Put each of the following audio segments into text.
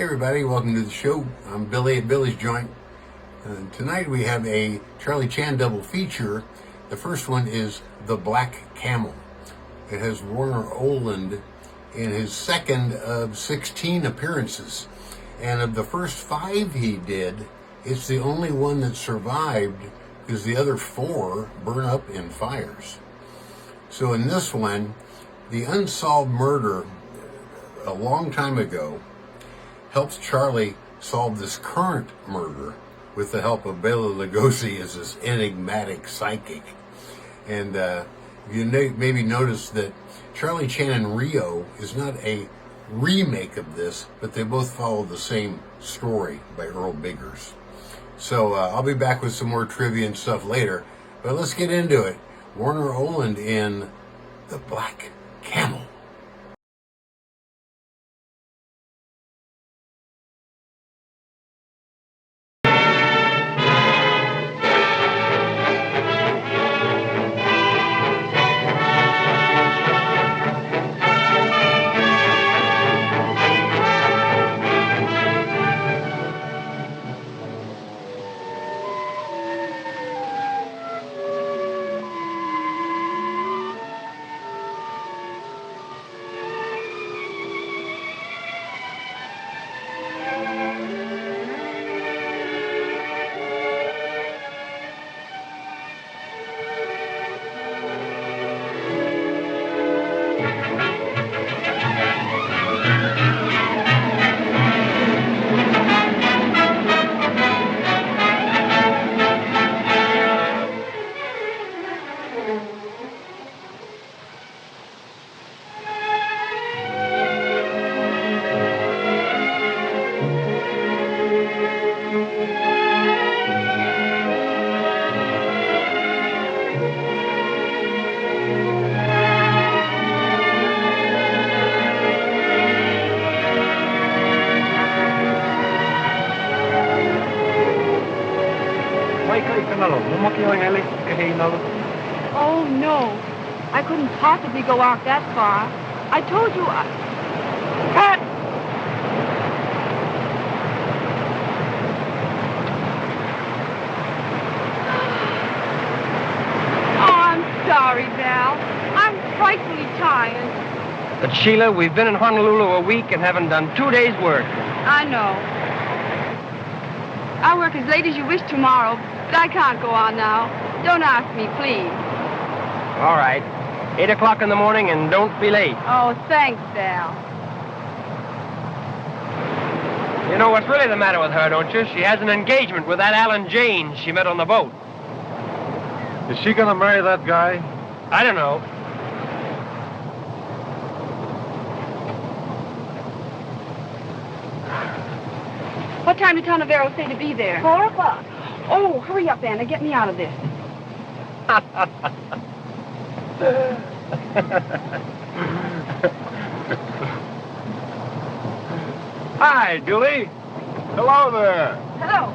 everybody, welcome to the show. I'm Billy at Billy's Joint. Tonight we have a Charlie Chan double feature. The first one is The Black Camel. It has Warner Oland in his second of 16 appearances. And of the first 5 he did, it's the only one that survived because the other 4 burn up in fires. So in this one, the unsolved murder a long time ago helps Charlie solve this current murder with the help of Bela Lugosi as this enigmatic psychic. And you maybe noticed that Charlie Chan and Rio is not a remake of this, but they both follow the same story by Earl Biggers. So I'll be back with some more trivia and stuff later, but let's get into it. Warner Oland in The Black Camel. Oh, no. I couldn't possibly go out that far. I told you Pat! Oh, I'm sorry, Val. I'm frightfully tired. But, Sheila, we've been in Honolulu a week and haven't done 2 days' work. I know. I'll work as late as you wish tomorrow, but I can't go on now. Don't ask me, please. All right. 8 o'clock in the morning, and don't be late. Oh, thanks, Val. You know what's really the matter with her, don't you? She has an engagement with that Alan Janes she met on the boat. Is she gonna marry that guy? I don't know. What time did Tonavero say to be there? 4 o'clock. Oh, hurry up, Anna. Get me out of this. Hi, Julie. Hello there. Hello.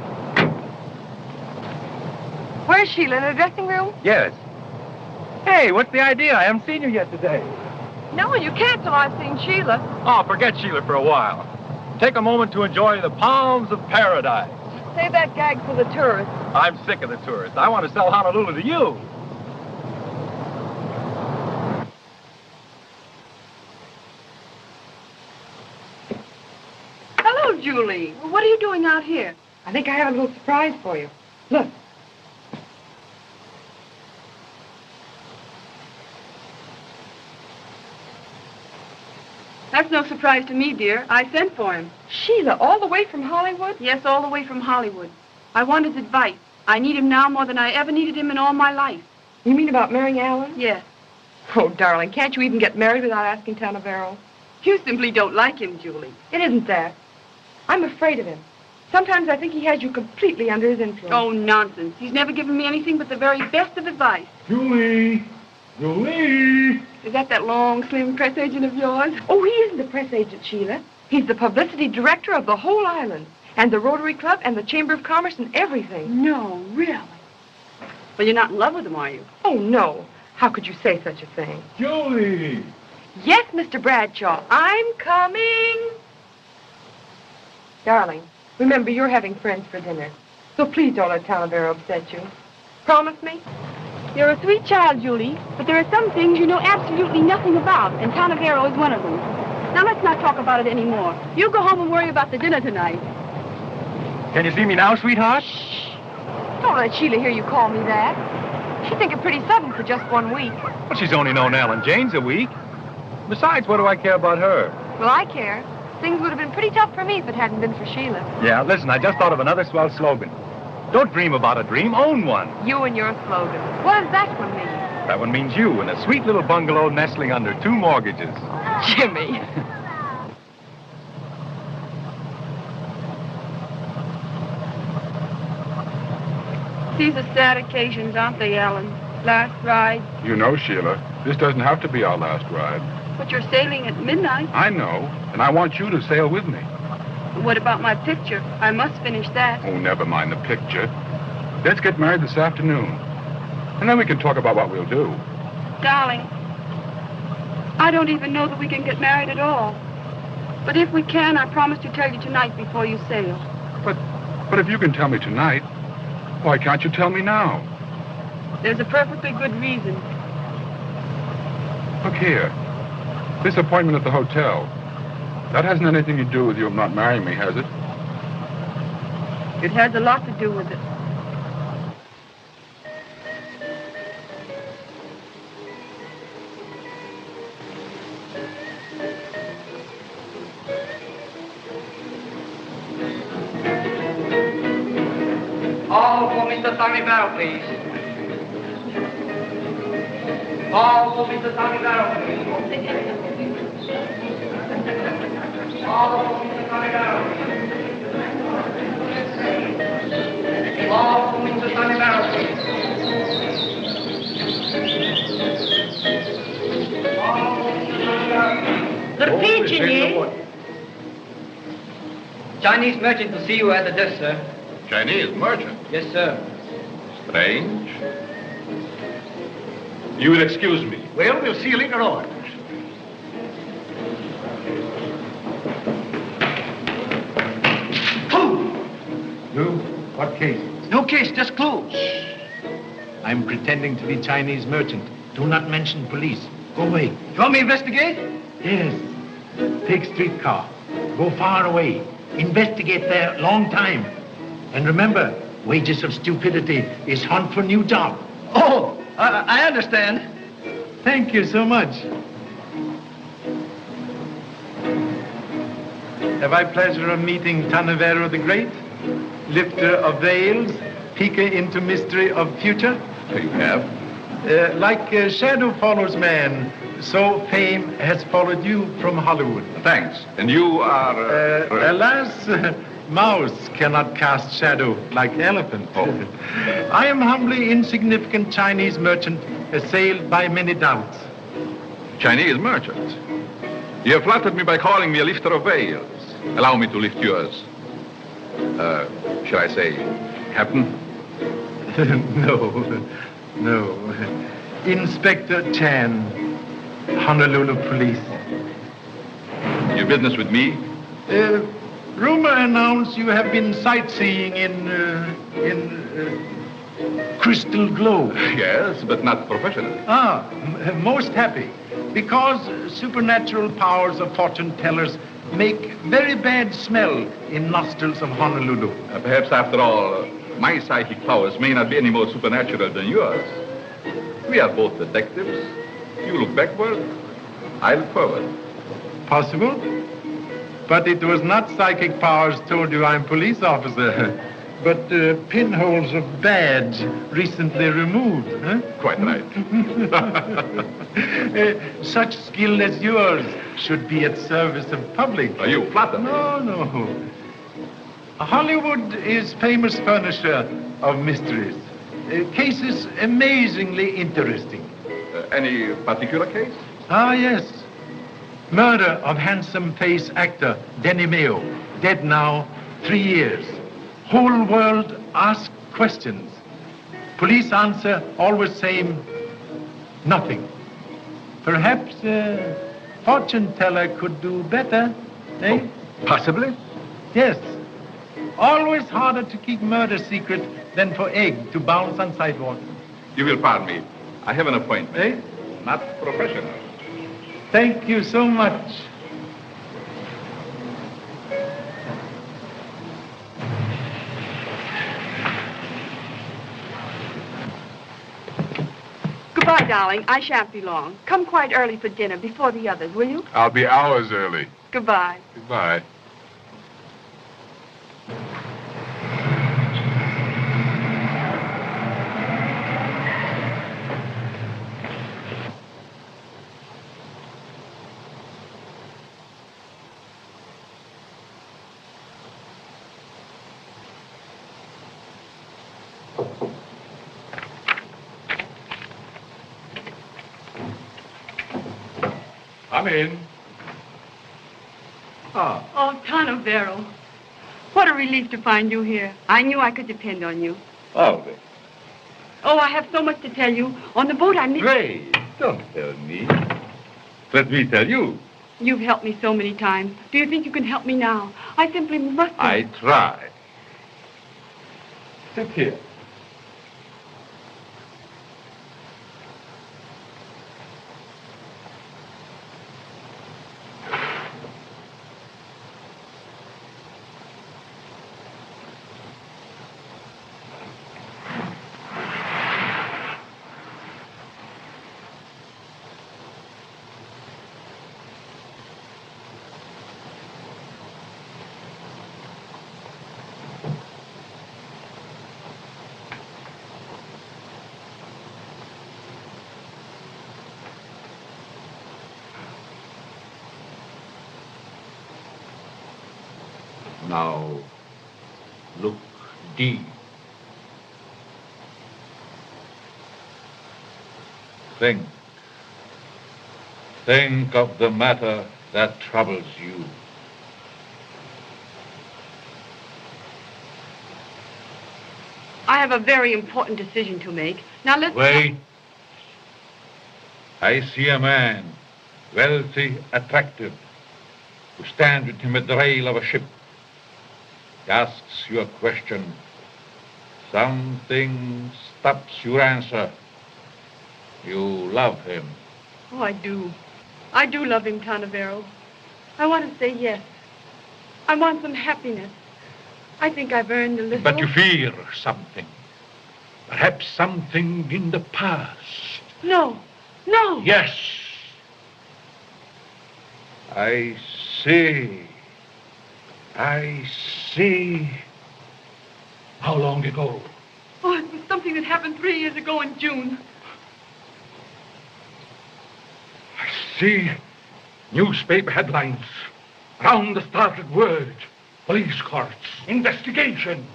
Where's Sheila? In her dressing room? Yes. Hey, what's the idea? I haven't seen you yet today. No, you can't till I've seen Sheila. Oh, forget Sheila for a while. Take a moment to enjoy the palms of paradise. Save that gag for the tourists. I'm sick of the tourists. I want to sell Honolulu to you. Hello, Julie. What are you doing out here? I think I have a little surprise for you. Look. That's no surprise to me, dear. I sent for him. Sheila, all the way from Hollywood? Yes, all the way from Hollywood. I want his advice. I need him now more than I ever needed him in all my life. You mean about marrying Alan? Yes. Oh, darling, can't you even get married without asking Tonavero? You simply don't like him, Julie. It isn't that. I'm afraid of him. Sometimes I think he has you completely under his influence. Oh, nonsense. He's never given me anything but the very best of advice. Julie! Julie! Is that long, slim press agent of yours? Oh, he isn't the press agent, Sheila. He's the publicity director of the whole island, and the Rotary Club, and the Chamber of Commerce, and everything. No, really? Well, you're not in love with him, are you? Oh, no. How could you say such a thing? Julie! Yes, Mr. Bradshaw, I'm coming. Darling, remember you're having friends for dinner. So please don't let Talavera upset you. Promise me? You're a sweet child, Julie, but there are some things you know absolutely nothing about, and Tanavero is one of them. Now, let's not talk about it anymore. You go home and worry about the dinner tonight. Can you see me now, sweetheart? Shh. Don't let Sheila hear you call me that. She'd think it pretty sudden for just 1 week. Well, she's only known Alan Jane's a week. Besides, what do I care about her? Well, I care. Things would have been pretty tough for me if it hadn't been for Sheila. Yeah, listen, I just thought of another swell slogan. Don't dream about a dream, own one. You and your slogan. What does that one mean? That one means you in a sweet little bungalow nestling under 2 mortgages. Jimmy. These are sad occasions, aren't they, Alan? Last ride. You know, Sheila, this doesn't have to be our last ride. But you're sailing at midnight. I know, and I want you to sail with me. What about my picture? I must finish that. Oh, never mind the picture. Let's get married this afternoon, and then we can talk about what we'll do. Darling, I don't even know that we can get married at all. But if we can, I promise to tell you tonight before you sail. But if you can tell me tonight, why can't you tell me now? There's a perfectly good reason. Look here. This appointment at the hotel, that hasn't anything to do with you not marrying me, has it? It has a lot to do with it. All for Mr. Tommy Barrow, please. All for Mr. Tommy Barrow, please. All for Mr. Tommy Barrow. All for Mr. Tommy Barrow, please. All for Mr. Tommy Barrow. The pigeon, eh? Chinese merchant to see you at the desk, sir. Chinese merchant? Yes, sir. Strange. You will excuse me. Well, we'll see you later on. Lou, what case? No case, just clues. I'm pretending to be Chinese merchant. Do not mention police. Go away. You want me to investigate? Yes. Take streetcar. Go far away. Investigate there long time. And remember, wages of stupidity is hunt for new job. Oh, I understand. Thank you so much. Have I pleasure of meeting Tanavero the Great, lifter of veils, peeker into mystery of future? You have? Like shadow follows man, so fame has followed you from Hollywood. Thanks. And you are... Alas, mouse cannot cast shadow like elephant. Oh. I am humbly insignificant Chinese merchant, assailed by many doubts. Chinese merchant. You have flattered me by calling me a lifter of veils. Allow me to lift yours. Shall I say, Captain? No. Inspector Chan, Honolulu Police. Your business with me? Rumor announced you have been sightseeing in Crystal Globe. Yes, but not professionally. Most happy. Because supernatural powers of fortune tellers make very bad smell in nostrils of Honolulu. Perhaps, after all, my psychic powers may not be any more supernatural than yours. We are both detectives. You look backward, I look forward. Possible? But it was not psychic powers told you I'm police officer, but pinholes of badge recently removed. Huh? Quite right. Such skill as yours should be at service of public. Are you flattered? No. Hollywood is famous furnisher of mysteries. Cases amazingly interesting. Any particular case? Yes. Murder of handsome face actor Denny Mayo, dead now 3 years. Whole world ask questions. Police answer always same, nothing. Perhaps fortune teller could do better, eh? Oh, possibly. Yes. Always harder to keep murder secret than for egg to bounce on sidewalk. You will pardon me. I have an appointment. Eh? Not professional. Thank you so much. Goodbye, darling. I shan't be long. Come quite early for dinner, before the others, will you? I'll be hours early. Goodbye. Goodbye. Come in. Oh, Tanavero. What a relief to find you here. I knew I could depend on you. Always. Oh, I have so much to tell you. On the boat, I missed... Pray, don't tell me. Let me tell you. You've helped me so many times. Do you think you can help me now? I simply must... I try. Sit here. Now, look deep. Think. Think of the matter that troubles you. I have a very important decision to make. Now, let's... Wait. I see a man, wealthy, attractive, who stands with him at the rail of a ship. He asks you a question. Something stops your answer. You love him. Oh, I do. I do love him, Tanavero. I want to say yes. I want some happiness. I think I've earned a little... But you fear something. Perhaps something in the past. No. No. Yes. I see. I see. How long ago? Oh, it was something that happened 3 years ago in June. I see newspaper headlines around the startled world. Police courts, investigations.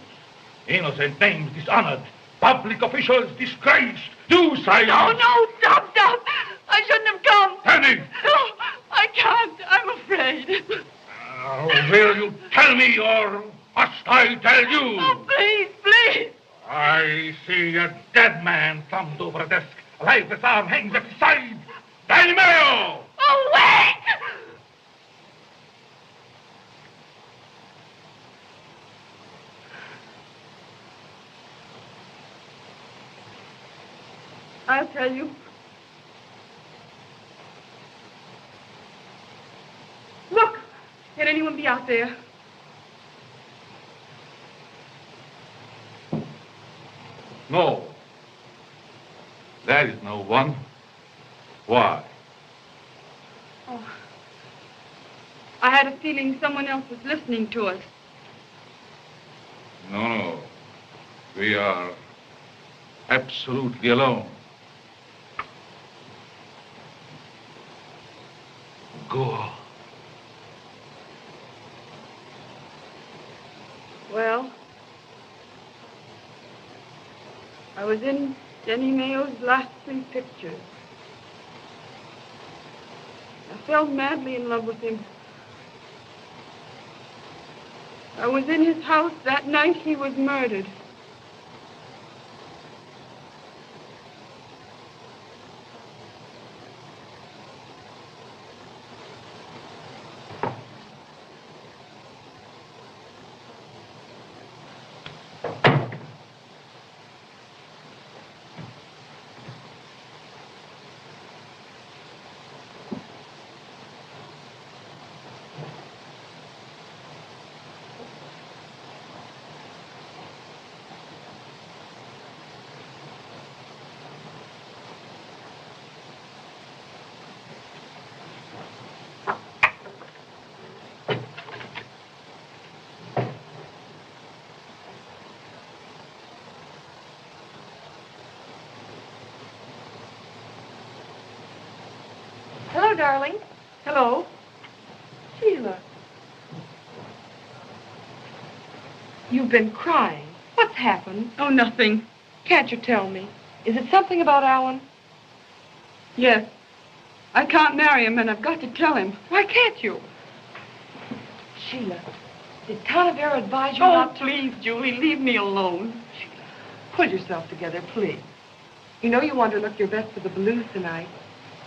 Innocent names dishonored. Public officials disgraced. Suicide. No, stop. I shouldn't have come. Penny! No, I can't. I'm afraid. Will you tell me, or must I tell you? Oh, please. I see a dead man thumbed over a desk. A lifeless arm hangs at his side. Galileo! Oh, wait! I'll tell you. Look! Can anyone be out there? No. There is no one. Why? Oh. I had a feeling someone else was listening to us. No. We are absolutely alone. Go. Well, I was in Denny Mayo's last 3 pictures. I fell madly in love with him. I was in his house that night he was murdered. Hello, darling. Hello. Sheila. You've been crying. What's happened? Oh, nothing. Can't you tell me? Is it something about Alan? Yes. I can't marry him, and I've got to tell him. Why can't you? Sheila, did Talavera advise you Oh, not to... please, Julie, leave me alone. Sheila, pull yourself together, please. You know you want to look your best for the blues tonight.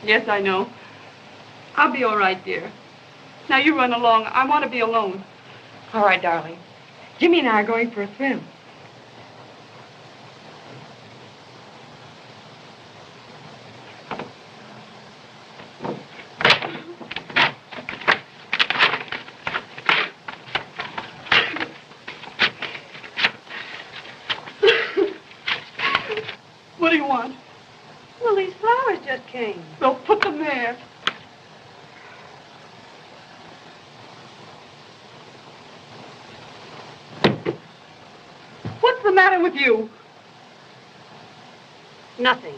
Yes, I know. I'll be all right, dear. Now, you run along. I want to be alone. All right, darling. Jimmy and I are going for a swim. What do you want? Well, these flowers just came. Well, put them there. What's the matter with you? Nothing.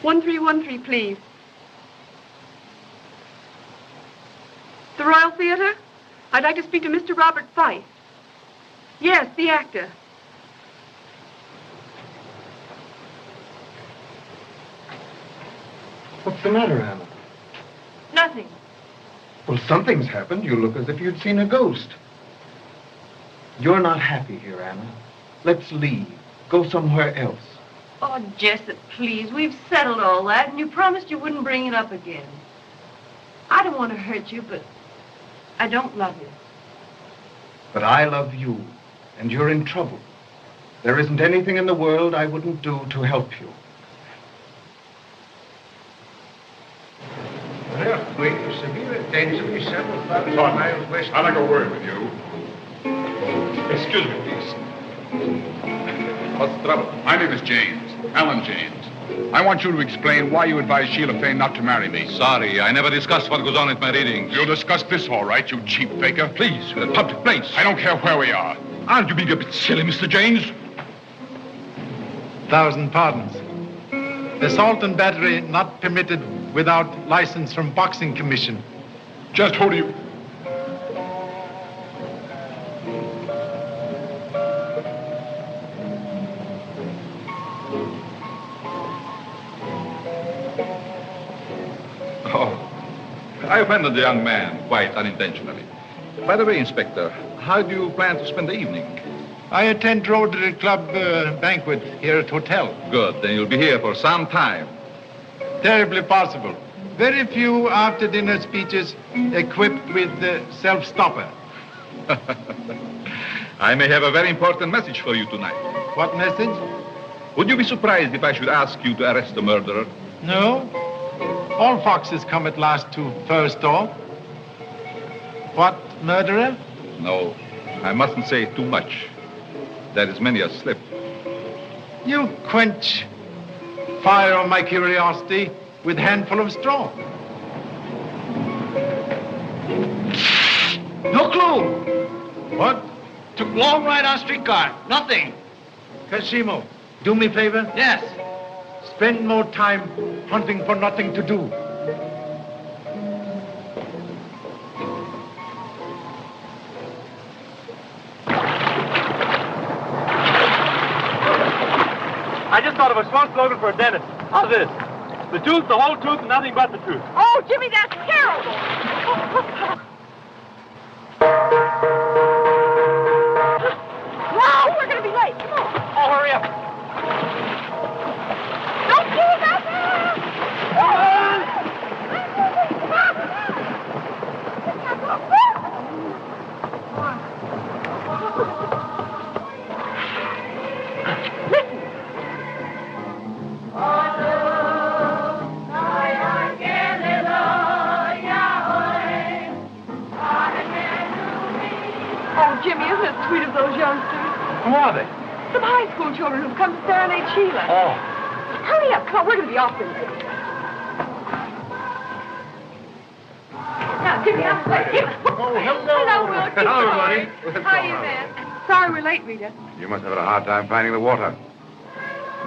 One 1313, please. The Royal Theater? I'd like to speak to Mr. Robert Fife. Yes, the actor. What's the matter, Anna? Nothing. Well, something's happened. You look as if you'd seen a ghost. You're not happy here, Anna. Let's leave. Go somewhere else. Oh, Jessup, please. We've settled all that, and you promised you wouldn't bring it up again. I don't want to hurt you, but I don't love you. But I love you, and you're in trouble. There isn't anything in the world I wouldn't do to help you. Earthquake of severe intensity several thousand miles west. I'd like a word with you. Excuse me, please. What's the trouble? My name is James, Alan James. I want you to explain why you advised Sheila Fane not to marry me. Sorry, I never discussed what goes on at my readings. You'll discuss this, all right, you cheap faker. Please, we're a public place. I don't care where we are. Aren't you being a bit silly, Mr. James? 1,000 pardons. Assault and battery not permitted without license from Boxing Commission. Just who do you... I offended the young man quite unintentionally. By the way, Inspector, how do you plan to spend the evening? I attend Rotary Club banquet here at hotel. Good, then you'll be here for some time. Terribly possible. Very few after-dinner speeches equipped with the self-stopper. I may have a very important message for you tonight. What message? Would you be surprised if I should ask you to arrest a murderer? No. All foxes come at last to fur store. What, murderer? No, I mustn't say too much. There is many a slip. You quench fire on my curiosity with a handful of straw. No clue. What? Took long ride on streetcar. Nothing. Cashimo, do me a favor? Yes. Spend more time hunting for nothing to do. I just thought of a smart slogan for a dentist. How's this? The truth, the whole truth, and nothing but the truth. Oh, Jimmy, that's terrible. No, we're going to be late. Come on. Oh, hurry up. Don't pull that Who are they? Some high school children who've come to serenade Sheila. Oh. Hurry up. Come on, we're going to be awfully late. Now, Jimmy, I'm late. Oh, hello. Hello, Will. Hello, everybody. How are you, man? Sorry we're late, Rita. You must have had a hard time finding the water.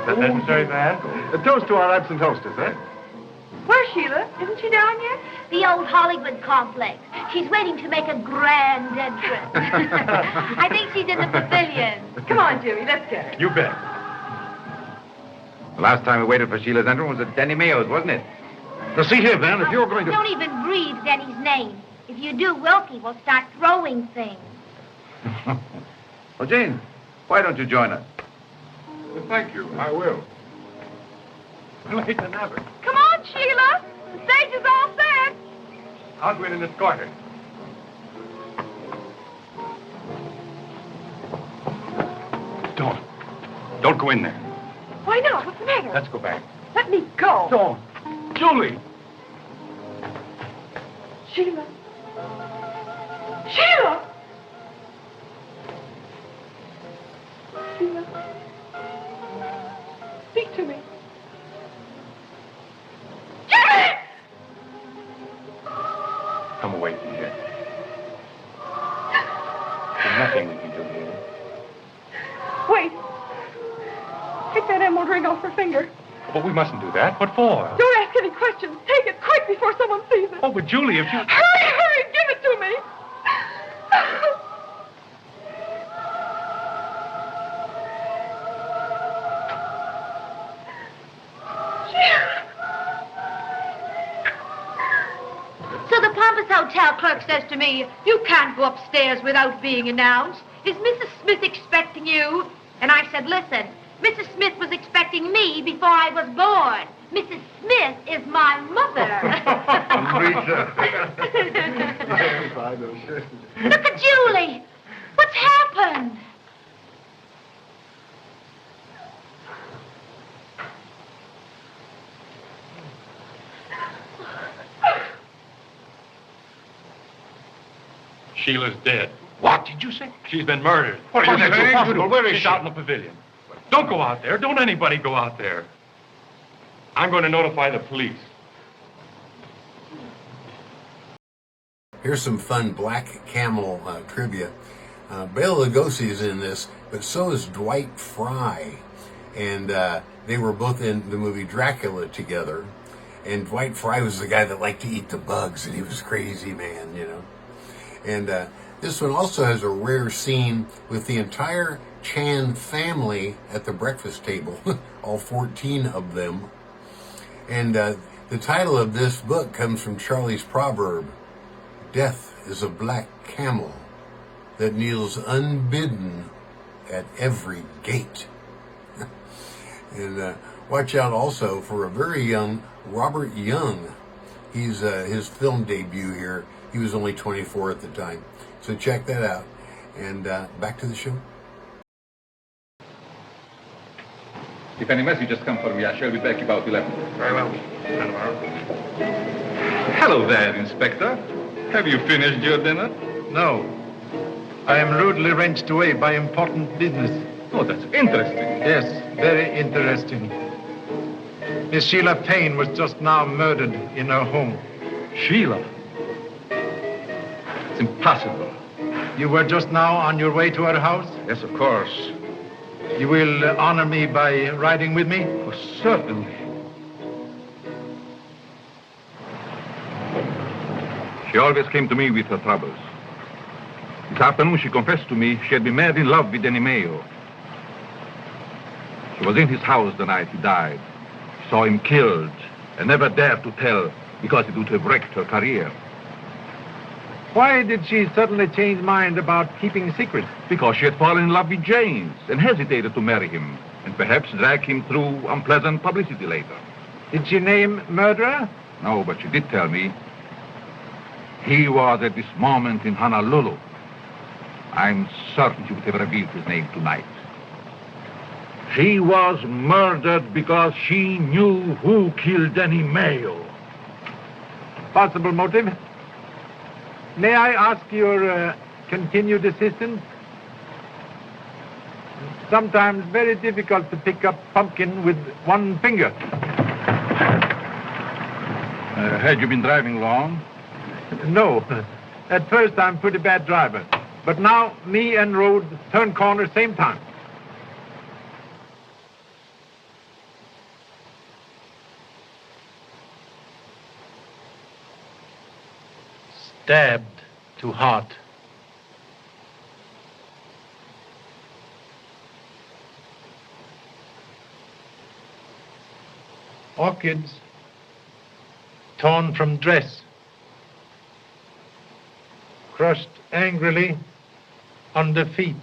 Is that necessary, Van? A toast to our absent hostess, eh? Where's Sheila? Isn't she down yet? The old Hollywood complex. She's waiting to make a grand entrance. I think she's in the pavilion. Come on, Jimmy, let's get her. You bet. The last time we waited for Sheila's entrance was at Denny Mayo's, wasn't it? Now, see here, Van, if you're going to... Don't even breathe Denny's name. If you do, Wilkie will start throwing things. Well, Jane, why don't you join us? Well, thank you. I will. Late than ever. Come on, Sheila. The stage is all set. I'll go in and escort her. Don't go in there. Why not? What's the matter? Let's go back. Let me go. Don't. Julie! Sheila. Sheila! Sheila. Speak to me. Jimmy! Come away from here. There's nothing we can do here. Wait. Take that emerald ring off her finger. But we mustn't do that. What for? Don't ask any questions. Take it quick before someone sees it. Oh, but Julie, if you... Hurry, give it to me. So the Pompous Hotel clerk says to me, you can't go upstairs without being announced. Is Mrs. Smith expecting you? And I said, listen, Mrs. Smith was expecting me before I was born. Mrs. Smith is my mother. Look at Julie. What's happened? Sheila's dead. What did you say? She's been murdered. What are you saying? Impossible. Where is She's she? out in the pavilion. Don't go out there. Don't anybody go out there. I'm going to notify the police. Here's some fun Black Camel trivia. Bela Lugosi is in this, but so is Dwight Fry. And they were both in the movie Dracula together. And Dwight Fry was the guy that liked to eat the bugs, and he was crazy, man, you know. And this one also has a rare scene with the entire Chan family at the breakfast table, all 14 of them. And the title of this book comes from Charlie's proverb, "Death is a black camel that kneels unbidden at every gate." And watch out also for a very young Robert Young. He's his film debut here. He was only 24 at the time. So check that out. And back to the show. If any messages come for me, I shall be back about 11. Very well. Hello there, Inspector. Have you finished your dinner? No. I am rudely wrenched away by important business. Oh, that's interesting. Yes, very interesting. Miss Sheila Payne was just now murdered in her home. Sheila? It's impossible. You were just now on your way to her house? Yes, of course. You will honor me by riding with me? Oh, certainly. She always came to me with her troubles. This afternoon, she confessed to me she had been mad in love with Denny Mayo. She was in his house the night he died. She saw him killed and never dared to tell because it would have wrecked her career. Why did she suddenly change mind about keeping secret? Because she had fallen in love with James and hesitated to marry him and perhaps drag him through unpleasant publicity later. Did she name murderer? No, but she did tell me he was at this moment in Honolulu. I'm certain she would have revealed his name tonight. She was murdered because she knew who killed Denny Mayo. Possible motive? May I ask your continued assistance? Sometimes very difficult to pick up pumpkin with one finger. Had you been driving long? No. At first, I'm a pretty bad driver. But now, me and road turn corner same time. Stabbed to heart. Orchids torn from dress. Crushed angrily under feet.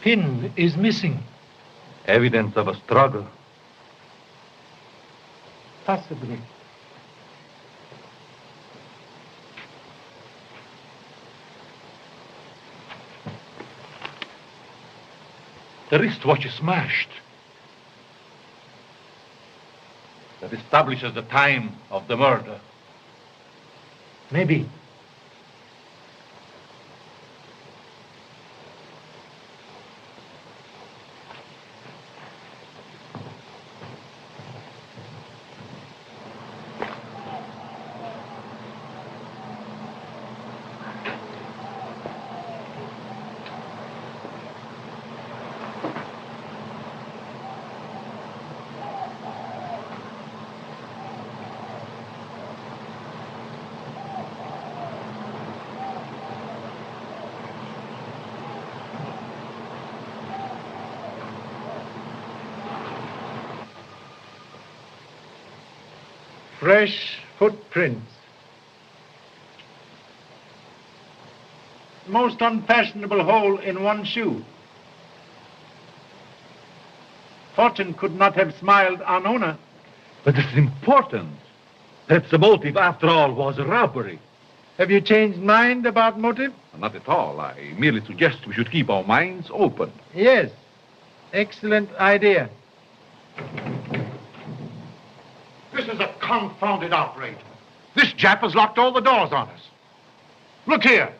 Pin is missing. Evidence of a struggle. Possibly. The wristwatch is smashed. That establishes the time of the murder. Maybe. Fresh footprints. Most unfashionable hole in one shoe. Fortune could not have smiled on owner. But this is important. Perhaps the motive, after all, was a robbery. Have you changed mind about motive? Not at all. I merely suggest we should keep our minds open. Yes. Excellent idea. This is a confounded outrage. This Jap has locked all the doors on us. Look here.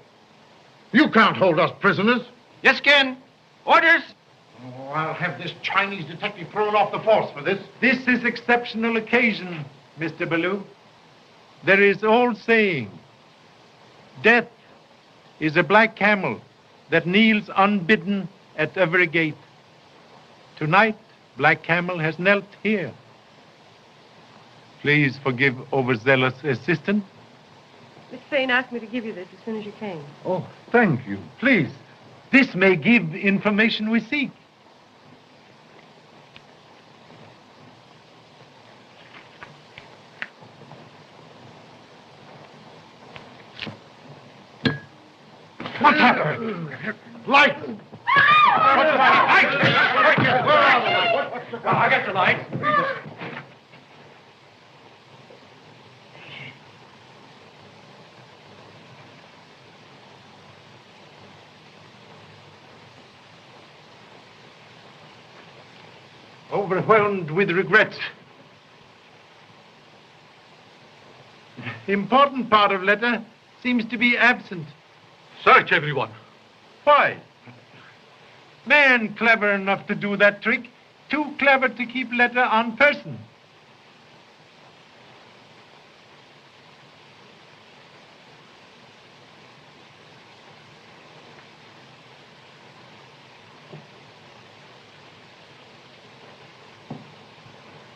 You can't hold us prisoners. Yes, Ken. Orders. Oh, I'll have this Chinese detective thrown off the force for this. This is exceptional occasion, Mr. Ballou. There is old saying, death is a black camel that kneels unbidden at every gate. Tonight, Black Camel has knelt here. Please forgive overzealous assistant. Miss Fane asked me to give you this as soon as you came. Oh, thank you. Please. This may give information we seek. What's happening? Lights! What's the matter? Lights! Where are the lights? I got the lights. Overwhelmed with regret. Important part of letter seems to be absent. Search everyone. Why? Man clever enough to do that trick, too clever to keep letter on person.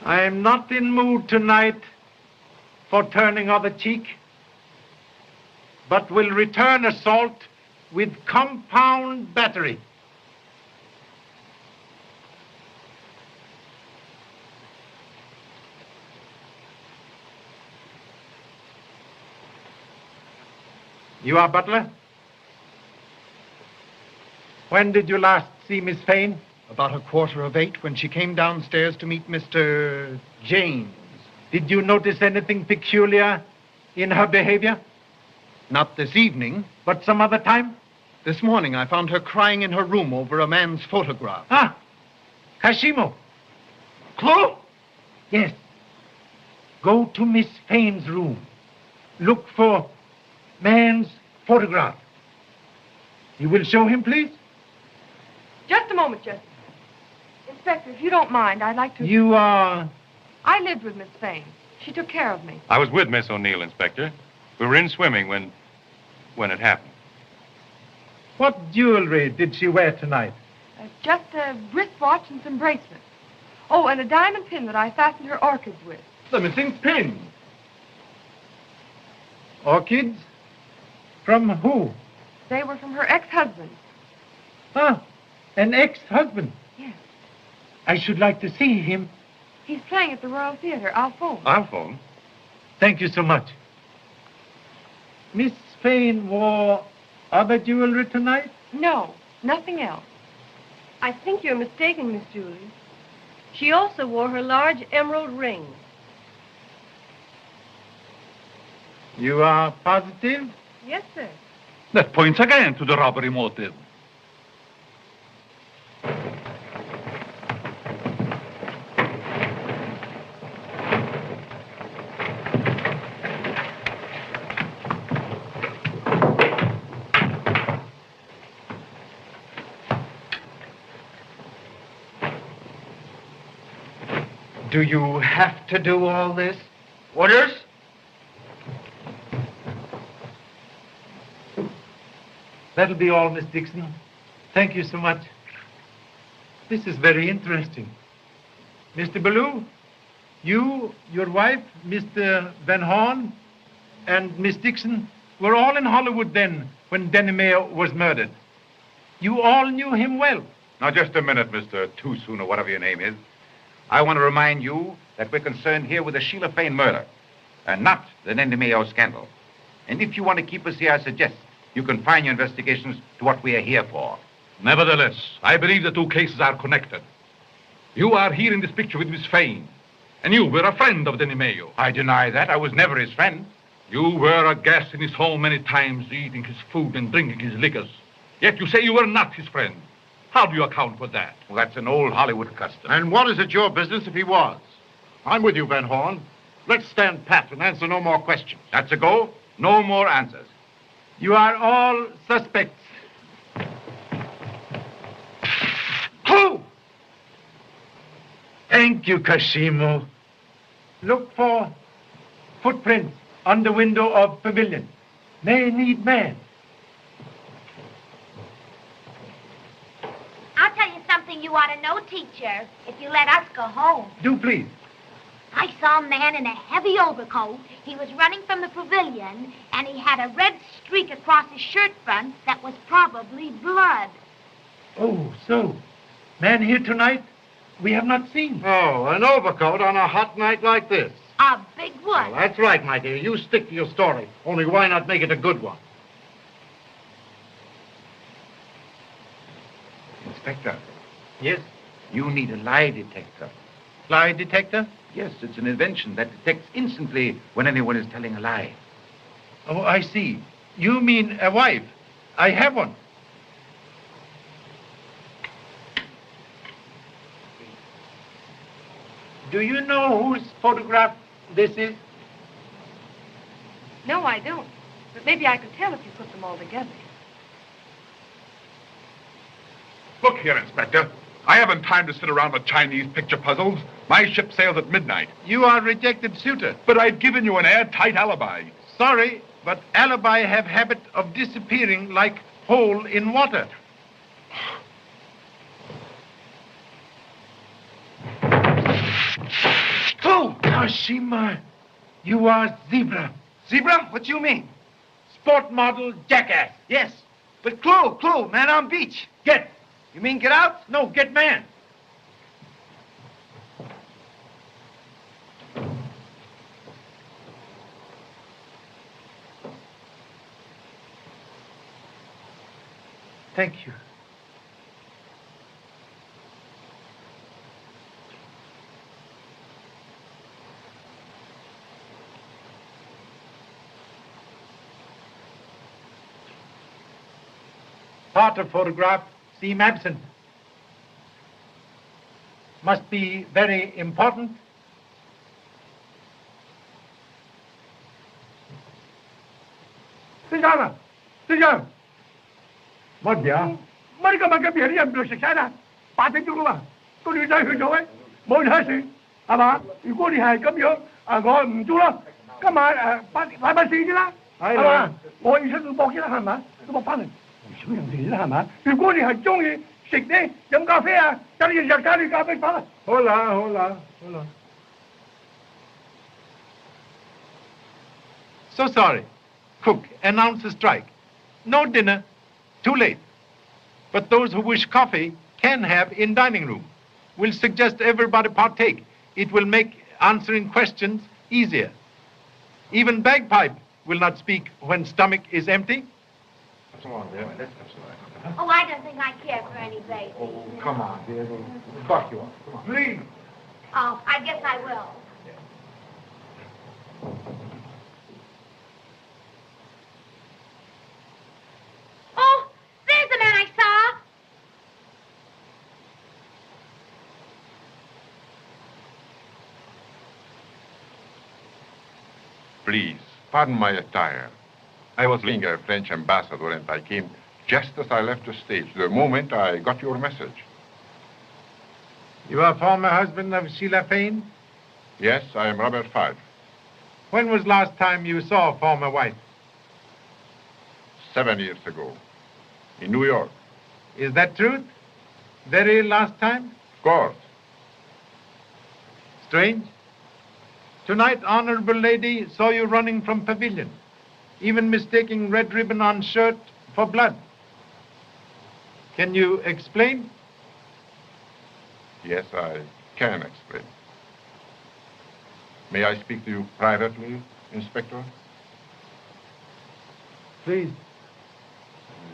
I am not in mood tonight for turning other cheek, but will return assault with compound battery. You are butler? When did you last see Miss Fane? About 7:15 when she came downstairs to meet Mr. James. Did you notice anything peculiar in her behavior? Not this evening. But some other time? This morning I found her crying in her room over a man's photograph. Ah, Hashimo. Clue? Yes. Go to Miss Fane's room. Look for man's photograph. You will show him, please? Just a moment, Jesse. Inspector, if you don't mind, I'd like to... You are... I lived with Miss Fane. She took care of me. I was with Miss O'Neill, Inspector. We were in swimming when it happened. What jewelry did she wear tonight? Just a wristwatch and some bracelets. Oh, and a diamond pin that I fastened her orchids with. The missing pin. Orchids? From who? They were from her ex-husband. Ah, an ex-husband? Yes. I should like to see him. He's playing at the Royal Theater. I'll phone. I'll phone. Thank you so much. Miss Fane wore other jewelry tonight? No, nothing else. I think you're mistaken, Miss Julie. She also wore her large emerald ring. You are positive? Yes, sir. That points again to the robbery motive. Do you have to do all this? Orders? That'll be all, Miss Dixon. Thank you so much. This is very interesting. Mr. Ballou, you, your wife, Mr. Van Horn, and Miss Dixon were all in Hollywood then when Denny Mayo was murdered. You all knew him well. Now, just a minute, Mr. Too Soon, or whatever your name is. I want to remind you that we're concerned here with the Sheila Fane murder, and not the Denny Mayo scandal. And if you want to keep us here, I suggest you confine your investigations to what we are here for. Nevertheless, I believe the two cases are connected. You are here in this picture with Miss Fane, and you were a friend of Denny Mayo. I deny that. I was never his friend. You were a guest in his home many times, eating his food and drinking his liquors. Yet you say you were not his friend. How do you account for that? Well, that's an old Hollywood custom. And what is it your business if he was? I'm with you, Van Horn. Let's stand pat and answer no more questions. That's a go. No more answers. You are all suspects. Clue! Thank you, Kashimo. Look for footprints on the window of pavilion. May need man. I'll tell you something you ought to know, teacher, if you let us go home. Do please. I saw a man in a heavy overcoat. He was running from the pavilion, and he had a red streak across his shirt front that was probably blood. Oh, so. Man here tonight we have not seen. Oh, an overcoat on a hot night like this. A big one. Well, that's right, my dear. You stick to your story. Only why not make it a good one? Inspector. Yes? You need a lie detector. Lie detector? Yes, it's an invention that detects instantly when anyone is telling a lie. Oh, I see. You mean a wife. I have one. Do you know whose photograph this is? No, I don't. But maybe I could tell if you put them all together. Look here, Inspector. I haven't time to sit around with Chinese picture puzzles. My ship sails at midnight. You are a rejected suitor. But I've given you an airtight alibi. Sorry, but alibi have habit of disappearing like hole in water. Clue! Kashima, you are zebra. Zebra? What do you mean? Sport model jackass. Yes. But clue, man on beach. Get. You mean get out? No, get man. Thank you. Part of photograph seem absent. Must be very important. 先生啊，先生，乜嘢啊？乜你今日嘅嘢啲人唔嚟食晒啦？8點鐘啦嘛，個女仔去咗喂，冇嘢事係嘛？如果你係咁樣我唔做啦，今晚禮拜四啫啦，係嘛？我要出去搏啫啦，係咪？都搏翻嚟，少人哋啦，係咪？如果你係中意食呢飲咖啡啊，咁你日加啲咖啡粉啦。好啦，好啦，好啦。So sorry. Cook, announce a strike. No dinner. Too late. But those who wish coffee can have in dining room. We'll suggest everybody partake. It will make answering questions easier. Even bagpipe will not speak when stomach is empty. Oh, I don't think I care for any baby. Oh, come on, dear. We'll buck you up. Come on. Please. Oh, I guess I will. Oh, there's the man I saw. Please, pardon my attire. I was being a French ambassador and I came just as I left the stage, the moment I got your message. You are former husband of Sheila Fane? Yes, I am Robert Five. When was last time you saw former wife? 7 years ago, in New York. Is that truth? Very last time? Of course. Strange. Tonight, honorable lady saw you running from pavilion, even mistaking red ribbon on shirt for blood. Can you explain? Yes, I can explain. May I speak to you privately, Inspector? Please.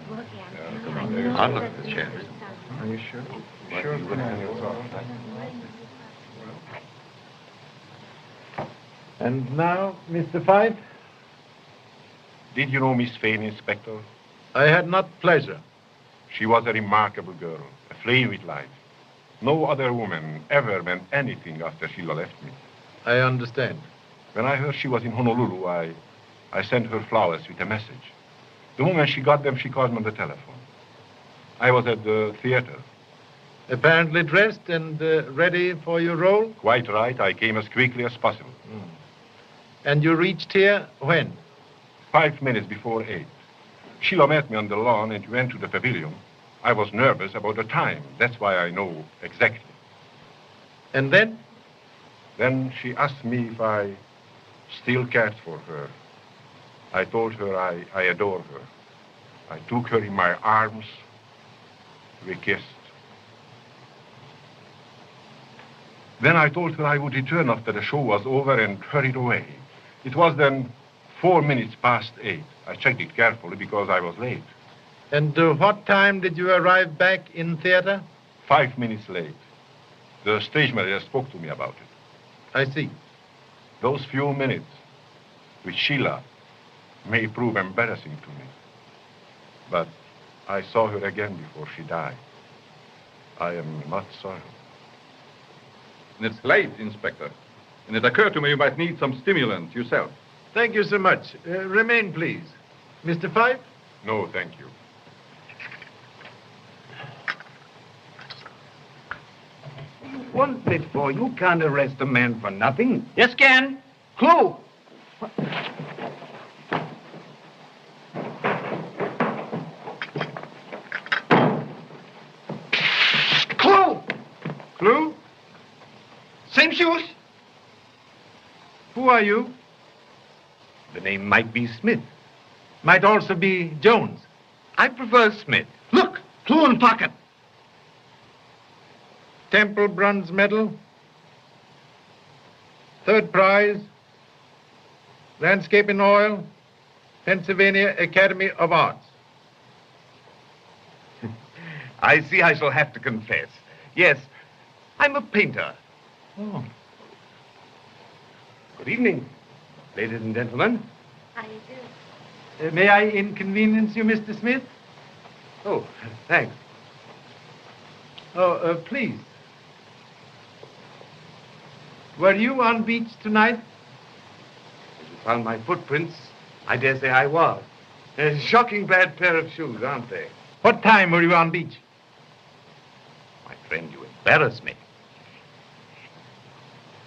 I'll look at the chair. Are you sure? Sure. And now, Mr. Five? Did you know Miss Fane, Inspector? I had not pleasure. She was a remarkable girl, aflame with life. No other woman ever meant anything after Sheila left me. I understand. When I heard she was in Honolulu, I sent her flowers with a message. The moment she got them, she called me on the telephone. I was at the theater. Apparently dressed and ready for your role? Quite right. I came as quickly as possible. And you reached here when? 5 minutes before 8. Sheila met me on the lawn and went to the pavilion. I was nervous about the time. That's why I know exactly. And then? Then she asked me if I still cared for her. I told her I adore her. I took her in my arms. We kissed. Then I told her I would return after the show was over and hurried away. It was then 4 minutes past 8. I checked it carefully because I was late. And what time did you arrive back in theater? 5 minutes late. The stage manager spoke to me about it. I see. Those few minutes with Sheila may prove embarrassing to me. But I saw her again before she died. I am not sorry. And it's late, Inspector. And it occurred to me you might need some stimulant yourself. Thank you so much. Remain, please. Mr. Five? No, thank you. One bit for you can't arrest a man for nothing. Yes, can. Clue! Clue! Clue? Same shoes? Who are you? The name might be Smith. Might also be Jones. I prefer Smith. Look! Clue in pocket. Temple bronze medal. Third prize. Landscape in oil. Pennsylvania Academy of Arts. I see I shall have to confess. Yes, I'm a painter. Oh. Good evening, ladies and gentlemen. How do you do? May I inconvenience you, Mr. Smith? Oh, thanks. Oh, please. Were you on beach tonight? As you found my footprints, I dare say I was. A shocking bad pair of shoes, aren't they? What time were you on beach? My friend, you embarrass me.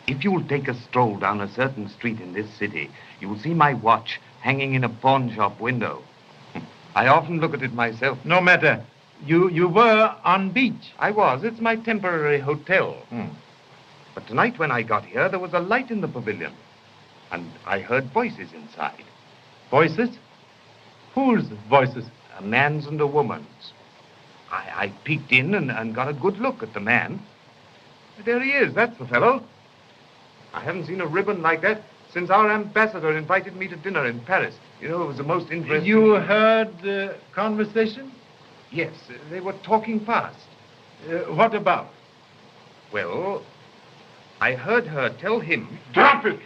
If you'll take a stroll down a certain street in this city, you'll see my watch hanging in a pawn shop window. I often look at it myself. No matter. You were on beach. I was. It's my temporary hotel. But tonight when I got here, there was a light in the pavilion. And I heard voices inside. Voices? Whose voices? A man's and a woman's. I peeked in and got a good look at the man. There he is. That's the fellow. I haven't seen a ribbon like that since our ambassador invited me to dinner in Paris. You know, it was the most interesting... You heard the conversation? Yes, they were talking fast. What about? Well, I heard her tell him... Drop it!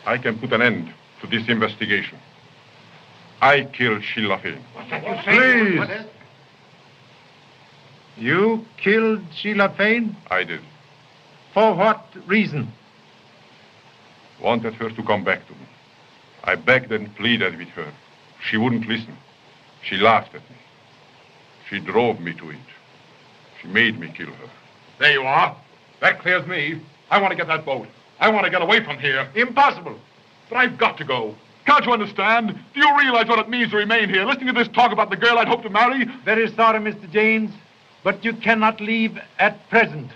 I can put an end to this investigation. I killed Sheila Fane. Please! You killed Sheila Fane? I did. For what reason? Wanted her to come back to me. I begged and pleaded with her. She wouldn't listen. She laughed at me. She drove me to it. She made me kill her. There you are. That clears me. I want to get that boat. I want to get away from here. Impossible. But I've got to go. Can't you understand? Do you realize what it means to remain here, listening to this talk about the girl I'd hoped to marry? Very sorry, Mr. James, but you cannot leave at present.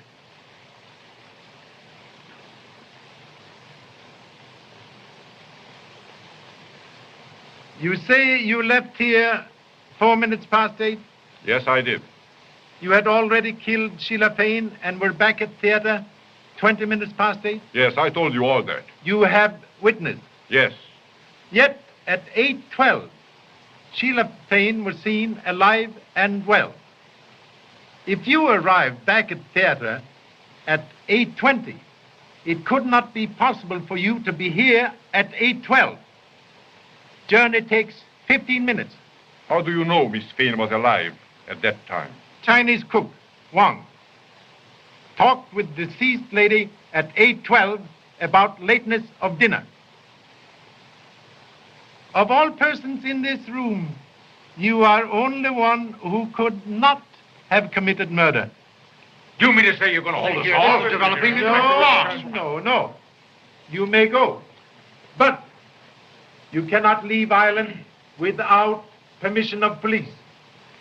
You say you left here 4 minutes past 8? Yes, I did. You had already killed Sheila Fane and were back at theater 20 minutes past 8? Yes, I told you all that. You have witnessed? Yes. Yet at 8:12, Sheila Fane was seen alive and well. If you arrived back at theater at 8:20, it could not be possible for you to be here at 8:12. Journey takes 15 minutes. How do you know Miss Fane was alive at that time? Chinese cook, Wang, talked with deceased lady at 8:12 about lateness of dinner. Of all persons in this room, you are only one who could not have committed murder. You mean to say you're going to hold us off developing it? No. You may go. But you cannot leave Ireland without permission of police.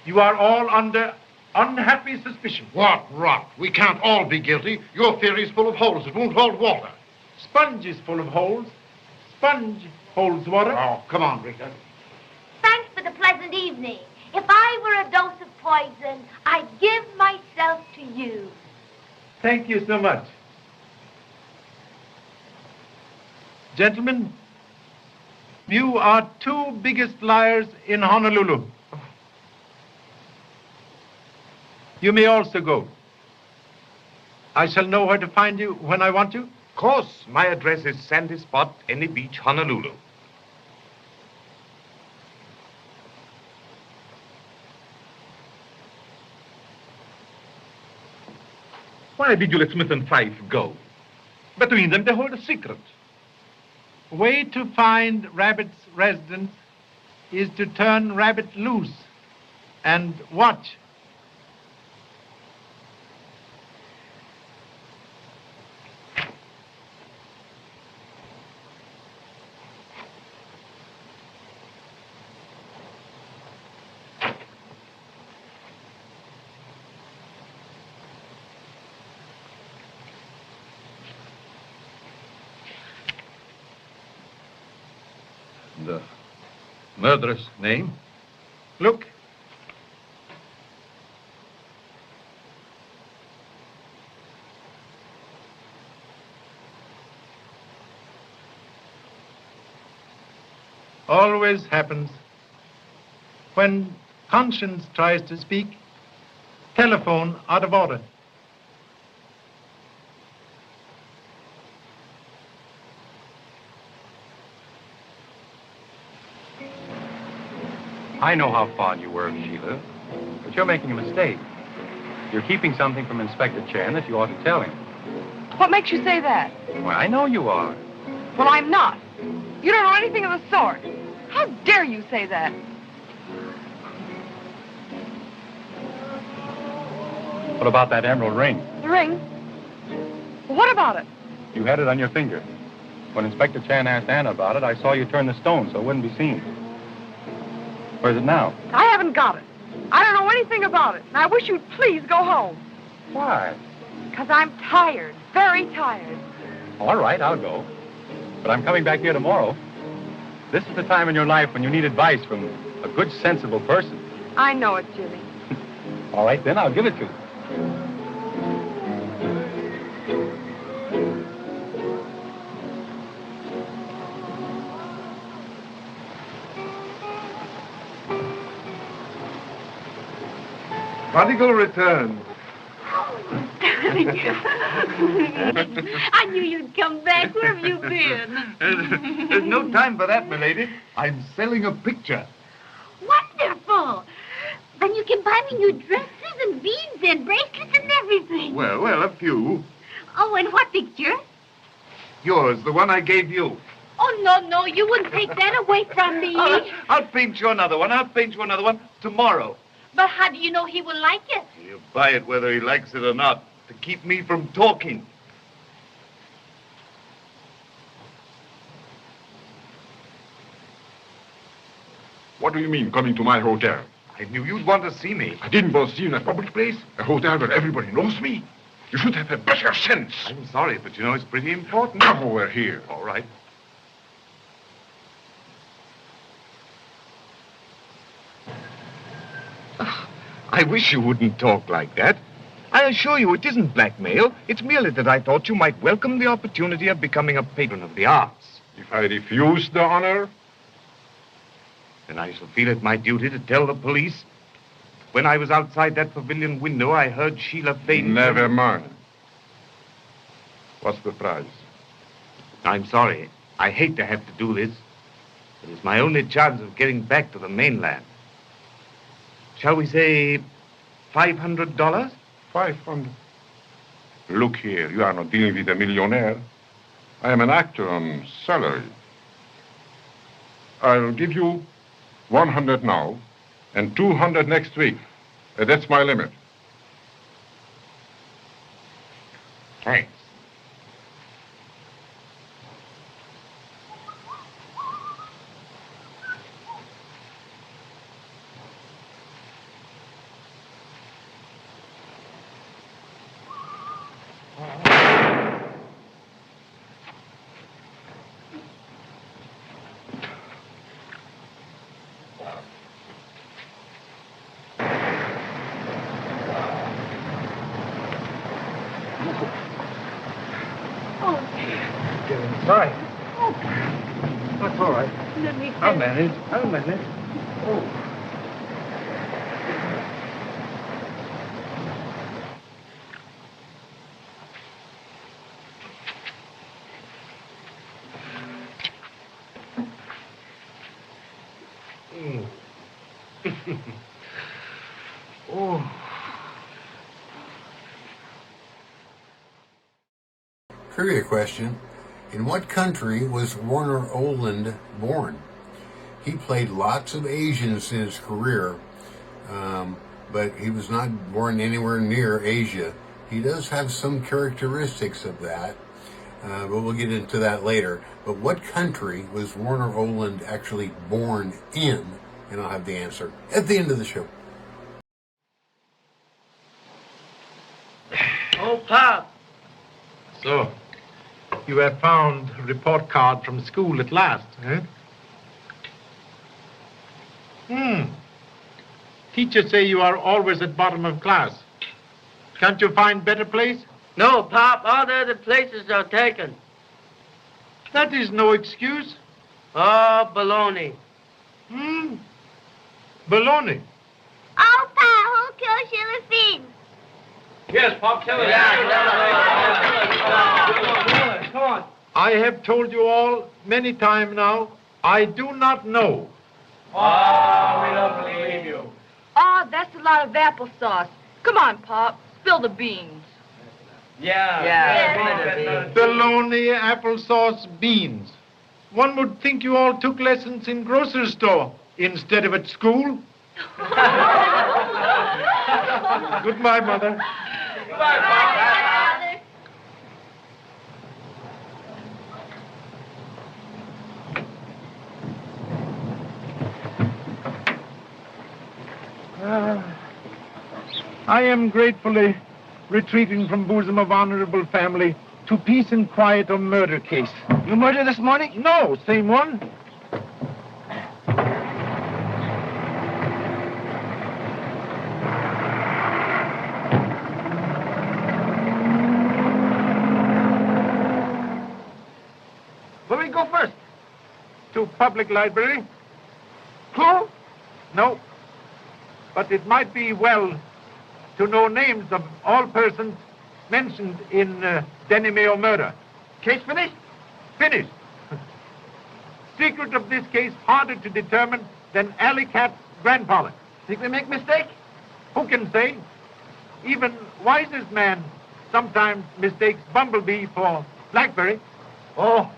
You are all under unhappy suspicion. What rot. We can't all be guilty. Your theory's full of holes. It won't hold water. Sponge is full of holes. Sponge holds water. Oh, come on, Rita. Thanks for the pleasant evening. If I were a dose of poison, I'd give myself to you. Thank you so much. Gentlemen, you are two biggest liars in Honolulu. You may also go. I shall know where to find you when I want you. Of course, my address is Sandy Spot, Any Beach, Honolulu. Why did you let Smith and Fife go? Between them, they hold a secret. Way to find Rabbit's residence is to turn Rabbit loose and watch. The murderer's name? Look. Always happens. When conscience tries to speak, telephone out of order. I know how fond you were of Sheila, but you're making a mistake. You're keeping something from Inspector Chen that you ought to tell him. What makes you say that? Well, I know you are. Well, I'm not. You don't know anything of the sort. How dare you say that? What about that emerald ring? The ring? Well, what about it? You had it on your finger. When Inspector Chan asked Anna about it, I saw you turn the stone so it wouldn't be seen. Where's it now? I haven't got it. I don't know anything about it. And I wish you'd please go home. Why? Because I'm tired. Very tired. All right, I'll go. But I'm coming back here tomorrow. This is the time in your life when you need advice from a good, sensible person. I know it, Jimmy. All right, then, I'll give it to you. Prodigal return. I knew you'd come back. Where have you been? There's no time for that, milady. I'm selling a picture. Wonderful. Then you can buy me new dresses and beads and bracelets and everything. Well, a few. Oh, and what picture? Yours, the one I gave you. Oh, no, you wouldn't take that away from me. I'll paint you another one. Tomorrow. But how do you know he will like it? You buy it whether he likes it or not, to keep me from talking. What do you mean, coming to my hotel? I knew you'd want to see me. I didn't want to see you in a public place. A hotel where everybody knows me. You should have a better sense. I'm sorry, but you know it's pretty important. Come over here. All right. I wish you wouldn't talk like that. I assure you it isn't blackmail. It's merely that I thought you might welcome the opportunity of becoming a patron of the arts. If I refuse the honor? Then I shall feel it my duty to tell the police. When I was outside that pavilion window, I heard Sheila faint. Never mind. What's the price? I'm sorry. I hate to have to do this. It is my only chance of getting back to the mainland. Shall we say $500? 500. Look here, you are not dealing with a millionaire. I am an actor on salary. I'll give you 100 now and 200 next week. That's my limit. Thanks. Sorry. That's all right. Let me I'll manage. Oh. Oh. Trivia question. In what country was Warner Oland born? He played lots of Asians in his career, but he was not born anywhere near Asia. He does have some characteristics of that, but we'll get into that later. But what country was Warner Oland actually born in? And I'll have the answer at the end of the show. Oh, Pop. So, you have found a report card from school at last, eh? Teachers say you are always at bottom of class. Can't you find better place? No, Pop, all the other places are taken. That is no excuse. Oh, baloney. Baloney. Oh, Pa, who killed Sheila Finn? Yes, Pop, tell us. Come on. I have told you all many times now, I do not know. Oh, we don't believe you. Oh, that's a lot of applesauce. Come on, Pop. Spill the beans. Bologna applesauce beans. One would think you all took lessons in grocery store instead of at school. Goodbye, Mother. I am gratefully retreating from bosom of honorable family to peace and quiet of murder case. You murdered this morning? No, same one. Where we go first? To public library. Clue? No. But it might be well to know names of all persons mentioned in Denny Mayo murder. Case finished? Finished. Secret of this case harder to determine than Alley Cat's grandfather. Think we make mistake? Who can say? Even wisest man sometimes mistakes bumblebee for blackberry. Oh.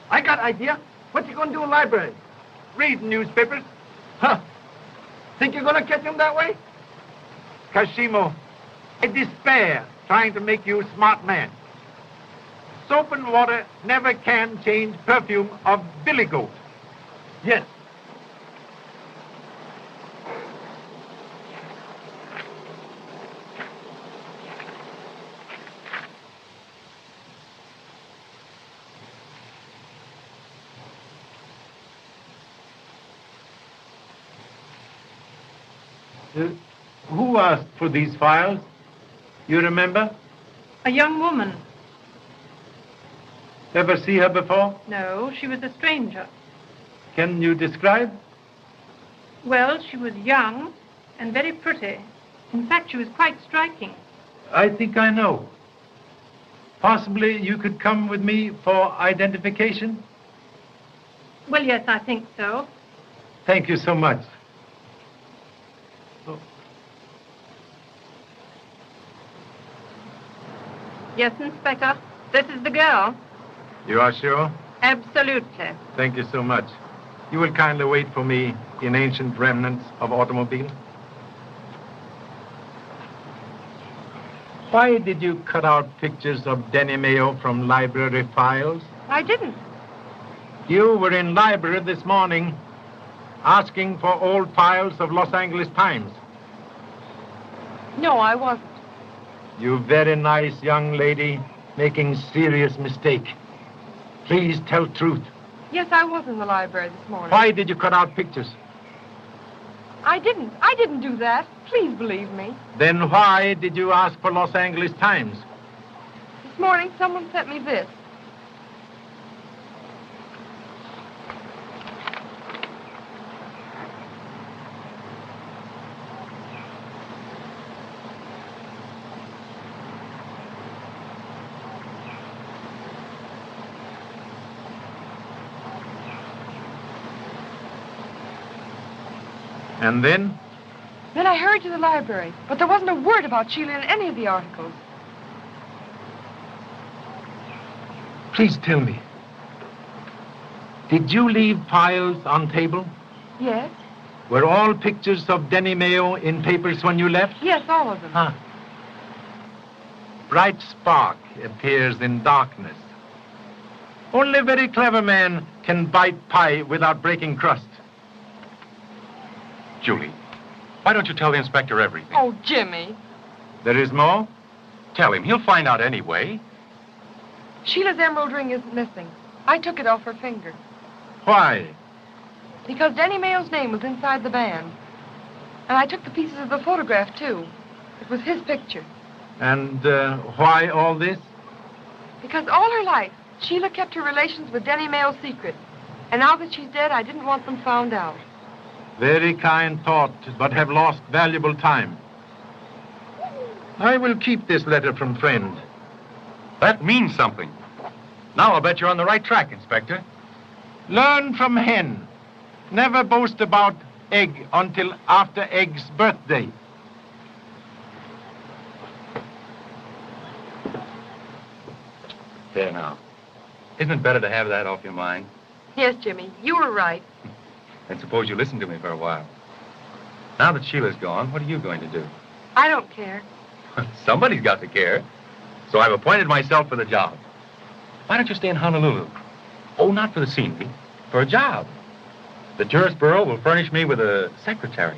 I got idea. What you gonna do in library? Read newspapers. Huh. Think you're gonna catch him that way? Kashimo, I despair trying to make you a smart man. Soap and water never can change perfume of billy goat. Yes. Who asked for these files? You remember? A young woman. Ever see her before? No, she was a stranger. Can you describe? Well, she was young and very pretty. In fact, she was quite striking. I think I know. Possibly you could come with me for identification? Well, yes, I think so. Thank you so much. Yes, Inspector. This is the girl. You are sure? Absolutely. Thank you so much. You will kindly wait for me in ancient remnants of automobile. Why did you cut out pictures of Denny Mayo from library files? I didn't. You were in library this morning asking for old files of Los Angeles Times. No, I wasn't. You very nice young lady making serious mistake. Please tell truth. Yes, I was in the library this morning. Why did you cut out pictures? I didn't. I didn't do that. Please believe me. Then why did you ask for Los Angeles Times? This morning, someone sent me this. And then? Then I hurried to the library, but there wasn't a word about Sheila in any of the articles. Please tell me. Did you leave files on table? Yes. Were all pictures of Denny Mayo in papers when you left? Yes, all of them. Huh. Bright spark appears in darkness. Only very clever man can bite pie without breaking crust. Julie, why don't you tell the inspector everything? Oh, Jimmy. There is more? Tell him. He'll find out anyway. Sheila's emerald ring isn't missing. I took it off her finger. Why? Because Denny Mayo's name was inside the band. And I took the pieces of the photograph, too. It was his picture. And why all this? Because all her life, Sheila kept her relations with Denny Mayo secret. And now that she's dead, I didn't want them found out. Very kind thought, but have lost valuable time. I will keep this letter from friend. That means something. Now I'll bet you're on the right track, Inspector. Learn from hen. Never boast about egg until after egg's birthday. There now. Isn't it better to have that off your mind? Yes, Jimmy, you were right. And suppose you listen to me for a while. Now that Sheila's gone, what are you going to do? I don't care. Somebody's got to care. So I've appointed myself for the job. Why don't you stay in Honolulu? Oh, not for the scenery, for a job. The tourist bureau will furnish me with a secretary.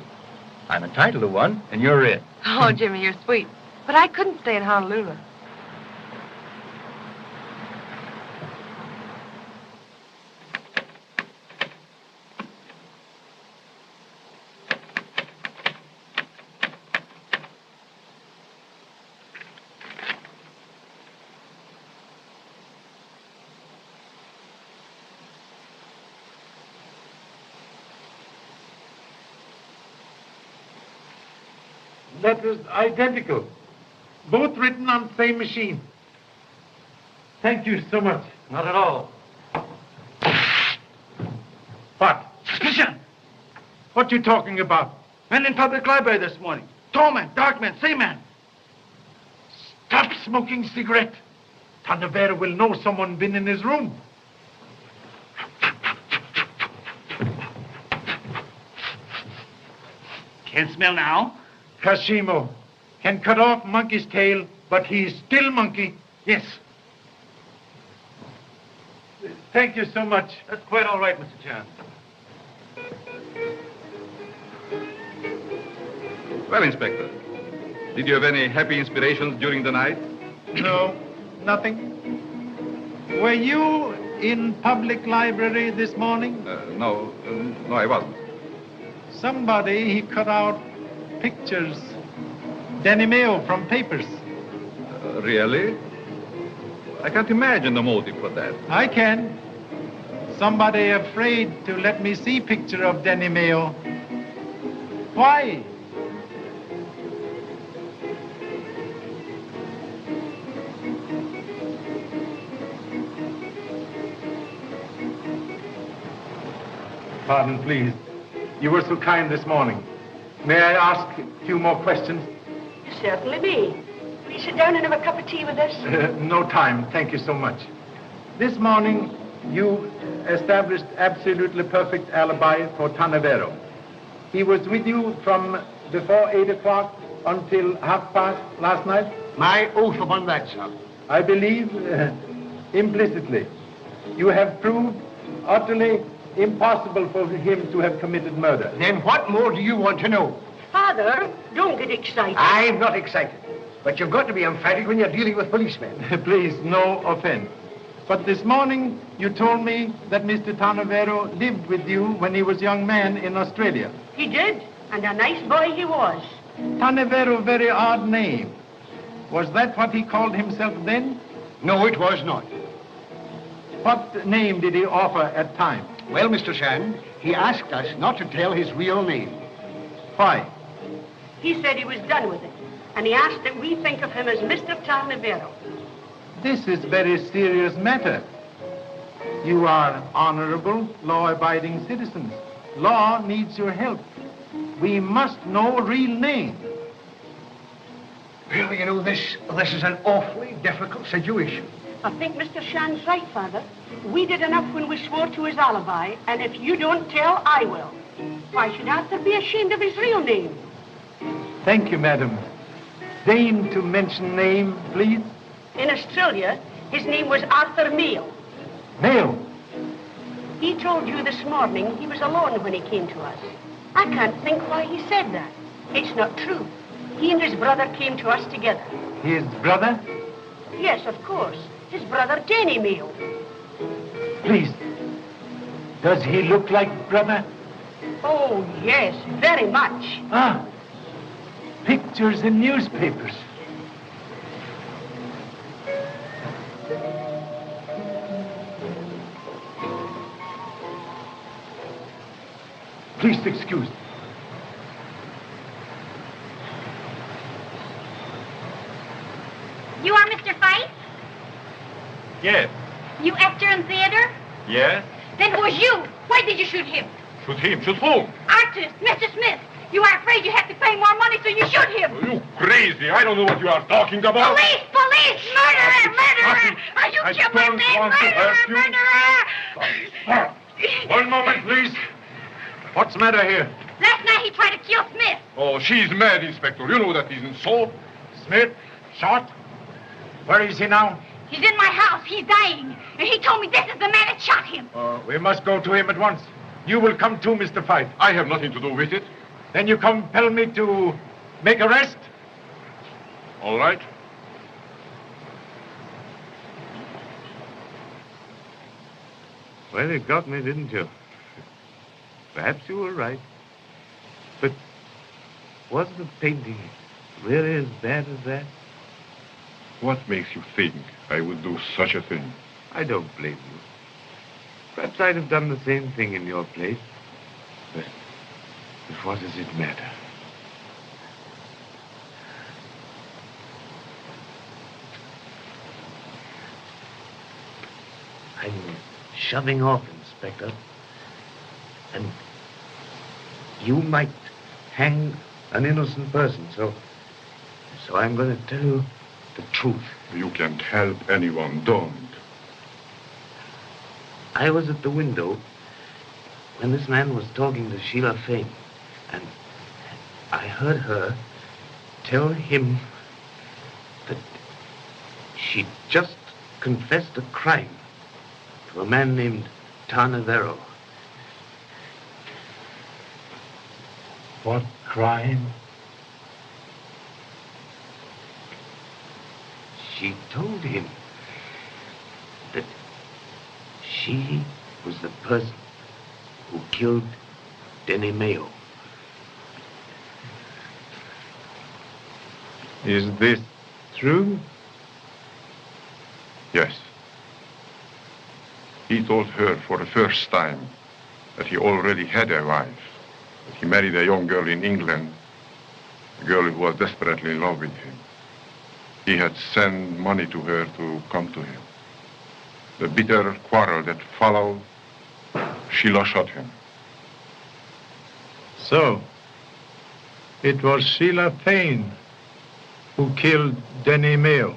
I'm entitled to one, and you're it. Oh, Jimmy, you're sweet. But I couldn't stay in Honolulu. Letters identical. Both written on same machine. Thank you so much. Not at all. What? Suspicion! What you talking about? Men in public library this morning. Tall man, dark man, same man. Stop smoking cigarette. Tanavera will know someone been in his room. Can't smell now. Kashimo can cut off monkey's tail, but he's still monkey. Yes. Thank you so much. That's quite all right, Mr. Chan. Well, Inspector, did you have any happy inspirations during the night? No, nothing. Were you in public library this morning? No, I wasn't. Somebody, he cut out pictures, denimeo from papers. Really? I can't imagine the motive for that. I can. Somebody afraid to let me see picture of denimeo. Why? Pardon, please. You were so kind this morning. May I ask a few more questions? You certainly may. Please sit down and have a cup of tea with us. No time. Thank you so much. This morning, you established absolutely perfect alibi for Tanavero. He was with you from before 8 o'clock until 5:30 last night? My oath upon that, sir. I believe implicitly. You have proved utterly impossible for him to have committed murder. Then what more do you want to know? Father, don't get excited. I'm not excited. But you've got to be emphatic when you're dealing with policemen. Please, no offense. But this morning, you told me that Mr. Tanavero lived with you when he was a young man in Australia. He did, and a nice boy he was. Tanavero, very odd name. Was that what he called himself then? No, it was not. What name did he offer at time? Well, Mr. Shan, he asked us not to tell his real name. Why? He said he was done with it, and he asked that we think of him as Mr. Tanavero. This is very serious matter. You are honorable, law-abiding citizens. Law needs your help. We must know real name. Well, you know, this is an awfully difficult situation. I think Mr. Shan's right, Father. We did enough when we swore to his alibi, and if you don't tell, I will. Why should Arthur be ashamed of his real name? Thank you, madam. Deign to mention name, please. In Australia, his name was Arthur Mayo. Mayo? He told you this morning he was alone when he came to us. I can't think why he said that. It's not true. He and his brother came to us together. His brother? Yes, of course. His brother, Danny Mayo. Please. Does he look like brother? Oh, yes, very much. Ah, pictures in newspapers. Please excuse me. You are Mr. Fife? Yes. You actor in theater? Yes? Then it was you. Why did you shoot him? Shoot him. Shoot who? Artist, Mr. Smith. You are afraid you have to pay more money, so you shoot him. You crazy. I don't know what you are talking about. Police! Police! Murderer! Murderer! Are you I don't want to hurt you. One moment, please. What's the matter here? Last night he tried to kill Smith. Oh, she's mad, Inspector. You know that isn't so. Smith, shot. Where is he now? He's in my house. He's dying. And he told me this is the man that shot him. We must go to him at once. You will come too, Mr. Fife. I have nothing to do with it. Then you compel me to make arrest? All right. Well, you got me, didn't you? Perhaps you were right. But was the painting really as bad as that? What makes you think I would do such a thing? I don't blame you. Perhaps I'd have done the same thing in your place. But what does it matter? I'm shoving off, Inspector. And you might hang an innocent person, so I'm going to tell you the truth. You can't help anyone, don't. I was at the window when this man was talking to Sheila Fane, and I heard her tell him that she just confessed a crime to a man named Tarnavero. What crime? She told him that she was the person who killed Denny Mayo. Is this true? Yes. He told her for the first time that he already had a wife. That he married a young girl in England, a girl who was desperately in love with him. He had sent money to her to come to him. The bitter quarrel that followed, Sheila shot him. So, it was Sheila Fane who killed Denny Mayo.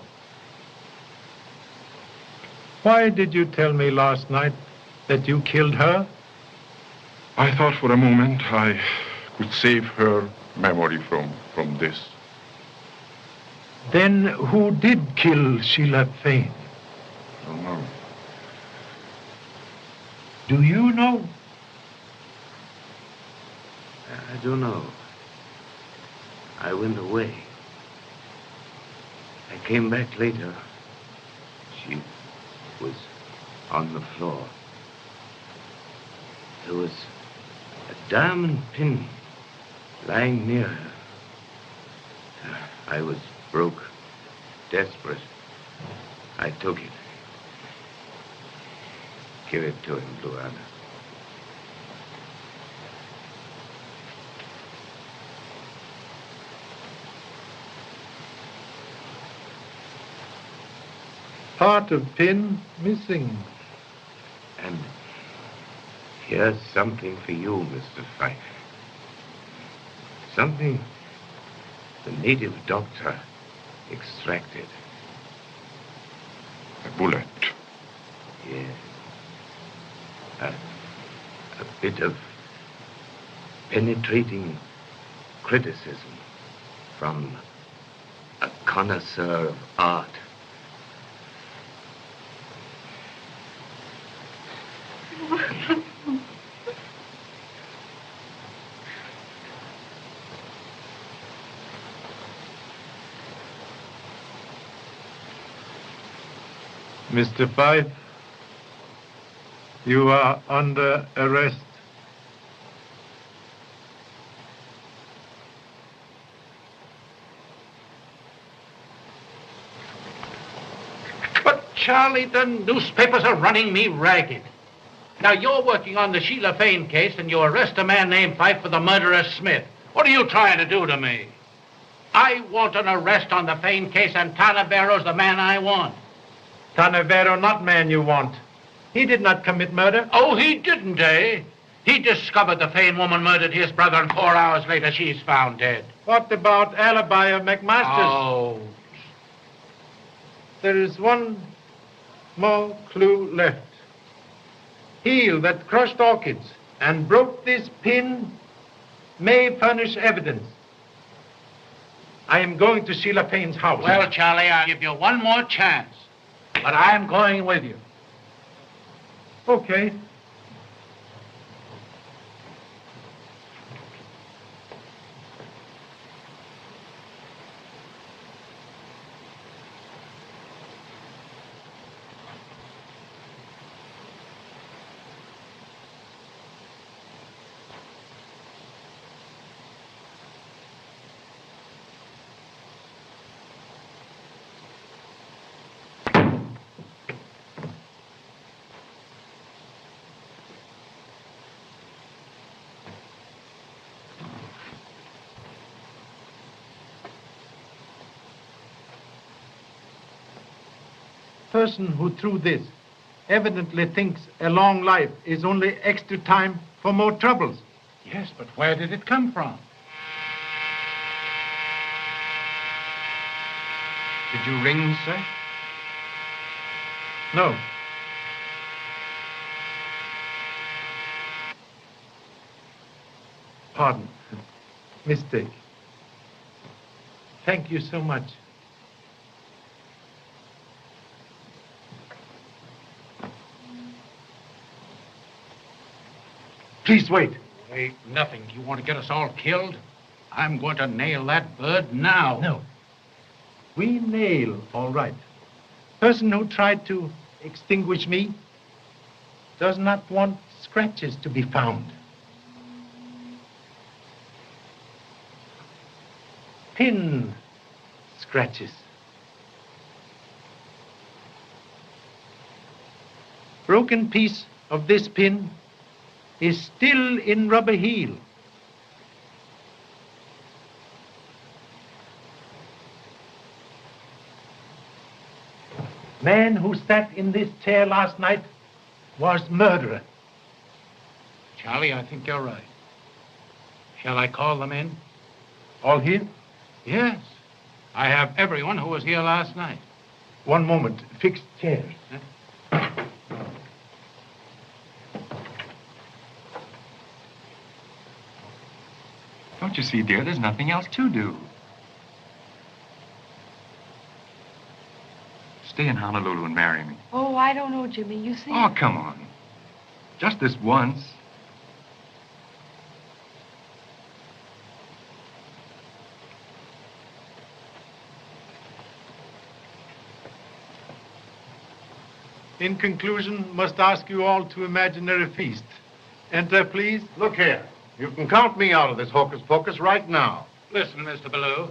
Why did you tell me last night that you killed her? I thought for a moment I could save her memory from this. Then who did kill Sheila Fane? I don't know. Do you know? I don't know. I went away. I came back later. She was on the floor. There was a diamond pin lying near her. I was broke, desperate. I took it. Give it to him, Luana. Part of pin missing. And here's something for you, Mr. Fife. Something the native doctor extracted. A bullet. Yes. A bit of penetrating criticism from a connoisseur of art. Mr. Fife, you are under arrest. But, Charlie, the newspapers are running me ragged. Now, you're working on the Sheila Fane case, and you arrest a man named Fife for the murder of Smith. What are you trying to do to me? I want an arrest on the Fane case, and Tarnavero's the man I want. Tarnavero, not man you want. He did not commit murder. Oh, he didn't, eh? He discovered the Fane woman murdered his brother, and 4 hours later, she's found dead. What about alibi of McMaster's? Oh. There is one more clue left. Heel that crushed orchids and broke this pin may furnish evidence. I am going to Sheila Payne's house. Well, Charlie, I'll give you one more chance. But I'm going with you. Okay. Person who threw this evidently thinks a long life is only extra time for more troubles. Yes, but where did it come from? Did you ring, sir? No. Pardon. Mistake. Thank you so much. Please wait. Wait, nothing. Do you want to get us all killed? I'm going to nail that bird now. No. We nail, all right. Person who tried to extinguish me does not want scratches to be found. Pin scratches. Broken piece of this pin is still in rubber heel. Man who sat in this chair last night was murderer. Charlie, I think you're right. Shall I call them in? All here? Yes. I have everyone who was here last night. One moment. Fixed chairs. Don't you see, dear, there's nothing else to do. Stay in Honolulu and marry me. Oh, I don't know, Jimmy. You see... Oh, come on. Just this once. In conclusion, must ask you all to imaginary feast. Enter, please. Look here. You can count me out of this hocus pocus right now. Listen, Mr. Ballou.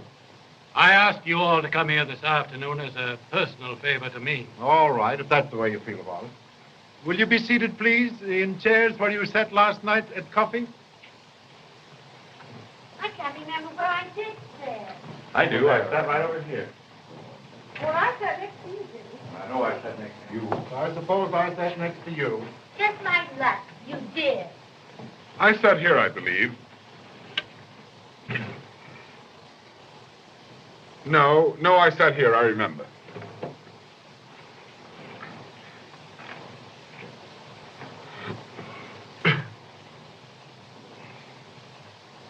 I asked you all to come here this afternoon as a personal favor to me. All right, if that's the way you feel about it. Will you be seated, please, in chairs where you sat last night at coffee? I can't remember where I did there. I do. I sat right over here. Well, I sat next to you, Jimmy. I know I sat next to you. I suppose I sat next to you. Just like luck, you did. I sat here, I believe. No, I sat here, I remember.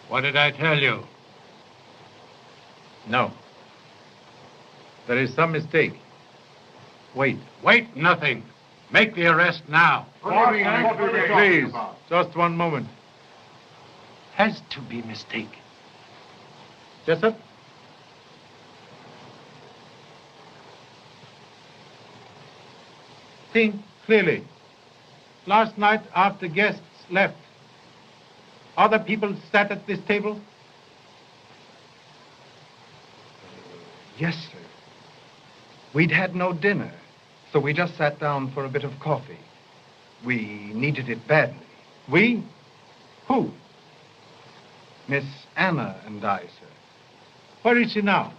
What did I tell you? No. There is some mistake. Wait. Wait, nothing. Make the arrest now. Please, just one moment. Has to be mistake. Jessup? Think clearly. Last night, after guests left, other people sat at this table? Yes, sir. We'd had no dinner, so we just sat down for a bit of coffee. We needed it badly. We? Who? Miss Anna and I, sir. Where is she now?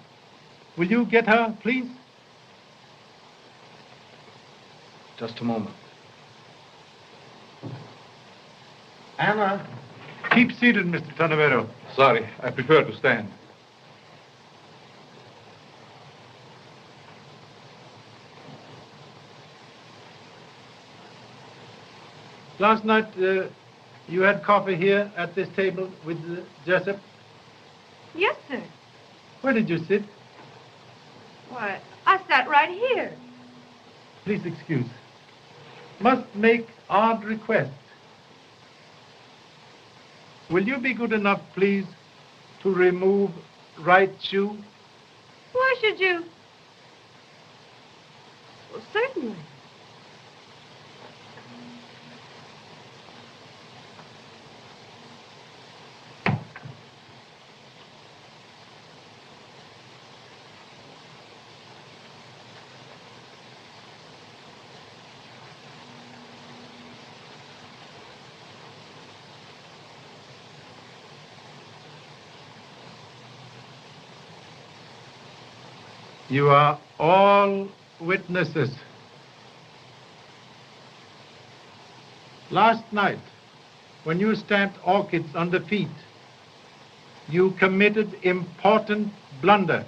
Will you get her, please? Just a moment. Anna. Keep seated, Mr. Tanavero. Sorry, I prefer to stand. Last night, you had coffee here at this table with Jessup? Yes, sir. Where did you sit? Why, I sat right here. Please excuse. Must make odd request. Will you be good enough, please, to remove right shoe? Why should you? Well, certainly. You are all witnesses. Last night, when you stamped orchids on the feet, you committed important blunder.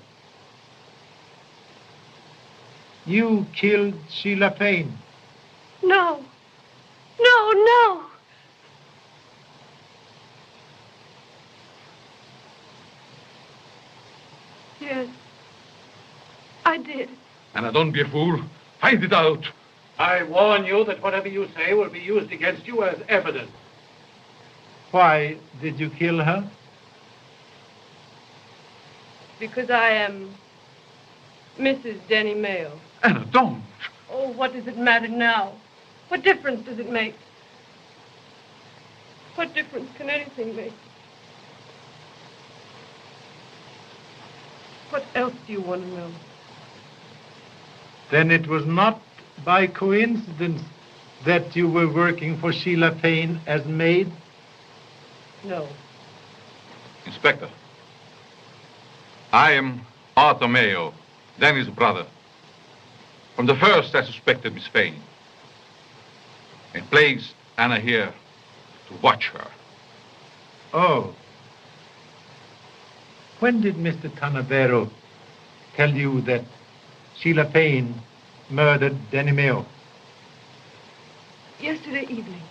You killed Sheila Fane. No. No, no. Yes. I did. Anna, don't be a fool. Find it out. I warn you that whatever you say will be used against you as evidence. Why did you kill her? Because I am Mrs. Denny Mayo. Anna, don't. Oh, what does it matter now? What difference does it make? What difference can anything make? What else do you want to know? Then it was not by coincidence that you were working for Sheila Fane as maid? No. Inspector, I am Arthur Mayo, Danny's brother. From the first, I suspected Miss Fane and placed Anna here to watch her. Oh. When did Mr. Tanavero tell you that Sheila Fane murdered Denny Mayo? Yesterday evening.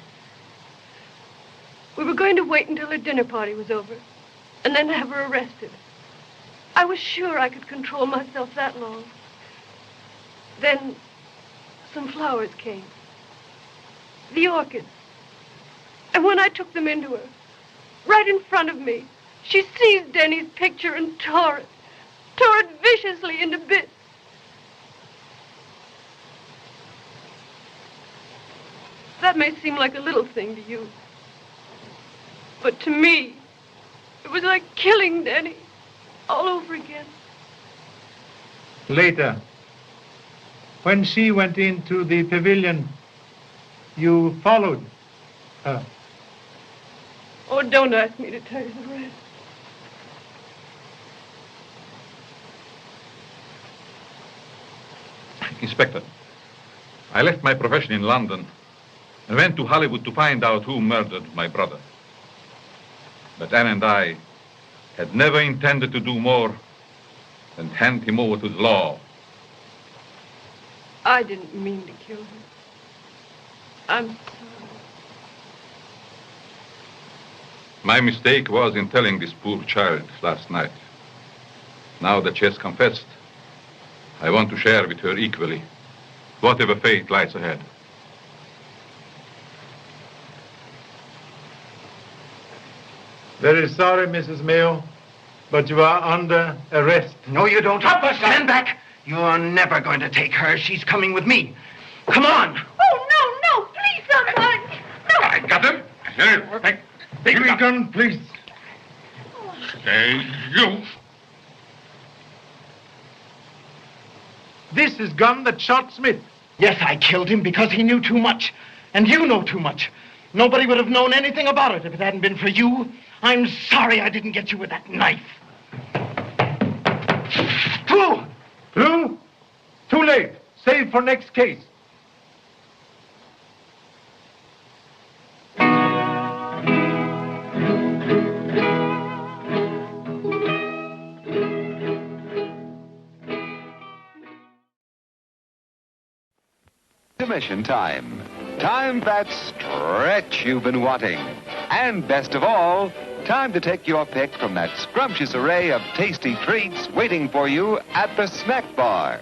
We were going to wait until her dinner party was over and then have her arrested. I was sure I could control myself that long. Then some flowers came. The orchids. And when I took them into her, right in front of me, she seized Denny's picture and tore it viciously into bits. That may seem like a little thing to you, but to me, it was like killing Denny all over again. Later, when she went into the pavilion, you followed her. Oh, don't ask me to tell you the rest. Inspector, I left my profession in London and went to Hollywood to find out who murdered my brother. But Anne and I had never intended to do more than hand him over to the law. I didn't mean to kill her. I'm sorry. My mistake was in telling this poor child last night. Now that she has confessed, I want to share with her equally whatever fate lies ahead. Very sorry, Mrs. Mayo, but you are under arrest. No, you don't. Stand back. You're never going to take her. She's coming with me. Come on. Oh, no, please, someone. No. I got him. Here, Take your gun, please. Stay, you. This is gun that shot Smith. Yes, I killed him because he knew too much. And you know too much. Nobody would have known anything about it if it hadn't been for you. I'm sorry I didn't get you with that knife. Blue! Blue? Too late. Save for next case. Intermission time. Time for that stretch you've been wanting. And best of all, time to take your pick from that scrumptious array of tasty treats waiting for you at the snack bar,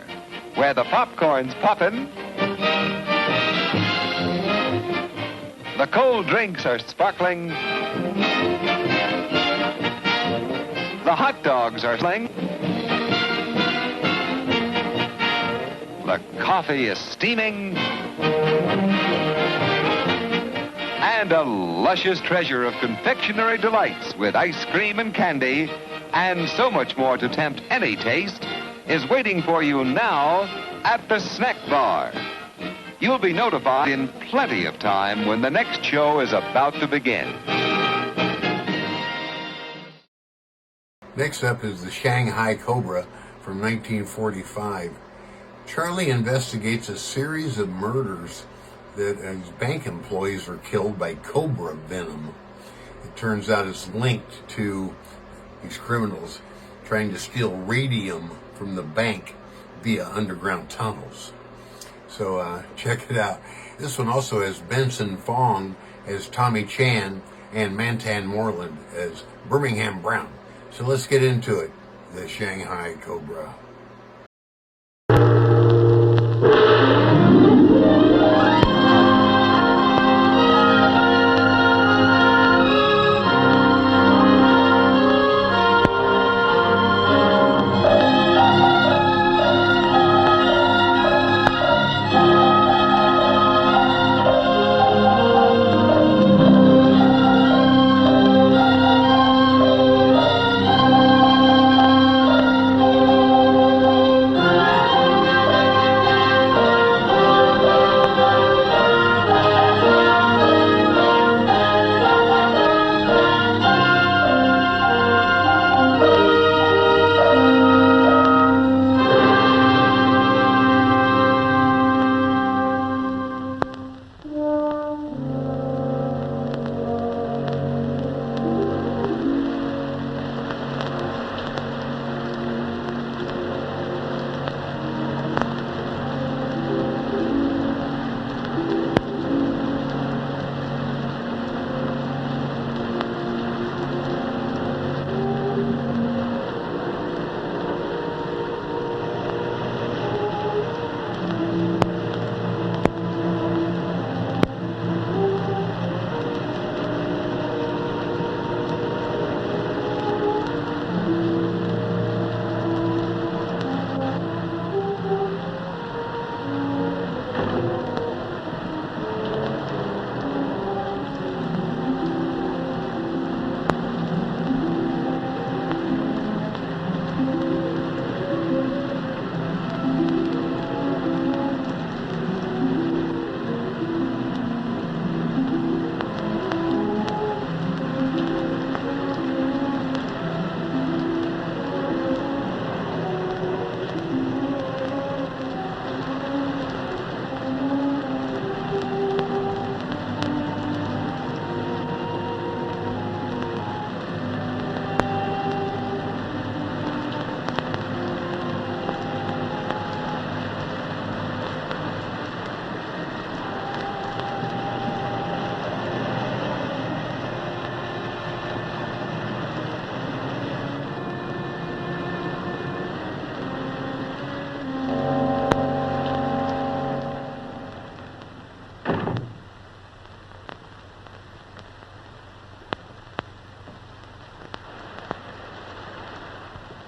where the popcorn's poppin', the cold drinks are sparkling, the hot dogs are sling, the coffee is steaming, and a luscious treasure of confectionery delights with ice cream and candy and so much more to tempt any taste is waiting for you now at the snack bar. You'll be notified in plenty of time when the next show is about to begin. Next up is the Shanghai Cobra from 1945. Charlie investigates a series of murders that his bank employees were killed by cobra venom. It turns out it's linked to these criminals trying to steal radium from the bank via underground tunnels. So check it out. This one also has Benson Fong as Tommy Chan and Mantan Moreland as Birmingham Brown. So let's get into it. The Shanghai Cobra.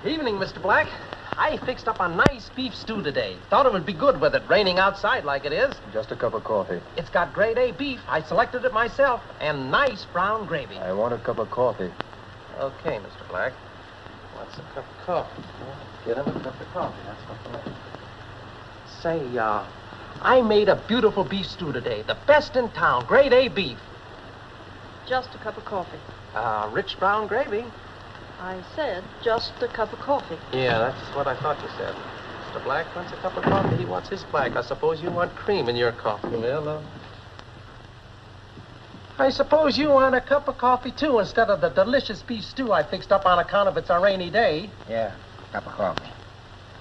Evening, Mr. Black. I fixed up a nice beef stew today. Thought it would be good with it raining outside like it is. Just a cup of coffee. It's got grade A beef. I selected it myself. And nice brown gravy. I want a cup of coffee. Okay, Mr. Black. What's a cup of coffee? Get him a cup of coffee. That's what the matter. Say, I made a beautiful beef stew today. The best in town. Grade A beef. Just a cup of coffee. Rich brown gravy. I said just a cup of coffee. Yeah, that's what I thought you said. Mr. Black wants a cup of coffee. He wants his black. I suppose you want cream in your coffee. Well, I suppose you want a cup of coffee, too, instead of the delicious beef stew I fixed up on account of it's a rainy day. Yeah, cup of coffee.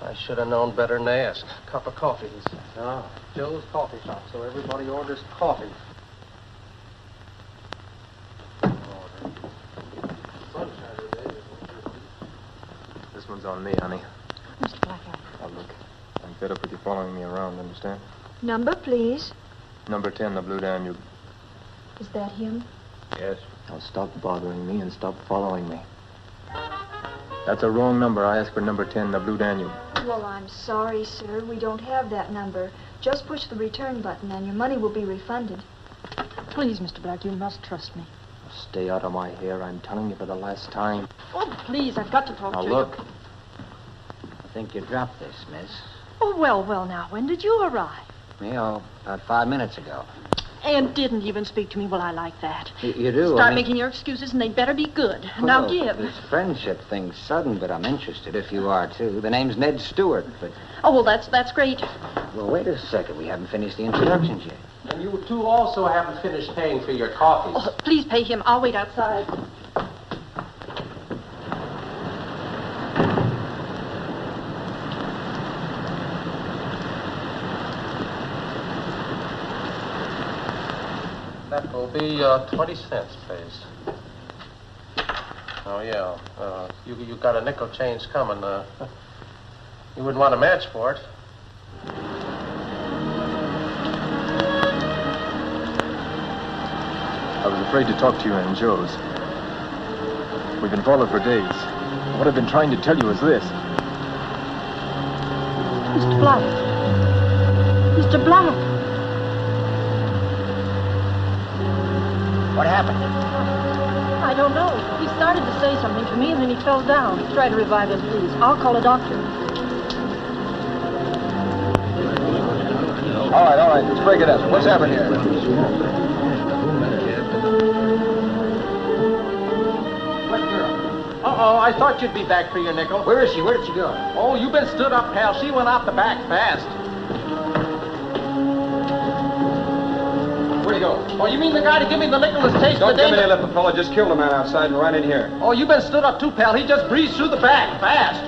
I should have known better than to ask. Cup of coffee, he said. No, Joe's coffee shop, so everybody orders coffee. This one's on me, honey. Mr. Blackwell. Now, look, I'm fed up with you following me around, understand? Number, please. Number 10, the Blue Danube. Is that him? Yes. Now, stop bothering me and stop following me. That's a wrong number. I asked for number 10, the Blue Danube. Well, I'm sorry, sir. We don't have that number. Just push the return button and your money will be refunded. Please, Mr. Black, you must trust me. Stay out of my hair. I'm telling you for the last time. Oh, please, I've got to talk Now, to look. you. I think you dropped this, miss. Oh, well, now, when did you arrive? About 5 minutes ago. And didn't even speak to me. Well, I like that. You do? Start making your excuses, and they'd better be good. Now, give. This friendship thing's sudden, but I'm interested if you are, too. The name's Ned Stewart, but... Oh, well, that's great. Well, wait a second. We haven't finished the introductions yet. And you two also haven't finished paying for your coffees. Oh, please pay him. I'll wait outside. That will be 20 cents, please. Oh, yeah. You got a nickel change coming. You wouldn't want a match for it. I was afraid to talk to you in Joe's. We've been followed for days. What I've been trying to tell you is this. Mr. Black. Mr. Black. What happened? I don't know. He started to say something to me, and then he fell down. Try to revive him, please. I'll call a doctor. All right. Let's break it up. What's happened here? Uh-oh, I thought you'd be back for your nickel. Where is she? Where did she go? Oh, you've been stood up, pal. She went out the back fast. Where'd he go? Oh, you mean the guy to give me the nickel has tasted Don't the give me any lip. The fella just killed a man outside and ran in here. Oh, you've been stood up too, pal. He just breezed through the back fast.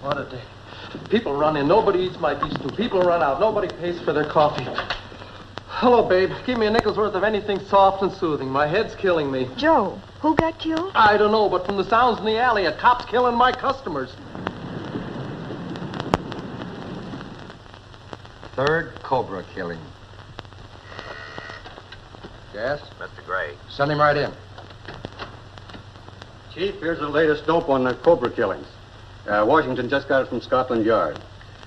What a day. People run in. Nobody eats my beef stew. People run out. Nobody pays for their coffee. Hello, babe. Give me a nickel's worth of anything soft and soothing. My head's killing me. Joe, who got killed? I don't know, but from the sounds in the alley, a cop's killing my customers. Third Cobra killing. Yes? Mr. Gray. Send him right in. Chief, here's the latest dope on the Cobra killings. Washington just got it from Scotland Yard.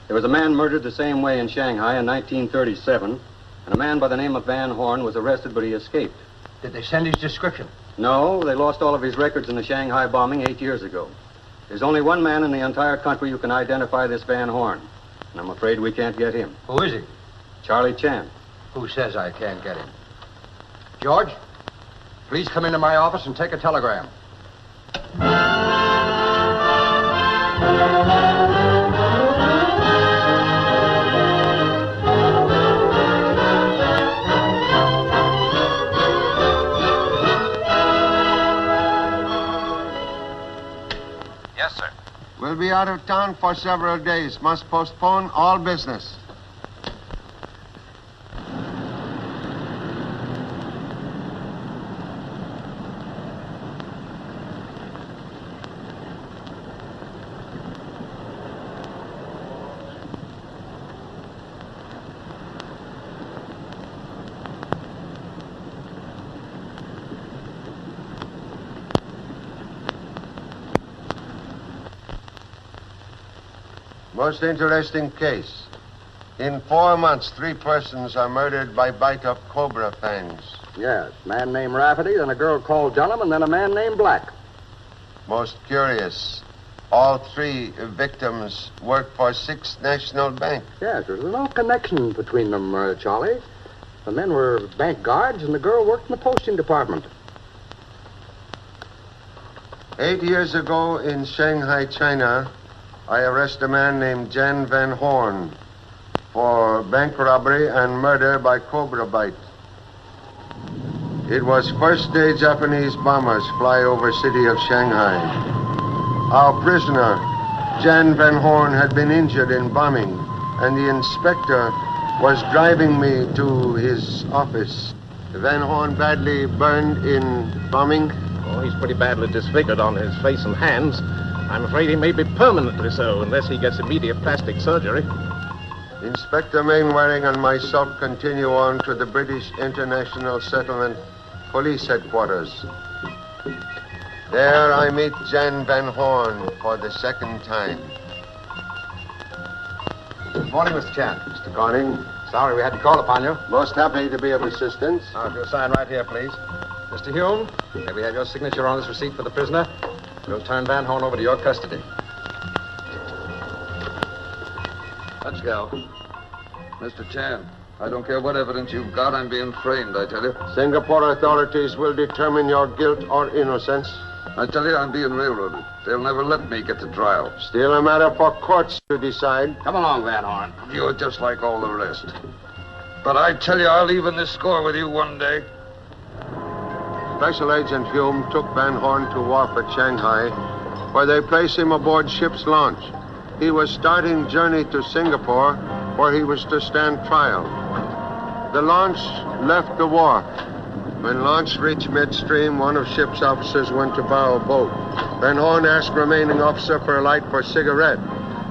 There was a man murdered the same way in Shanghai in 1937, and a man by the name of Van Horn was arrested, but he escaped. Did they send his description? No, they lost all of his records in the Shanghai bombing 8 years ago. There's only one man in the entire country who can identify this Van Horn, and I'm afraid we can't get him. Who is he? Charlie Chan. Who says I can't get him? George, please come into my office and take a telegram. Yes, sir. We'll be out of town for several days. Must postpone all business. Most interesting case. In 4 months, 3 persons are murdered by bite of cobra fangs. Yes, man named Rafferty, then a girl called Dunham, and then a man named Black. Most curious. All 3 victims work for 6 national banks. Yes, there's no connection between them, Charlie. The men were bank guards, and the girl worked in the posting department. 8 years ago in Shanghai, China, I arrest a man named Jan Van Horn for bank robbery and murder by cobra bite. It was first day Japanese bombers fly over city of Shanghai. Our prisoner, Jan Van Horn, had been injured in bombing, and the inspector was driving me to his office. Van Horn badly burned in bombing? Oh, he's pretty badly disfigured on his face and hands. I'm afraid he may be permanently so unless he gets immediate plastic surgery. Inspector Mainwaring and myself continue on to the British International Settlement Police Headquarters. There I meet Jan Van Horn for the second time. Good morning, Mr. Chan. Mr. Corning. Sorry we had to call upon you. Most happy to be of assistance. If you'll sign right here, please. Mr. Hume, may we have your signature on this receipt for the prisoner? We'll turn Van Horn over to your custody. Let's go. Mr. Chan, I don't care what evidence you've got. I'm being framed, I tell you. Singapore authorities will determine your guilt or innocence. I tell you, I'm being railroaded. They'll never let me get to trial. Still a matter for courts to decide. Come along, Van Horn. You're just like all the rest. But I tell you, I'll even this score with you one day. Special Agent Hume took Van Horn to wharf at Shanghai, where they placed him aboard ship's launch. He was starting journey to Singapore, where he was to stand trial. The launch left the wharf. When launch reached midstream, one of ship's officers went to borrow a boat. Van Horn asked remaining officer for a light for a cigarette.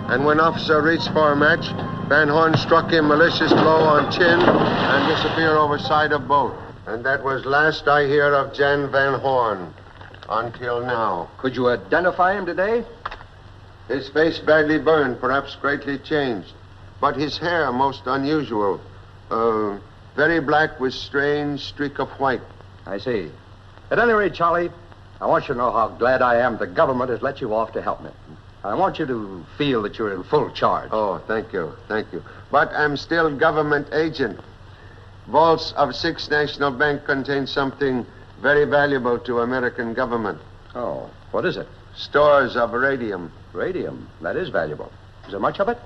And when officer reached for a match, Van Horn struck him malicious blow on chin and disappeared over side of boat. And that was last I hear of Jan Van Horn, until now. Could you identify him today? His face badly burned, perhaps greatly changed. But his hair most unusual. Very black with strange streak of white. I see. At any rate, Charlie, I want you to know how glad I am the government has let you off to help me. I want you to feel that you're in full charge. Oh, thank you, thank you. But I'm still government agent. Vaults of 6 National Bank contain something very valuable to American government. Oh, what is it? Stores of radium. Radium? That is valuable. Is there much of it?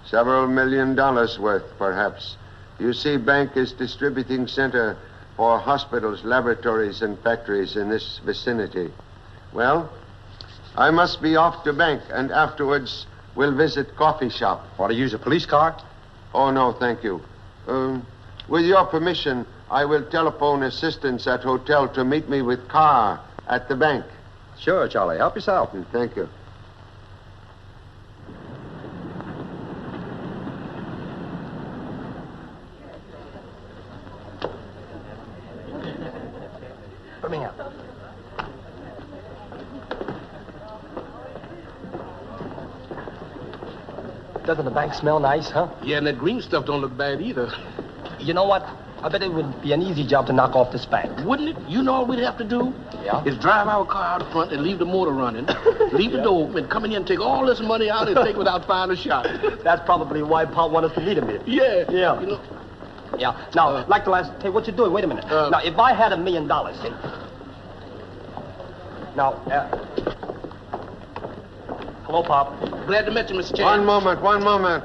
Several $1 million worth, perhaps. You see, bank is distributing center for hospitals, laboratories, and factories in this vicinity. Well, I must be off to bank, and afterwards we'll visit coffee shop. Want to use a police car? Oh, no, thank you. With your permission, I will telephone assistance at hotel to meet me with car at the bank. Sure, Charlie. Help yourself. Thank you. Birmingham. Doesn't the bank smell nice, huh? Yeah, and that green stuff don't look bad either. You know what? I bet it would be an easy job to knock off this bank. Wouldn't it? You know all we'd have to do? Yeah? Is drive our car out front and leave the motor running, leave the door open, come in here and take all this money out and take without firing a shot. That's probably why Pop wanted us to meet him here. Yeah. Yeah. You know. Yeah. Now, like the last... Hey, what you doing? Wait a minute. Now, if I had $1 million, see? Now, hello, Pop. Glad to meet you, Mr. Chan. One moment.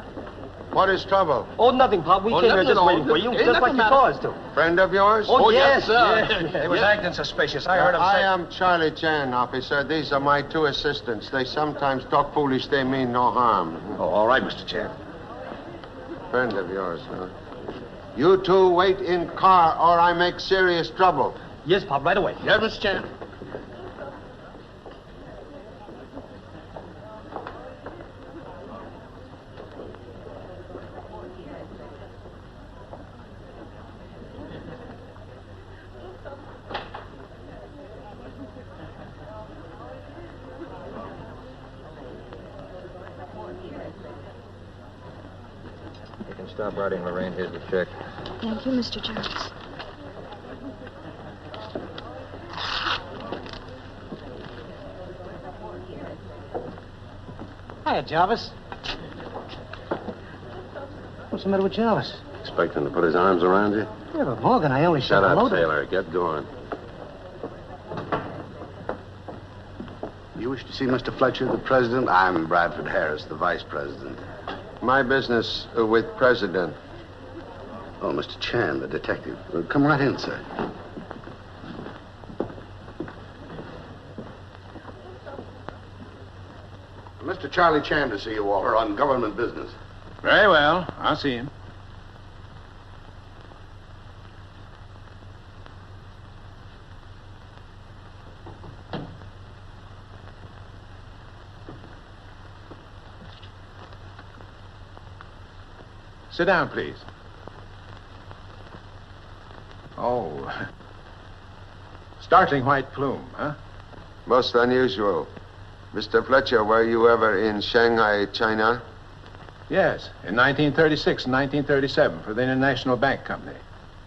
What is trouble? Oh, nothing, Pop. We came here just waiting for you, just like you told us to. Friend of yours? Oh, yes, sir. Yeah. He was acting suspicious. I heard him say... I am Charlie Chan, officer. These are my 2 assistants. They sometimes talk foolish. They mean no harm. Oh, all right, Mr. Chan. Friend of yours, huh? You 2 wait in car or I make serious trouble. Yes, Pop, right away. Yes, Mr. Chan. Stop writing, Lorraine. Here's the check. Thank you, Mr. Jones. Hiya, Jarvis. What's the matter with Jarvis? Expecting to put his arms around you? Yeah, but Morgan, I only said Shut hello up, to him. Taylor. Get going. You wish to see Mr. Fletcher, the president? I'm Bradford Harris, the vice president. My business with President. Oh, Mr. Chan, the detective. Come right in, sir. Mr. Charlie Chan to see you, Walter, on government business. Very well. I'll see him. Sit down, please. Oh. Startling white plume, huh? Most unusual. Mr. Fletcher, were you ever in Shanghai, China? Yes, in 1936 and 1937 for the International Bank Company.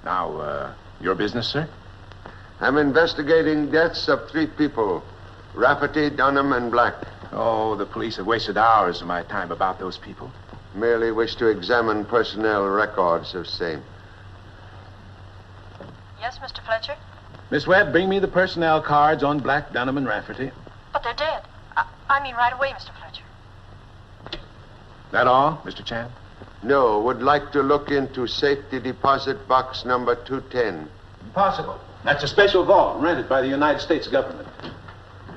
Now, your business, sir? I'm investigating deaths of 3 people. Rafferty, Dunham, and Black. Oh, the police have wasted hours of my time about those people. Merely wish to examine personnel records of same. Yes, Mr. Fletcher? Miss Webb, bring me the personnel cards on Black, Dunham, and Rafferty. But they're dead. I mean right away, Mr. Fletcher. That all, Mr. Chan? No, would like to look into safety deposit box number 210. Impossible. That's a special vault rented by the United States government.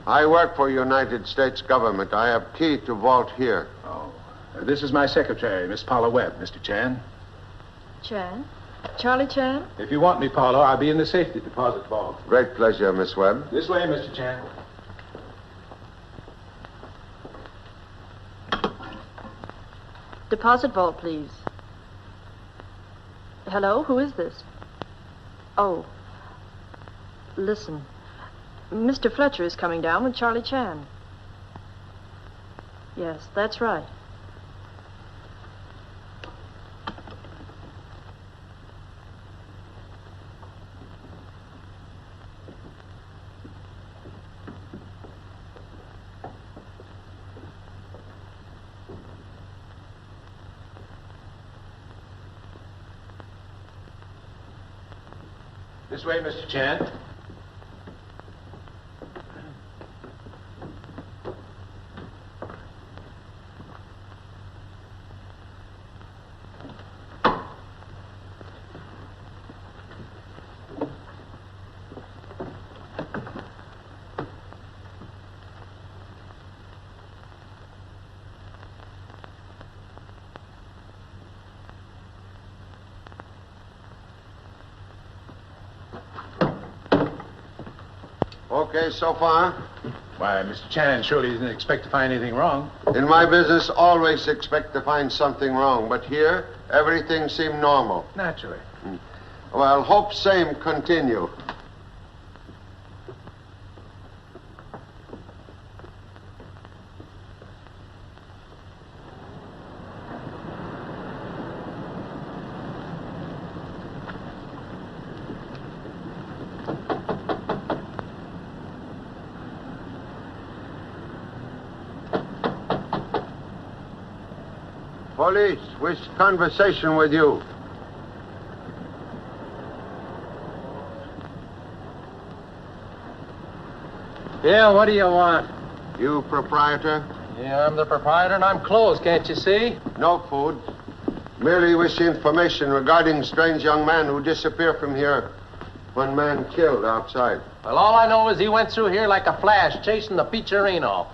I work for United States government. I have key to vault here. Oh. This is my secretary, Miss Paula Webb, Mr. Chan. Chan? Charlie Chan? If you want me, Paula, I'll be in the safety deposit vault. Great pleasure, Miss Webb. This way, Mr. Chan. Deposit vault, please. Hello, who is this? Oh. Listen. Mr. Fletcher is coming down with Charlie Chan. Yes, that's right. This way, Mr. Chan. Okay, so far? Why, Mr. Chan surely didn't expect to find anything wrong. In my business, always expect to find something wrong. But here, everything seemed normal. Naturally. Well, hope same continue. Police, wish conversation with you. Yeah, what do you want? You proprietor? Yeah, I'm the proprietor and I'm closed, can't you see? No food. Merely wish information regarding strange young man who disappeared from here. One man killed outside. Well, all I know is he went through here like a flash, chasing the Piccerino.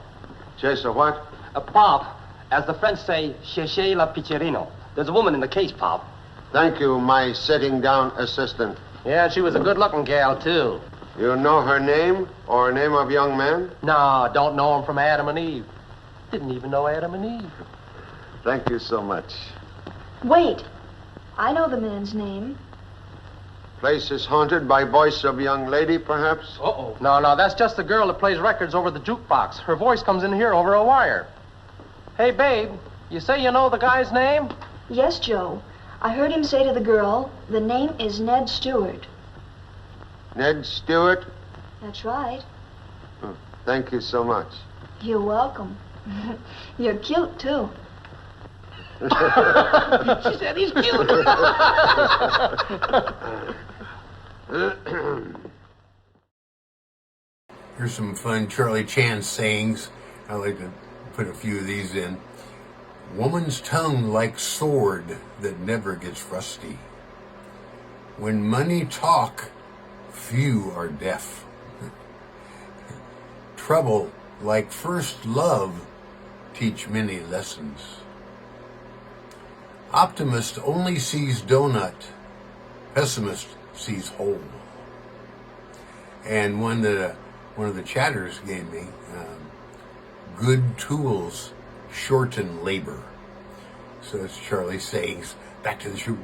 Chase a what? A pop. As the French say, cherchez la Piccerino. There's a woman in the case, Pop. Thank you, my sitting down assistant. Yeah, she was a good-looking gal, too. You know her name or name of young man? No, don't know him from Adam and Eve. Didn't even know Adam and Eve. Thank you so much. Wait. I know the man's name. Place is haunted by voice of young lady, perhaps? Uh-oh. No, that's just the girl that plays records over the jukebox. Her voice comes in here over a wire. Hey, babe, you say you know the guy's name? Yes, Joe. I heard him say to the girl, the name is Ned Stewart. Ned Stewart? That's right. Oh, thank you so much. You're welcome. You're cute, too. She said he's cute. Here's some fun Charlie Chan sayings. I like to put a few of these in. Woman's tongue like sword that never gets rusty. When money talk, few are deaf. Trouble like first love teach many lessons. Optimist only sees donut. Pessimist sees hole. And one of the chatters gave me, good tools shorten labor. So it's Charlie's sayings. Back to the shoot.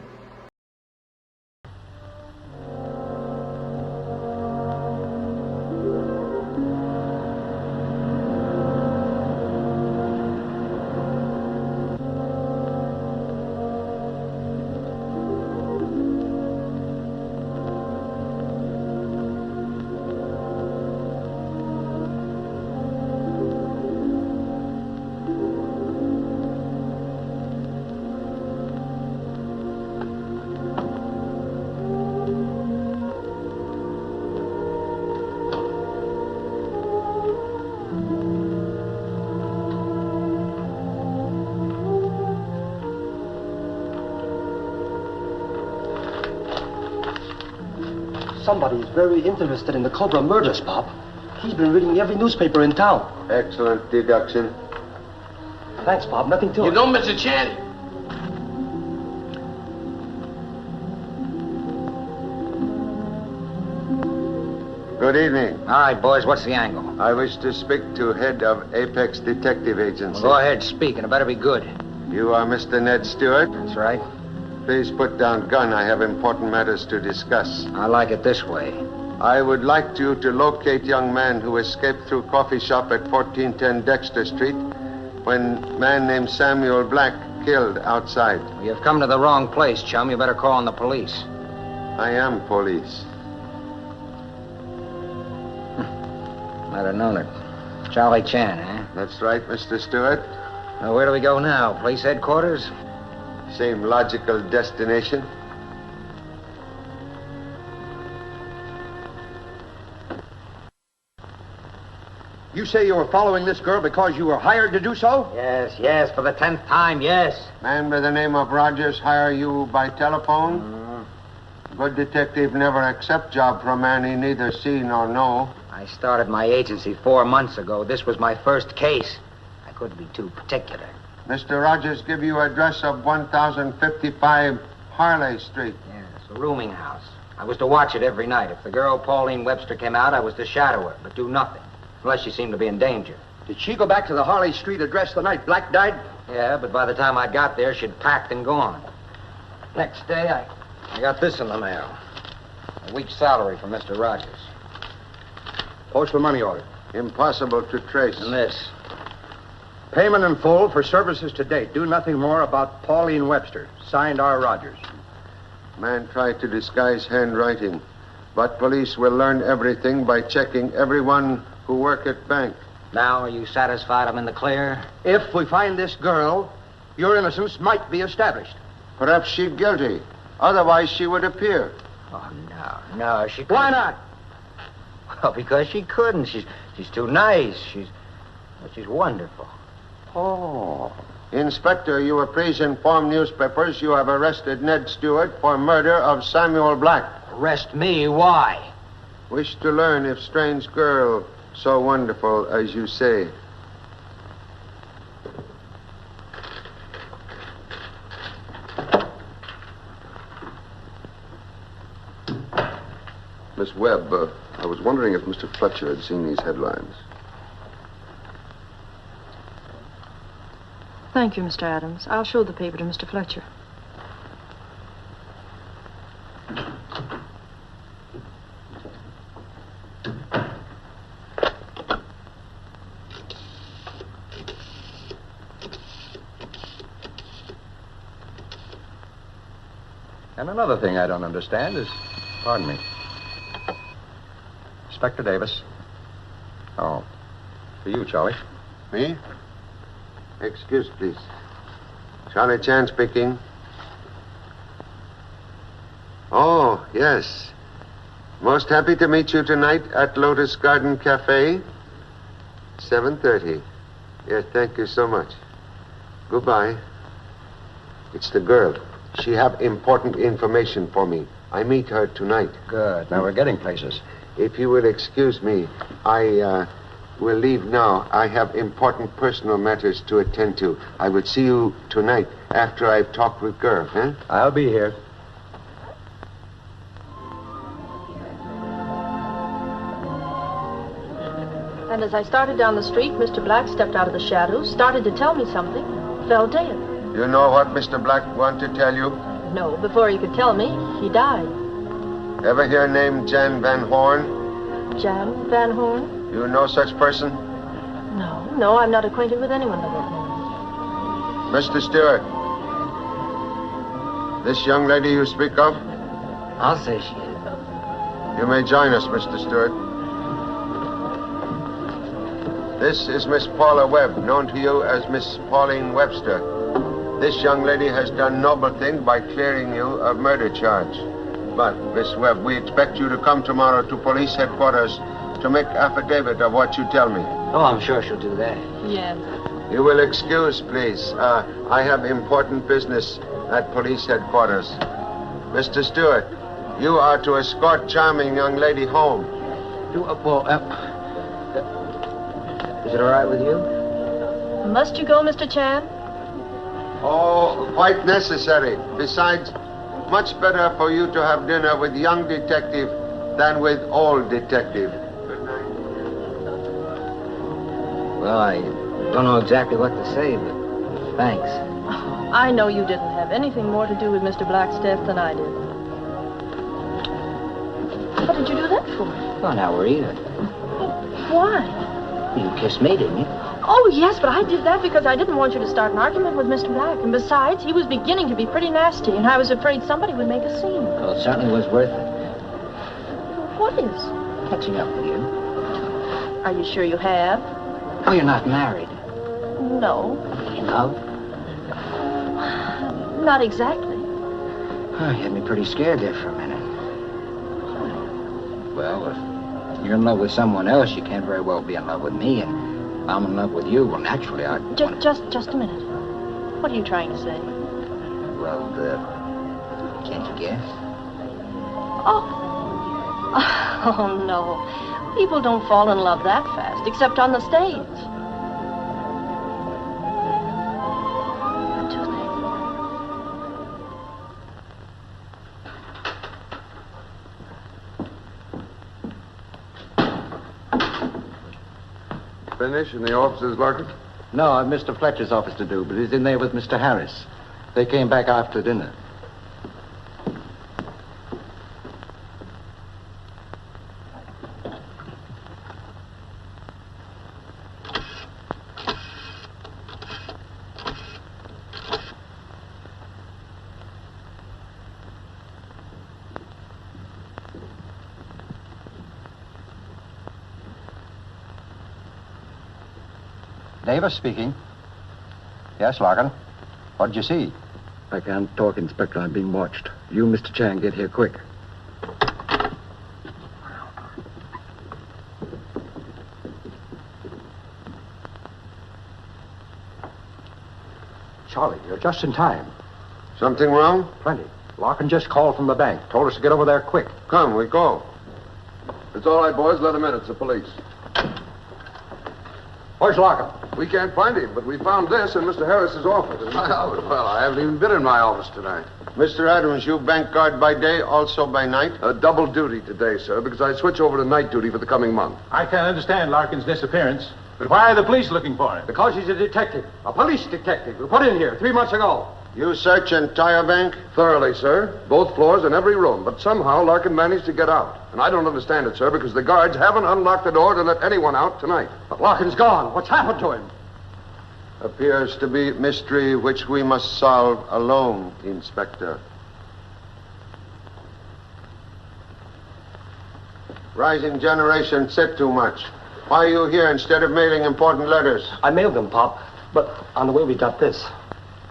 Somebody is very interested in the Cobra murders, Bob. He's been reading every newspaper in town. Excellent deduction. Thanks, Bob. Nothing to it. You know, Mr. Chan, Good evening. All right, boys, what's the angle? I wish to speak to head of Apex Detective Agency. Well, go ahead, speak, and it better be good. You are Mr. Ned Stewart? That's right. Please put down gun. I have important matters to discuss. I like it this way. I would like you to locate young man who escaped through coffee shop at 1410 Dexter Street when man named Samuel Black killed outside. You've come to the wrong place, chum. You better call on the police. I am police. Might have known it. Charlie Chan, eh? That's right, Mr. Stewart. Now, where do we go now? Police headquarters? Same logical destination. You say you were following this girl because you were hired to do so? Yes, for the 10th time, yes. Man by the name of Rogers hire you by telephone? Good detective never accept job from a man he neither see nor know. I started my agency 4 months ago. This was my first case. I couldn't be too particular. Mr. Rogers give you address of 1055 Harley Street. Yes, a rooming house. I was to watch it every night. If the girl Pauline Webster came out, I was to shadow her, but do nothing. Unless she seemed to be in danger. Did she go back to the Harley Street address the night Black died? Yeah, but by the time I got there, she'd packed and gone. Next day, I got this in the mail. A week's salary from Mr. Rogers. Postal money order. Impossible to trace. And this. Payment in full for services to date. Do nothing more about Pauline Webster. Signed R. Rogers. Man tried to disguise handwriting, but police will learn everything by checking everyone who work at bank. Now, are you satisfied I'm in the clear? If we find this girl, your innocence might be established. Perhaps she's guilty. Otherwise, she would appear. Oh, no, she couldn't. Why not? Well, because she couldn't. She's too nice. She's wonderful. Oh. Inspector, you will please inform newspapers you have arrested Ned Stewart for murder of Samuel Black. Arrest me? Why? Wish to learn if strange girl so wonderful as you say. Miss Webb, I was wondering if Mr. Fletcher had seen these headlines. Thank you, Mr. Adams. I'll show the paper to Mr. Fletcher. And another thing I don't understand is... Pardon me. Inspector Davis. Oh. For you, Charlie. Me? Excuse, please. Charlie Chan speaking. Oh, yes. Most happy to meet you tonight at Lotus Garden Cafe. 7:30. Yes, thank you so much. Goodbye. It's the girl. She have important information for me. I meet her tonight. Good. Now we're getting places. If you will excuse me, I will leave now. I have important personal matters to attend to. I will see you tonight after I've talked with Gurr, huh? I'll be here. And as I started down the street, Mr. Black stepped out of the shadows, started to tell me something, fell dead. You know what Mr. Black wanted to tell you? No, before he could tell me, he died. Ever hear name Jan Van Horn? Jan Van Horn? You know such person? No, I'm not acquainted with anyone by that name. Mr. Stewart, this young lady you speak of? I'll say she is. You may join us, Mr. Stewart. This is Miss Paula Webb, known to you as Miss Pauline Webster. This young lady has done noble thing by clearing you of murder charge. But, Miss Webb, we expect you to come tomorrow to police headquarters to make affidavit of what you tell me. Oh, I'm sure she'll do that. Yes. You will excuse, please. I have important business at police headquarters. Mr. Stewart, you are to escort charming young lady home. Is it all right with you? Must you go, Mr. Chan? Oh, quite necessary. Besides, much better for you to have dinner with young detective than with old detective. Well, I don't know exactly what to say, but thanks. I know you didn't have anything more to do with Mr. Black's death than I did. What did you do that for? Well, now we're even. Why? You kissed me, didn't you? Oh, yes, but I did that because I didn't want you to start an argument with Mr. Black. And besides, he was beginning to be pretty nasty, and I was afraid somebody would make a scene. Well, it certainly was worth it. What is? Catching up with you. Are you sure you have? Oh, you're not married. No. In love? Not exactly. Oh, you had me pretty scared there for a minute. Well, if you're in love with someone else, you can't very well be in love with me, and if I'm in love with you, well, naturally, Just a minute. What are you trying to say? Well, can't you guess? Oh, no. People don't fall in love that fast, except on the stage. What do they? Finish in the offices, Larkin? No, I've Mr. Fletcher's office to do, but he's in there with Mr. Harris. They came back after dinner. Davis speaking. Yes, Larkin. What did you see? I can't talk, Inspector. I'm being watched. You, Mr. Chang, get here quick. Charlie, you're just in time. Something wrong? Plenty. Larkin just called from the bank. Told us to get over there quick. Come, we go. It's all right, boys. Let him in. It's the police. Where's Larkin? We can't find him, but we found this in Mr. Harris's office. Well, I haven't even been in my office tonight. Mr. Adams, you bank guard by day, also by night? Double duty today, sir, because I switch over to night duty for the coming month. I can't understand Larkin's disappearance. But why are the police looking for him? Because he's a detective. A police detective. We put in here 3 months ago. You search entire bank? Thoroughly, sir. Both floors and every room. But somehow Larkin managed to get out. And I don't understand it, sir, because the guards haven't unlocked the door to let anyone out tonight. But Larkin's gone. What's happened to him? Appears to be mystery which we must solve alone, Inspector. Rising generation sit too much. Why are you here instead of mailing important letters? I mailed them, Pop. But on the way we got this.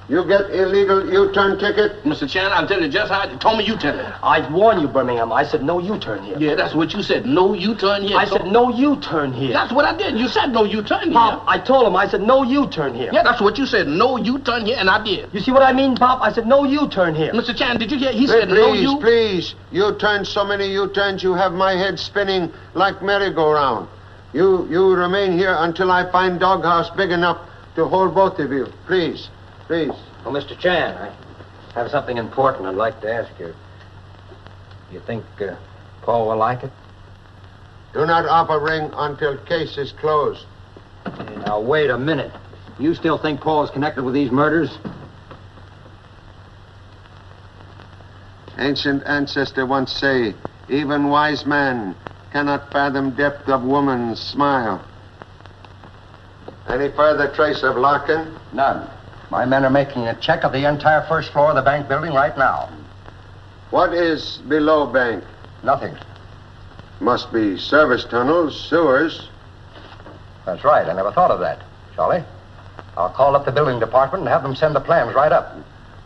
You get illegal U-turn ticket? Mr. Chan, I'll tell you just how you told me U-turn. I warned you, Birmingham. I said no U-turn here. Yeah, that's what you said. No U-turn here. I said no U-turn here. That's what I did. You said no U-turn here. Pop, I told him. I said no U-turn here. Yeah, that's what you said. No U-turn here, and I did. You see what I mean, Pop? I said no U-turn here. Mr. Chan, did you hear? He said no U. Please. You turn so many U-turns, you have my head spinning like merry-go-round. You remain here until I find doghouse big enough to hold both of you. Please. Please. Oh, Mr. Chan, I have something important I'd like to ask you. You think Paul will like it? Do not offer ring until case is closed. Now, wait a minute. You still think Paul is connected with these murders? Ancient ancestor once say, even wise man cannot fathom depth of woman's smile. Any further trace of Larkin? None. My men are making a check of the entire first floor of the bank building right now. What is below bank? Nothing. Must be service tunnels, sewers. That's right. I never thought of that. Charlie, I'll call up the building department and have them send the plans right up.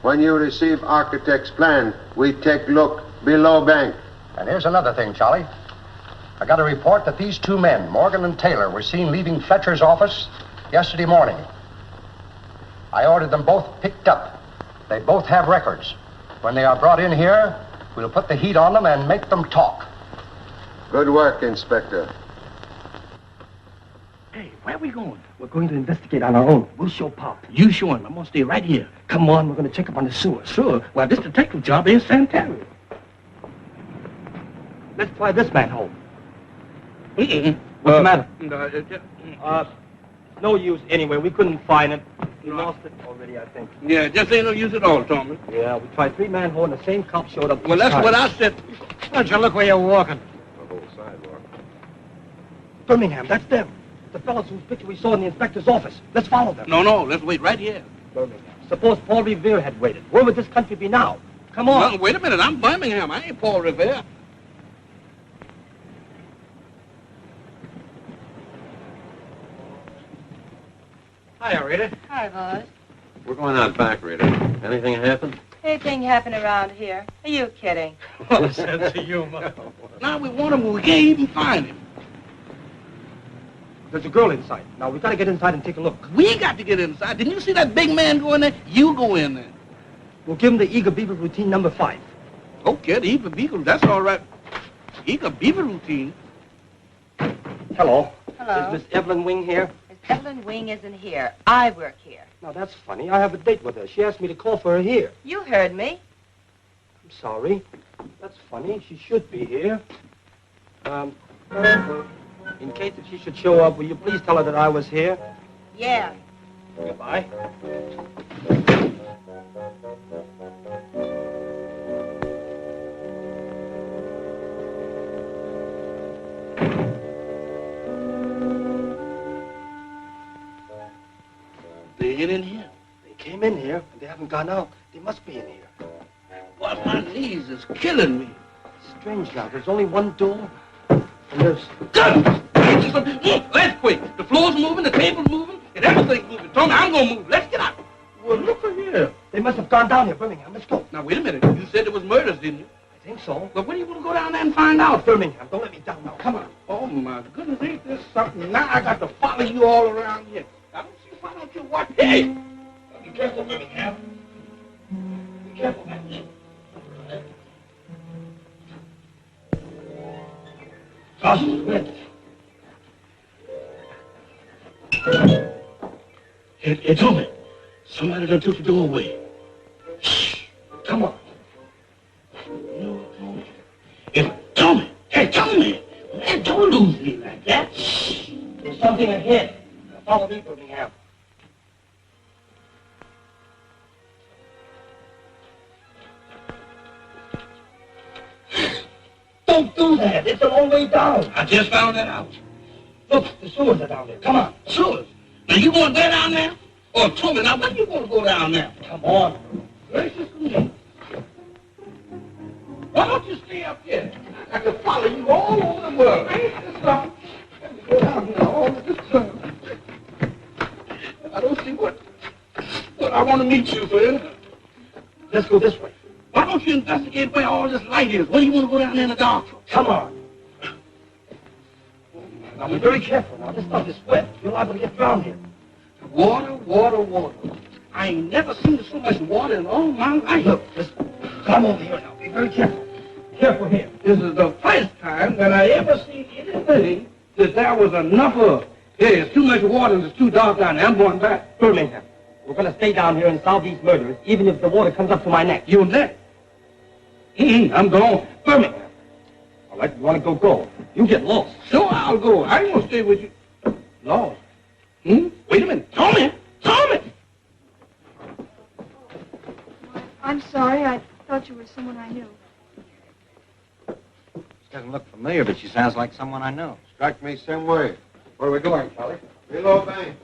When you receive architect's plan, we take look below bank. And here's another thing, Charlie. I got a report that these two men, Morgan and Taylor, were seen leaving Fletcher's office yesterday morning. I ordered them both picked up. They both have records. When they are brought in here, we'll put the heat on them and make them talk. Good work, Inspector. Hey, where are we going? We're going to investigate on our own. We'll show Pop. You show him. I'm going to stay right here. Come on, we're going to check up on the sewer. Sure. Well, this detective job ain't sanitary. Let's try this manhole. What's the matter? No use anyway. We couldn't find it. We lost it already, I think. Yeah, just ain't no use at all, Tommy. Yeah, we tried 3 manhole and the same cop showed up. Well, that's what I said. Don't you look where you're walking? The whole sidewalk. Birmingham, that's them. The fellows whose picture we saw in the inspector's office. Let's follow them. No, let's wait right here. Birmingham. Suppose Paul Revere had waited. Where would this country be now? Come on. No, wait a minute. I'm Birmingham. I ain't Paul Revere. Hi, Rita. Hi, boys. We're going out back, Rita. Anything happen? Anything happen around here? Are you kidding? Oh, sense of humor. Now we want him, but we can't even find him. There's a girl inside. Now, we got to get inside and take a look. We got to get inside. Didn't you see that big man go in there? You go in there. We'll give him the Eager Beaver routine number 5. Okay, the Eager Beaver, that's all right. Eager Beaver routine. Hello. Hello. Is Miss Evelyn Wing here? Miss Evelyn Wing isn't here. I work here. Now, that's funny. I have a date with her. She asked me to call for her here. You heard me. I'm sorry. That's funny. She should be here. In case if she should show up, will you please tell her that I was here? Yeah. Goodbye. They ain't in here. They came in here, and they haven't gone out. They must be in here. Boy, my knees is killing me. Strange now. There's only one door, and there's... Let's quick. The floor's moving, the table's moving, and everything's moving. Tommy, I'm gonna move. Let's get out. Well, look at here. They must have gone down here, Birmingham. Let's go. Now, wait a minute. You said there was murders, didn't you? I think so. Well, when are you gonna go down there and find out? Birmingham, don't let me down now. Come on. Oh, my goodness, ain't this something? Now I got to follow you all around here. I don't see, why don't you watch? Hey! Be careful, Birmingham. Be careful, man. Gosh, wait. Hey, Tommy. Somebody done took the door away. Shh. Come on. No, Tommy. Hey, Tommy. Hey, Tommy. Man, don't lose me like that. Shh. There's something ahead. Now follow me, Birmingham. Don't do that. It's a long way down. I just found that out. Look, the sewers are down there. Come on. Sewers? Now, you going there down there? Oh, Tommy, now, when you going to go down there? Come on. Gracious me. Why don't you stay up here? I can follow you all over the world. Ain't this something? Let me go down here all this time. I don't see what I want to meet you for. Let's go this way. Why don't you investigate where all this light is? Where do you want to go down there in the dark for? Come on. Now, be very careful now. This stuff is wet. You're liable to get drowned here. Water, water, water. I ain't never seen so much water in all my life. Look, just come over here now. Be very careful. Careful here. This is the first time that I ever seen anything that there was enough of. There's too much water and it's too dark down there. I'm going back. Birmingham. We're going to stay down here and solve these murders, even if the water comes up to my neck. Your neck? I'm going. Birmingham. All right, you want to go. You get lost. Sure, I'll go. I ain't going to stay with you. Lost? Wait a minute. Tommy! I'm sorry. I thought you were someone I knew. She doesn't look familiar, but she sounds like someone I know. Strike me same way. Where are we going, Charlie? Below bank.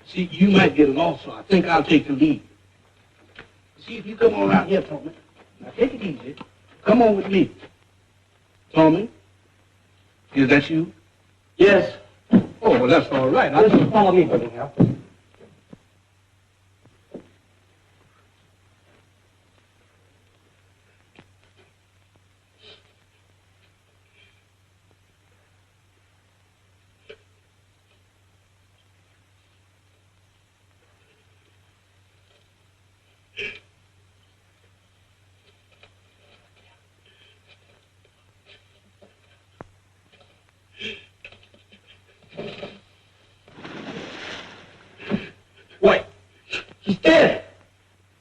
See, you might get lost, so I think I'll take the lead. See, if you come on out here, Tommy. Now, take it easy. Come on with me. Tommy? Is that you? Yes. Oh, well, that's all right. Now, just follow me, Birmingham. Wait. She's dead.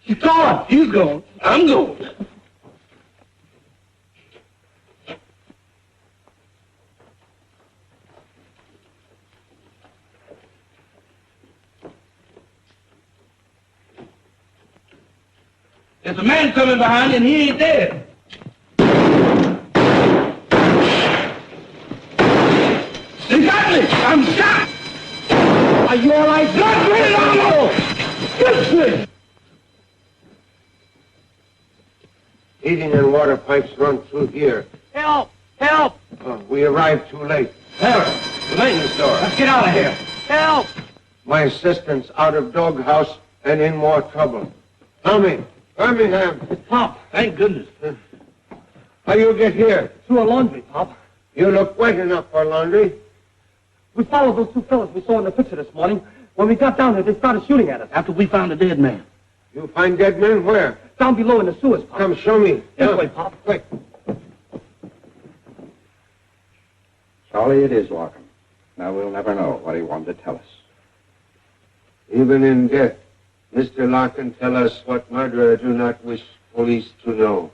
She's gone. He's gone. I'm going. There's a man coming behind you and he ain't dead. They got me. I'm shot. Are you all right? Blood red ammo! Good. Heating and water pipes run through here. Help! Help! We arrived too late. Harris, the maintenance door. Let's get out of here. Help! My assistant's out of doghouse and in more trouble. Tommy, Birmingham. Pop, thank goodness. How you get here? Through a laundry, Pop. You look wet enough for laundry. We followed those two fellas we saw in the picture this morning. When we got down there, they started shooting at us. After we found a dead man. You find dead men where? Down below in the sewers, Pop. Come, show me. This way, Pop. Quick. Charlie, it is Larkin. Now we'll never know what he wanted to tell us. Even in death, Mr. Larkin tell us what murderer do not wish police to know.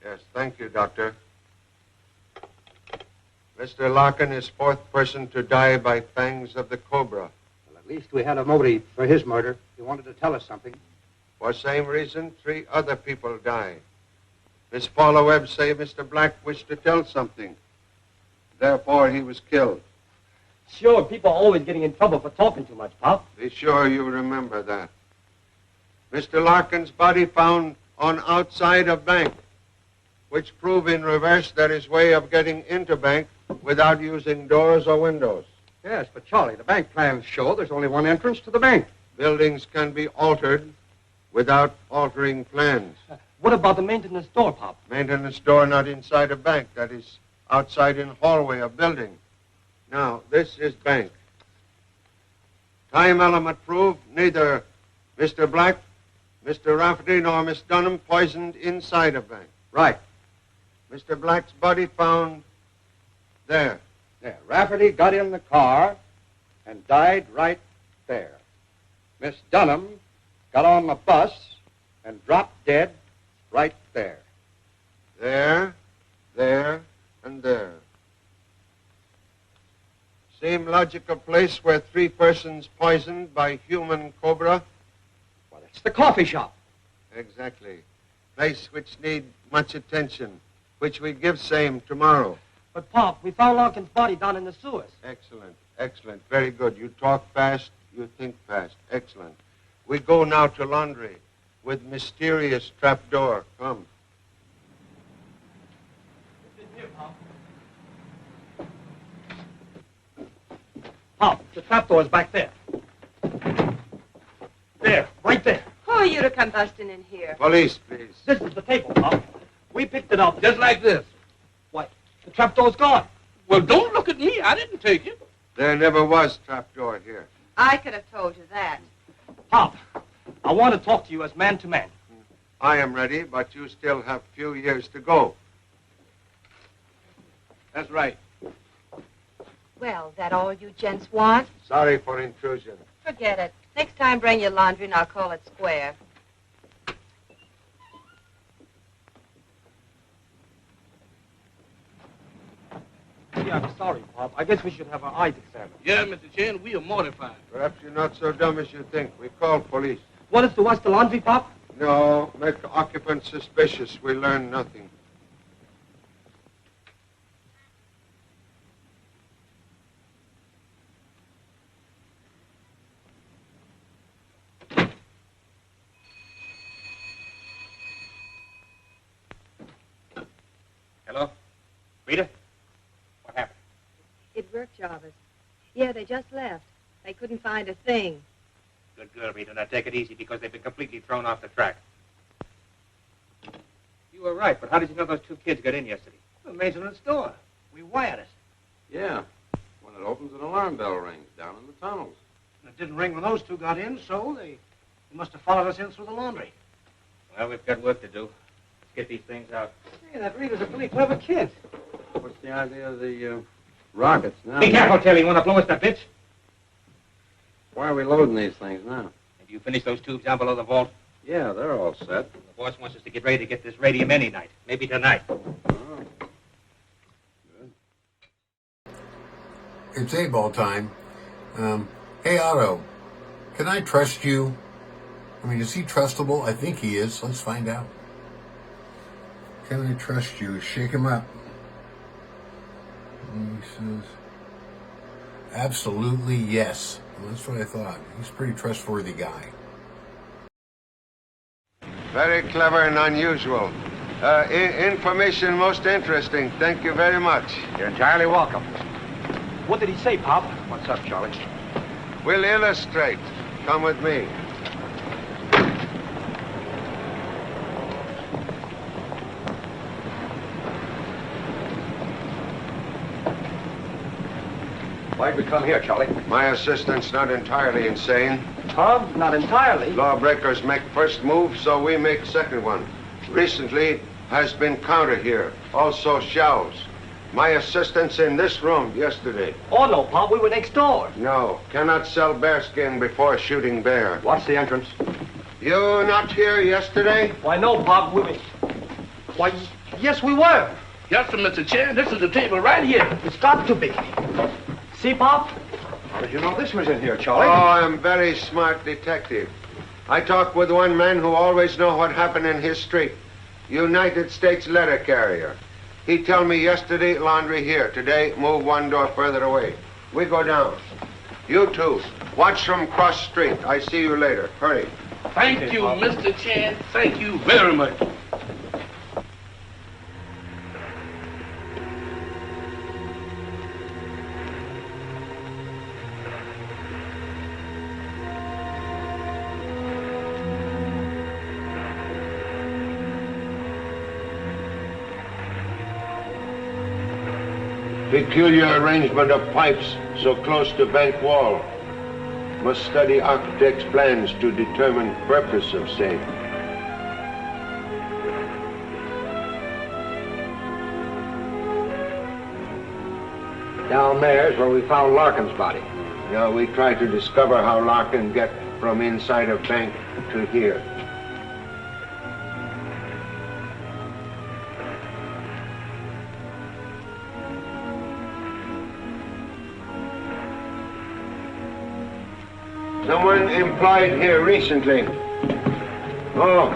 Yes, thank you, Doctor. Mr. Larkin is fourth person to die by fangs of the Cobra. Well, at least we had a motive for his murder. He wanted to tell us something. For same reason, 3 other people die. Miss Paula Webb say Mr. Black wished to tell something. Therefore, he was killed. Sure, people are always getting in trouble for talking too much, Pop. Be sure you remember that. Mr. Larkin's body found on outside of bank, which prove in reverse that his way of getting into bank without using doors or windows. Yes, but Charlie, the bank plans show there's only one entrance to the bank. Buildings can be altered without altering plans. What about the maintenance door, Pop? Maintenance door not inside a bank, that is outside in hallway of building. Now, this is bank. Time element prove neither Mr. Black, Mr. Rafferty, nor Miss Dunham poisoned inside a bank. Right. Mr. Black's body found there. There. Rafferty got in the car and died right there. Miss Dunham got on the bus and dropped dead right there. There, there, and there. Same logical place where 3 persons poisoned by human cobra? Well, it's the coffee shop. Exactly. Place which need much attention, which we give same tomorrow. But, Pop, we found Larkin's body down in the sewers. Excellent, excellent. Very good. You talk fast, you think fast. Excellent. We go now to laundry with mysterious trapdoor. Come. Here, Pop. Pop, the trapdoor's back there. There, right there. Who are you to come busting in here? Police, please. This is the table, Pop. We picked it up just like this. Why, the trapdoor's gone. Well, don't look at me. I didn't take it. There never was trapdoor here. I could have told you that. Pop, I want to talk to you as man to man. I am ready, but you still have a few years to go. That's right. Well, that all you gents want? Sorry for intrusion. Forget it. Next time, bring your laundry and I'll call it square. Yeah, I'm sorry, Pop. I guess we should have our eyes examined. Yeah, Mr. Chen, we are mortified. Perhaps you're not so dumb as you think. We called police. Want us to wash the laundry, Pop? No, make the occupants suspicious. We learn nothing. Hello? Rita? What happened? It worked, Jarvis. Yeah, they just left. They couldn't find a thing. Good girl, Rita. Now take it easy because they've been completely thrown off the track. You were right, but how did you know those two kids got in yesterday? The maintenance door. We wired it. Yeah. When it opens, an alarm bell rings down in the tunnels. And it didn't ring when those two got in, so they must have followed us in through the laundry. Well, we've got work to do. Let's get these things out. Hey, that Rita's a pretty clever kid. What's the idea of the rockets now? Be careful, Taylor. You want to blow us that bitch? Why are we loading these things now? Have you finished those tubes down below the vault? Yeah, they're all set. The boss wants us to get ready to get this radium any night. Maybe tonight. It's A-ball time. Hey, Otto, can I trust you? I mean, is he trustable? I think he is. Let's find out. Can I trust you? Shake him up. And he says, absolutely yes. Well, that's what I thought. He's a pretty trustworthy guy. Very clever and unusual. Information most interesting. Thank you very much. You're entirely welcome. What did he say, Pop? What's up, Charlie? We'll illustrate. Come with me. Why'd we come here, Charlie? My assistant's not entirely insane. Huh? Not entirely. Lawbreakers make first move, so we make second one. Recently has been counter here. Also shelves. My assistant's in this room yesterday. Oh, no, Pop. We were next door. No, cannot sell bearskin before shooting bear. What's the entrance? You not here yesterday? Why, no, Pop. Why, yes, we were. Yes, sir, Mr. Chen. This is the table right here. It's got to be. See, Pop? How did you know this was in here, Oh, Charlie? I'm a very smart detective. I talk with one man who always know what happened in his street. United States letter carrier. He tell me yesterday, laundry here. Today, move one door further away. We go down. You two, watch from cross street. I see you later. Hurry. Thank you, Mr. Chen. Thank you very much. Peculiar arrangement of pipes so close to bank wall. Must study architect's plans to determine purpose of same. Down there is where we found Larkin's body. Now we try to discover how Larkin get from inside a bank to here. Someone employed here recently. Oh,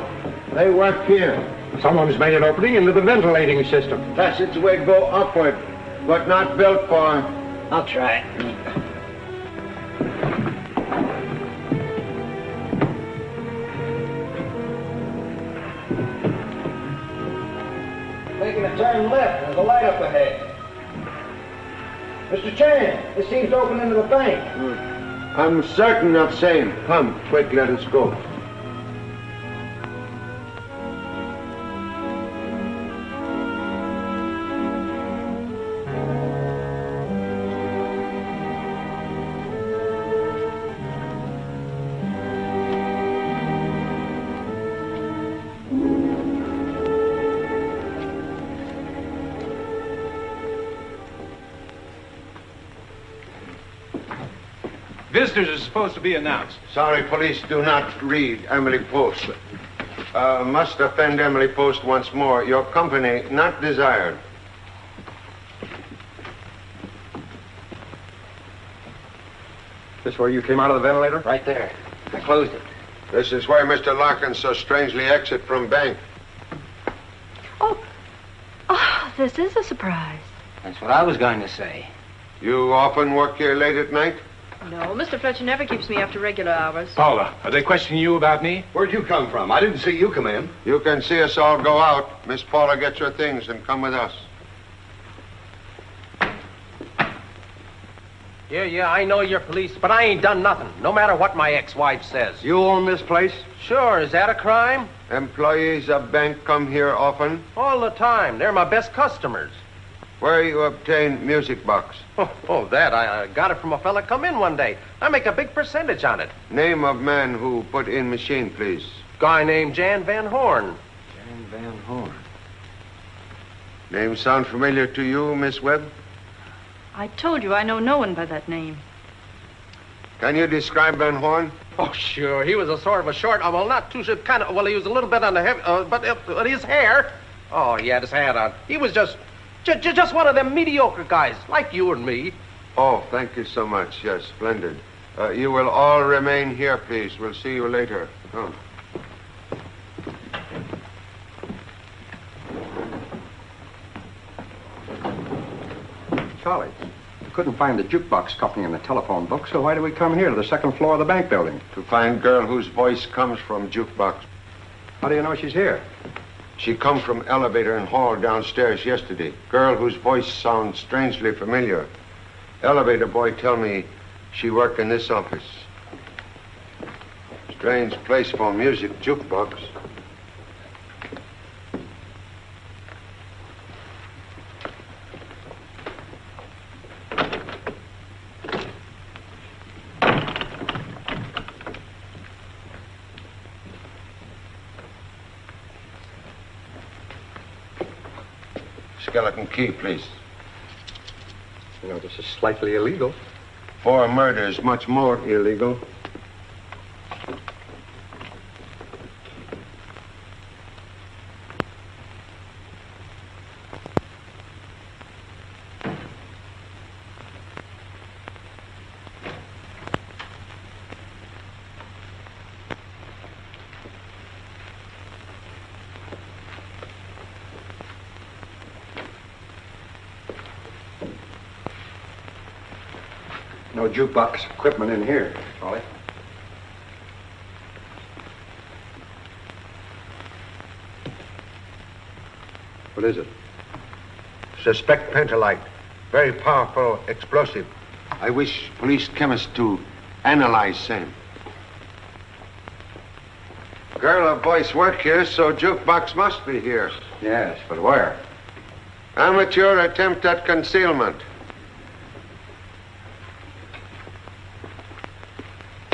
they work here. Someone's made an opening into the ventilating system. Passageway go upward, but not built for. I'll try. Making a turn left. There's a light up ahead. Mr. Chan, this seems to open into the bank. I'm certain of same. Come, quick, let us go. Visitors are supposed to be announced. Sorry, police do not read Emily Post. Must offend Emily Post once more. Your company not desired. This where you came out of the ventilator? Right there. I closed it. This is where Mr. Larkin so strangely exit from bank. Oh, this is a surprise. That's what I was going to say. You often work here late at night? No, Mr. Fletcher never keeps me after regular hours. Paula, are they questioning you about me? Where'd you come from? I didn't see you come in. You can see us all go out. Miss Paula, get your things and come with us. Yeah, I know you're police, but I ain't done nothing, no matter what my ex-wife says. You own this place? Sure, is that a crime? Employees of bank come here often? All the time. They're my best customers. Where you obtain music box? That. I got it from a fella come in one day. I make a big percentage on it. Name of man who put in machine, please. Guy named Jan Van Horn. Jan Van Horn. Name sound familiar to you, Miss Webb? I told you I know no one by that name. Can you describe Van Horn? Oh, sure. He was a sort of a short, well, not too short, kind of, well, he was a little bit on the heavy, but his hair. Oh, he had his hat on. He was just one of them mediocre guys, like you and me. Oh, thank you so much. Yes, splendid. You will all remain here, please. We'll see you later. Come. Charlie, we couldn't find the jukebox company in the telephone book, so why do we come here to the second floor of the bank building? To find girl whose voice comes from jukebox. How do you know she's here? She come from elevator and hall downstairs yesterday. Girl whose voice sounds strangely familiar. Elevator boy tell me she work in this office. Strange place for music, jukebox. Skeleton key, please. You know, this is slightly illegal. 4 murders, much more illegal. No jukebox equipment in here, Charlie. What is it? Suspect pentolite. Very powerful explosive. I wish police chemists to analyze same. Girl or voice work here, so jukebox must be here. Yes, but where? Amateur attempt at concealment.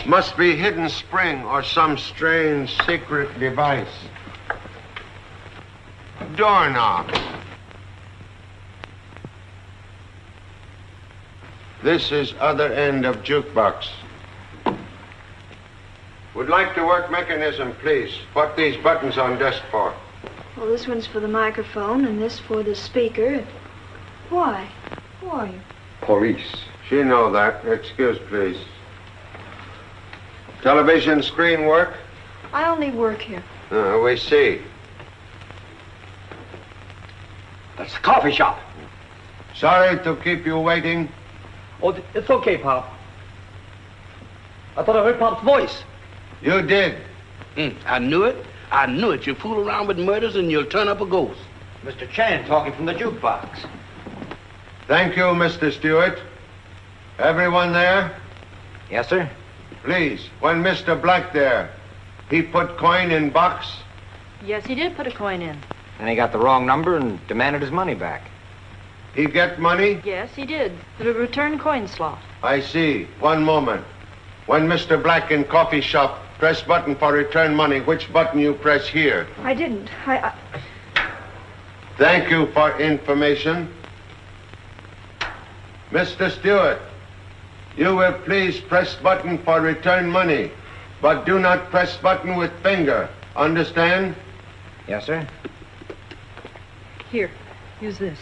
Must be hidden spring or some strange secret device. Doorknob. This is other end of jukebox. Would like to work mechanism, please. What these buttons on desk for? Well, this one's for the microphone and this for the speaker. Why? Who are you? Police. She know that. Excuse, please. Television screen work? I only work here. We see. That's the coffee shop. Sorry to keep you waiting. Oh, it's okay, Pop. I thought I heard Pop's voice. You did. I knew it. I knew it. You fool around with murders and you'll turn up a ghost. Mr. Chan talking from the jukebox. Thank you, Mr. Stewart. Everyone there? Yes, sir. Please, when Mr. Black there, he put coin in box? Yes, he did put a coin in. And he got the wrong number and demanded his money back. He get money? Yes, he did. The return coin slot. I see. One moment. When Mr. Black in coffee shop press button for return money, which button you press here? I didn't. Thank you for information. Mr. Stewart, You will please press button for return money, but do not press button with finger. Understand? Yes, sir. Here, use this.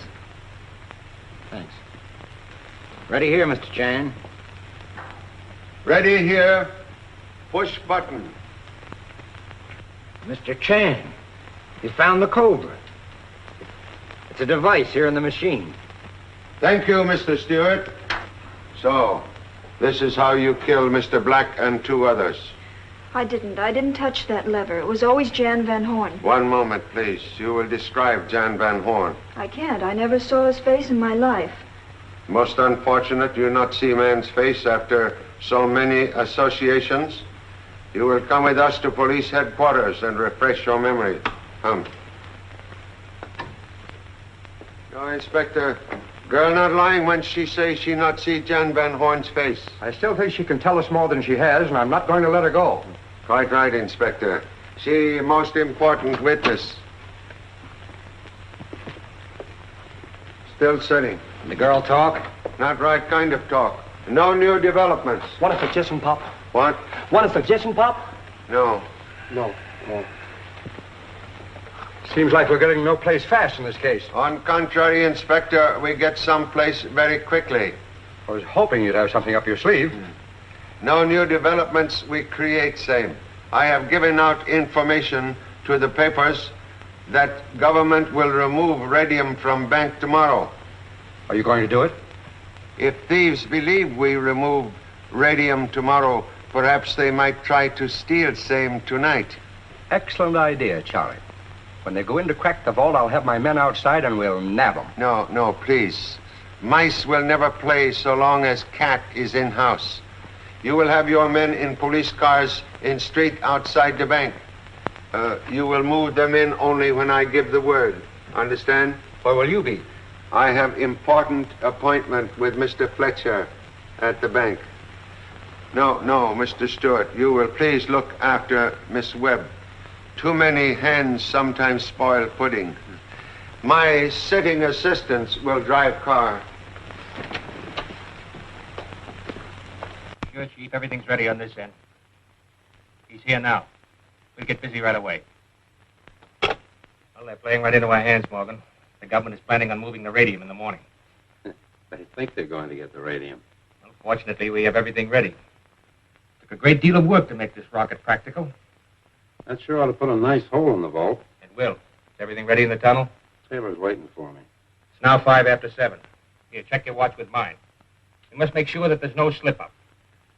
Thanks. Ready here, Mr. Chan. Ready here. Push button. Mr. Chan, you found the Cobra. It's a device here in the machine. Thank you, Mr. Stewart. So, this is how you killed Mr. Black and 2 others. I didn't touch that lever. It was always Jan Van Horn. One moment, please. You will describe Jan Van Horn. I can't. I never saw his face in my life. Most unfortunate you not see man's face after so many associations. You will come with us to police headquarters and refresh your memory. Come. No, Inspector. Girl not lying when she says she not see Jan Van Horn's face. I still think she can tell us more than she has, and I'm not going to let her go. Quite right, Inspector. She most important witness. Still sitting. The girl talk? Not right kind of talk. No new developments. Want a suggestion, Pop? What? Want a suggestion, Pop? No. No. Seems like we're getting no place fast in this case. On contrary, Inspector, we get someplace very quickly. I was hoping you'd have something up your sleeve. No new developments, we create same. I have given out information to the papers that government will remove radium from bank tomorrow. Are you going to do it? If thieves believe we remove radium tomorrow, perhaps they might try to steal same tonight. Excellent idea, Charlie. When they go in to crack the vault, I'll have my men outside and we'll nab them. No, please. Mice will never play so long as cat is in-house. You will have your men in police cars in street outside the bank. You will move them in only when I give the word. Understand? Where will you be? I have important appointment with Mr. Fletcher at the bank. No, Mr. Stewart, you will please look after Miss Webb. Too many hens sometimes spoil pudding. My sitting assistants will drive car. Sure, Chief. Everything's ready on this end. He's here now. We'll get busy right away. Well, they're playing right into our hands, Morgan. The government is planning on moving the radium in the morning. They think they're going to get the radium. Well, fortunately, we have everything ready. Took a great deal of work to make this rocket practical. That sure ought to put a nice hole in the vault. It will. Is everything ready in the tunnel? Taylor's waiting for me. It's now 7:05. Here, check your watch with mine. We must make sure that there's no slip-up.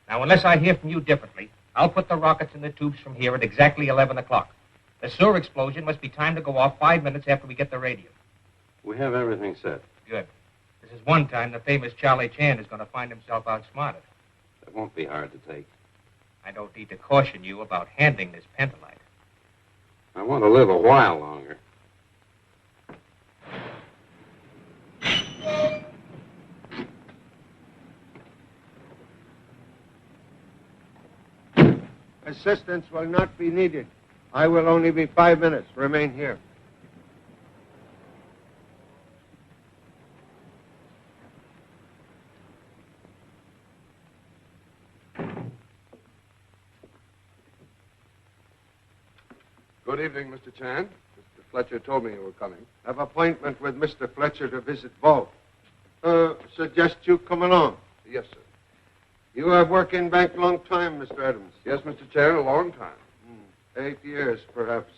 Now, unless I hear from you differently, I'll put the rockets in the tubes from here at exactly 11 o'clock. The sewer explosion must be timed to go off 5 minutes after we get the radium. We have everything set. Good. This is one time the famous Charlie Chan is going to find himself outsmarted. That won't be hard to take. I don't need to caution you about handling this pentolite. I want to live a while longer. Assistance will not be needed. I will only be 5 minutes. Remain here. Good evening, Mr. Chan. Mr. Fletcher told me you were coming. Have appointment with Mr. Fletcher to visit vault. Suggest you come along. Yes, sir. You have worked in bank long time, Mr. Adams. Yes, Mr. Chan, a long time. 8 years, perhaps.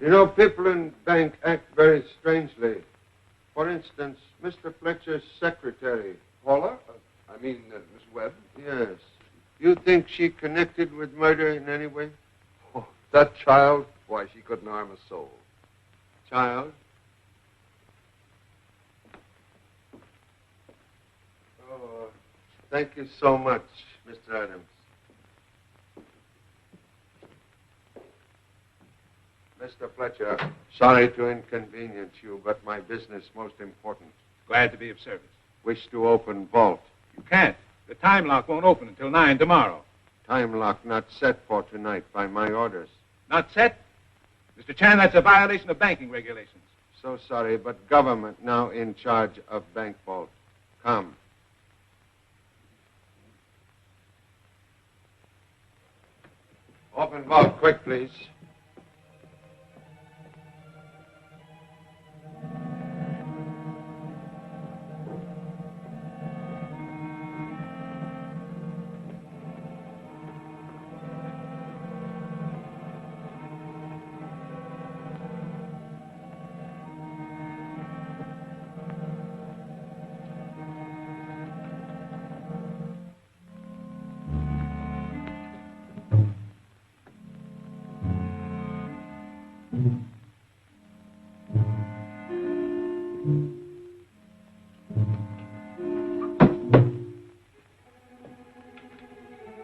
You know, people in bank act very strangely. For instance, Mr. Fletcher's secretary. Paula? Miss Webb? Yes. You think she connected with murder in any way? Oh, that child? Why, she couldn't harm a soul. Child? Oh, thank you so much, Mr. Adams. Mr. Fletcher, sorry to inconvenience you, but my business most important. Glad to be of service. Wish to open vault. You can't. The time lock won't open until 9 tomorrow. Time lock not set for tonight by my orders. Not set? Mr. Chan, that's a violation of banking regulations. So sorry, but government now in charge of bank vault. Come. Open vault, quick, please.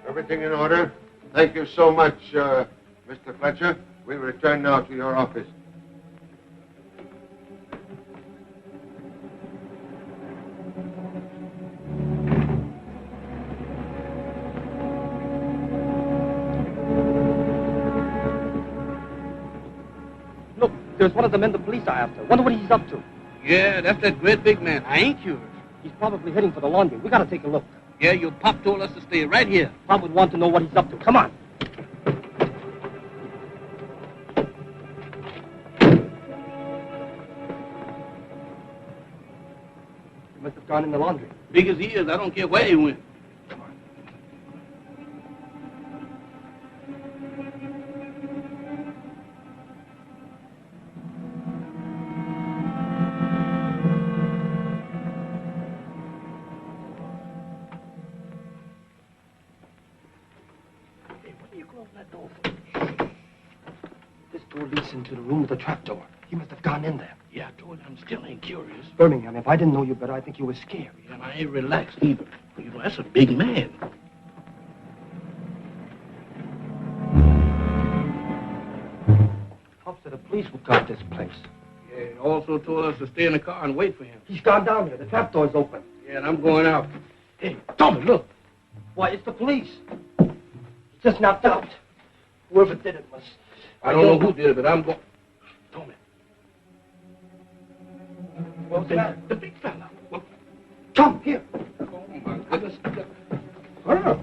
Everything in order? Thank you so much, Mr. Fletcher. We return now to your office. Look, there's one of the men the police are after. Wonder what he's up to. Yeah, that's that great big man. I ain't curious. He's probably heading for the laundry. We gotta take a look. Yeah, your pop told us to stay right here. Pop would want to know what he's up to. Come on. He must have gone in the laundry. Big as he is, I don't care where he went. This door leads into the room with the trapdoor. He must have gone in there. Yeah, I told you I'm still ain't curious. Birmingham, if I didn't know you better, I think you were scared. Yeah, and I ain't relaxed either. You know, that's a big man. Pop said the police would guard this place. Yeah, he also told us to stay in the car and wait for him. He's gone down here. The trapdoor's open. Yeah, and I'm going out. Hey, Tommy, look. Why, it's the police. He's just knocked out. Whoever did it must... I don't know who did it, but I'm going... Tommy. What's that? The big fella. Well, Tom, here. oh, my goodness. Hurry up.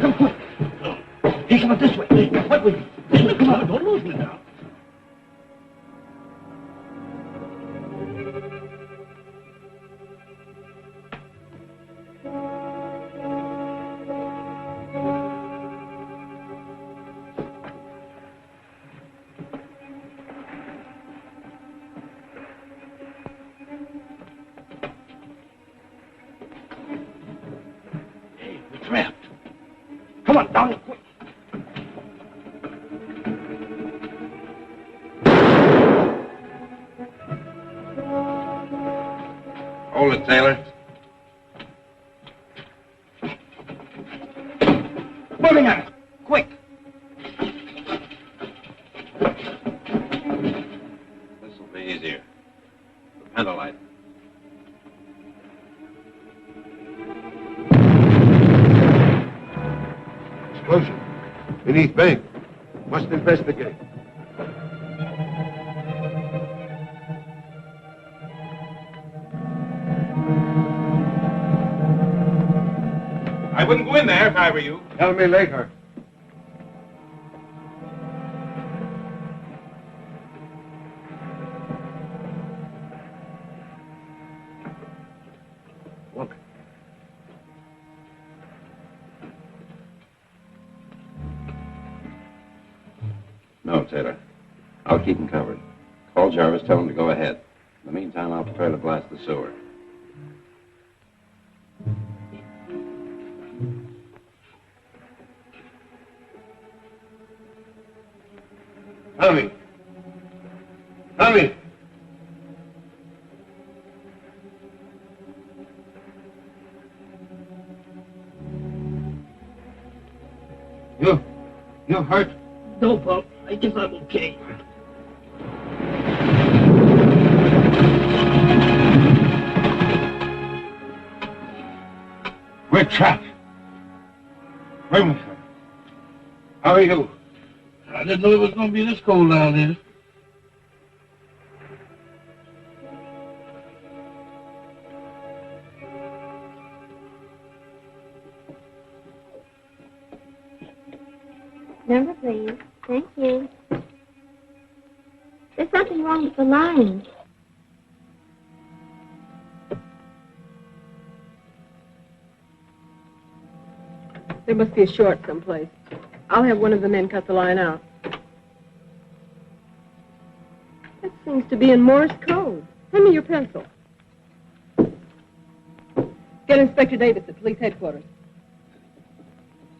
Come quick. He's coming this way. Wait with me. Come on, don't lose me now. Hey, we're trapped. Come on, down here, quick. Hold it, Taylor. Birmingham, quick. This'll be easier. The pendulite. Explosion. Beneath bank. Must investigate. I wouldn't go in there if I were you. Tell me later. Look. No, Taylor. I'll keep him covered. Call Jarvis, tell him to go ahead. In the meantime, I'll prepare to blast the sewer. Tommy. Tommy. You're hurt? No, Pop. I guess I'm okay. We're trapped. Birmingham. How are you? I didn't know it was going to be this cold down here. Number, please. Thank you. There's something wrong with the lines. There must be a short someplace. I'll have one of the men cut the line out. That seems to be in Morse code. Hand me your pencil. Get Inspector Davis at police headquarters.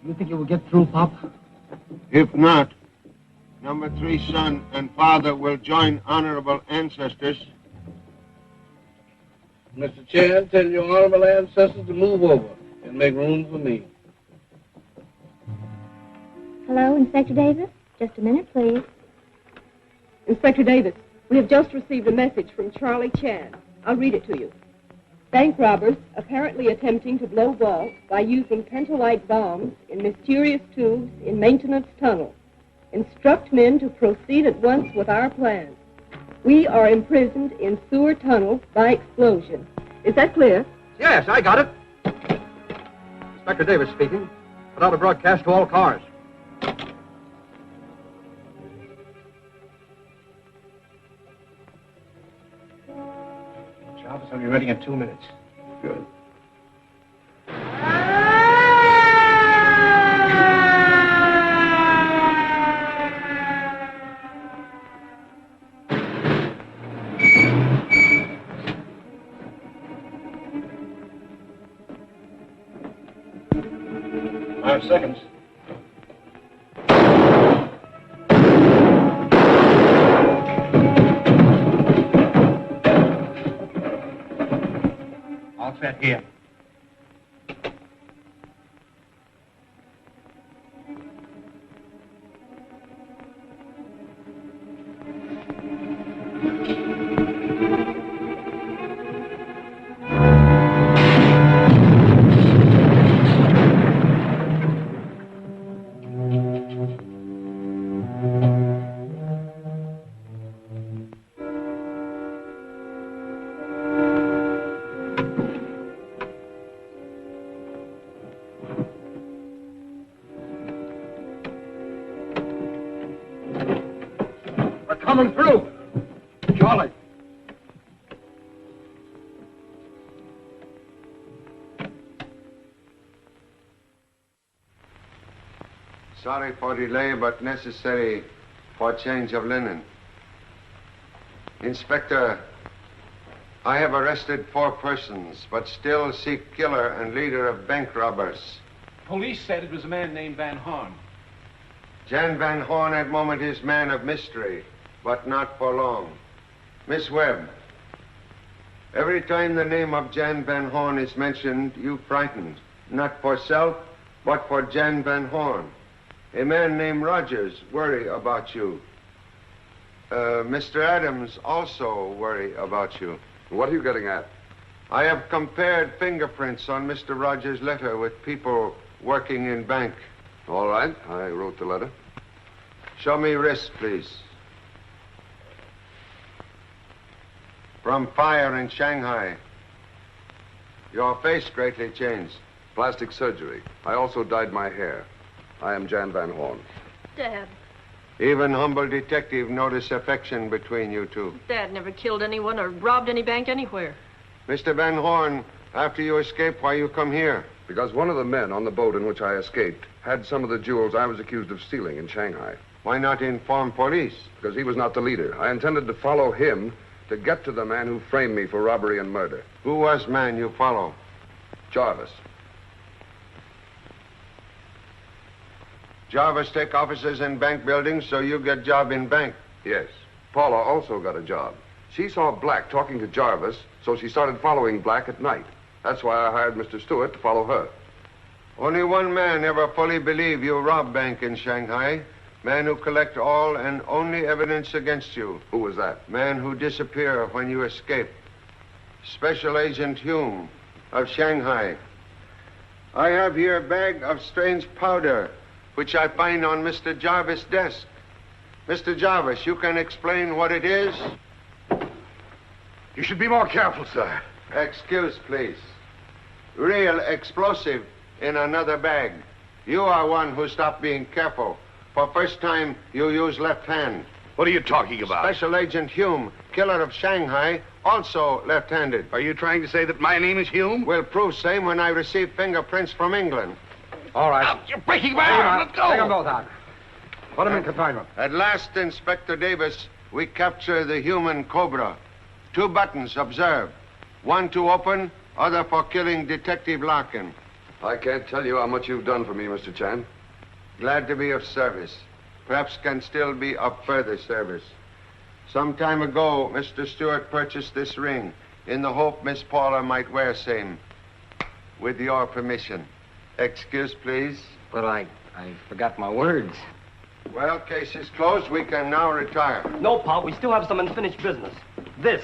You think you will get through, Pop? If not, number 3 son and father will join honorable ancestors. Mr. Chan, tell your honorable ancestors to move over and make room for me. Hello, Inspector Davis? Just a minute, please. Inspector Davis, we have just received a message from Charlie Chan. I'll read it to you. Bank robbers apparently attempting to blow vaults by using pentolite bombs in mysterious tubes in maintenance tunnel. Instruct men to proceed at once with our plans. We are imprisoned in sewer tunnel by explosion. Is that clear? Yes, I got it. Inspector Davis speaking. Put out a broadcast to all cars. Jarvis, I'll be ready in 2 minutes. Good. Five seconds. All set here. Coming through. Charlie. Sorry for delay, but necessary for change of linen. Inspector, I have arrested 4 persons, but still seek killer and leader of bank robbers. Police said it was a man named Van Horn. Jan Van Horn at moment is man of mystery, but not for long. Miss Webb, every time the name of Jan Van Horn is mentioned, you frightened, not for self, but for Jan Van Horn. A man named Rogers worry about you. Mr. Adams also worry about you. What are you getting at? I have compared fingerprints on Mr. Rogers' letter with people working in bank. All right, I wrote the letter. Show me wrist, please. From fire in Shanghai. Your face greatly changed. Plastic surgery. I also dyed my hair. I am Jan Van Horn. Dad. Even humble detective notice affection between you two. Dad never killed anyone or robbed any bank anywhere. Mr. Van Horn, after you escape, why you come here? Because one of the men on the boat in which I escaped had some of the jewels I was accused of stealing in Shanghai. Why not inform police? Because he was not the leader. I intended to follow him to get to the man who framed me for robbery and murder. Who was man you follow? Jarvis. Jarvis take offices in bank buildings, so you get job in bank. Yes. Paula also got a job. She saw Black talking to Jarvis, so she started following Black at night. That's why I hired Mr. Stewart to follow her. Only one man ever fully believed you robbed bank in Shanghai. Man who collect all and only evidence against you. Who was that? Man who disappear when you escape. Special Agent Hume of Shanghai. I have here a bag of strange powder, which I find on Mr. Jarvis' desk. Mr. Jarvis, you can explain what it is? You should be more careful, sir. Excuse, please. Real explosive in another bag. You are one who stopped being careful. For first time, you use left hand. What are you talking about? Special Agent Hume, killer of Shanghai, also left-handed. Are you trying to say that my name is Hume? Will prove same when I receive fingerprints from England. All right. You're breaking my arm. Let's go. Take them both out. Put them in confinement. At last, Inspector Davis, we capture the human Cobra. 2 buttons, observe. One to open, other for killing Detective Larkin. I can't tell you how much you've done for me, Mr. Chan. Glad to be of service. Perhaps can still be of further service. Some time ago, Mr. Stewart purchased this ring in the hope Miss Paula might wear same. With your permission. Excuse, please. But I forgot my words. Well, case is closed. We can now retire. No, Pop, we still have some unfinished business. This.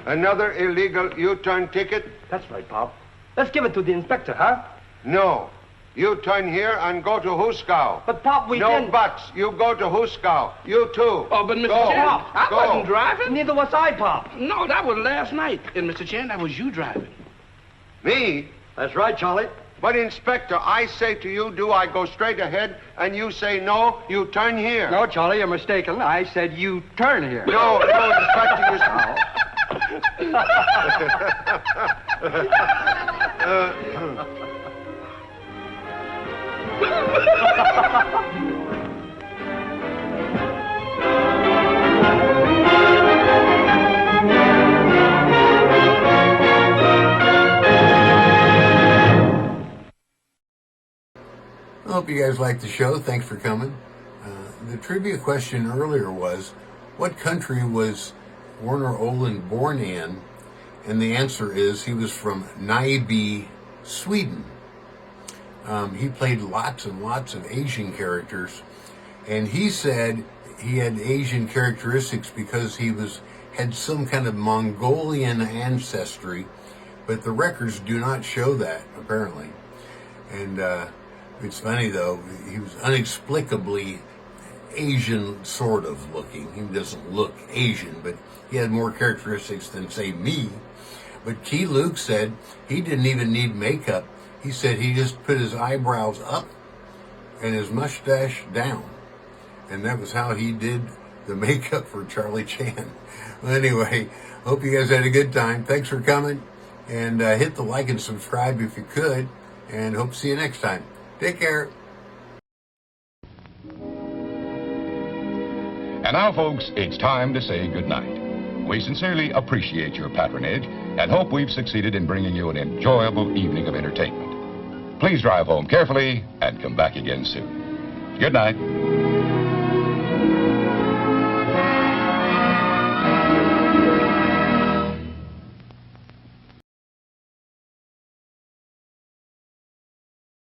Another illegal U-turn ticket? That's right, Pop. Let's give it to the inspector, huh? No. You turn here and go to Huskow. But, Pop, we No didn't... buts. You go to Huskow. You too. Oh, but Mr. Go. Chen, I Go. wasn't driving. Neither was I, Pop. No, that was last night. And, Mr. Chen, that was you driving. Me? That's right, Charlie. But, Inspector, I say to you, do I go straight ahead, and you say no, you turn here. No, Charlie, you're mistaken. I said you turn here. No, Inspector, I hope you guys liked the show. Thanks for coming. The trivia question earlier was, what country was Warner Oland born in? And the answer is he was from Nyby, Sweden. He played lots and lots of Asian characters, and he said he had Asian characteristics because he had some kind of Mongolian ancestry, but the records do not show that, apparently. And it's funny, though, he was inexplicably Asian sort of looking. He doesn't look Asian, but he had more characteristics than, say, me. But Key Luke said he didn't even need makeup. He said he just put his eyebrows up and his mustache down. And that was how he did the makeup for Charlie Chan. Well, anyway, hope you guys had a good time. Thanks for coming. And hit the like and subscribe if you could. And hope to see you next time. Take care. And now, folks, it's time to say goodnight. We sincerely appreciate your patronage and hope we've succeeded in bringing you an enjoyable evening of entertainment. Please drive home carefully and come back again soon. Good night.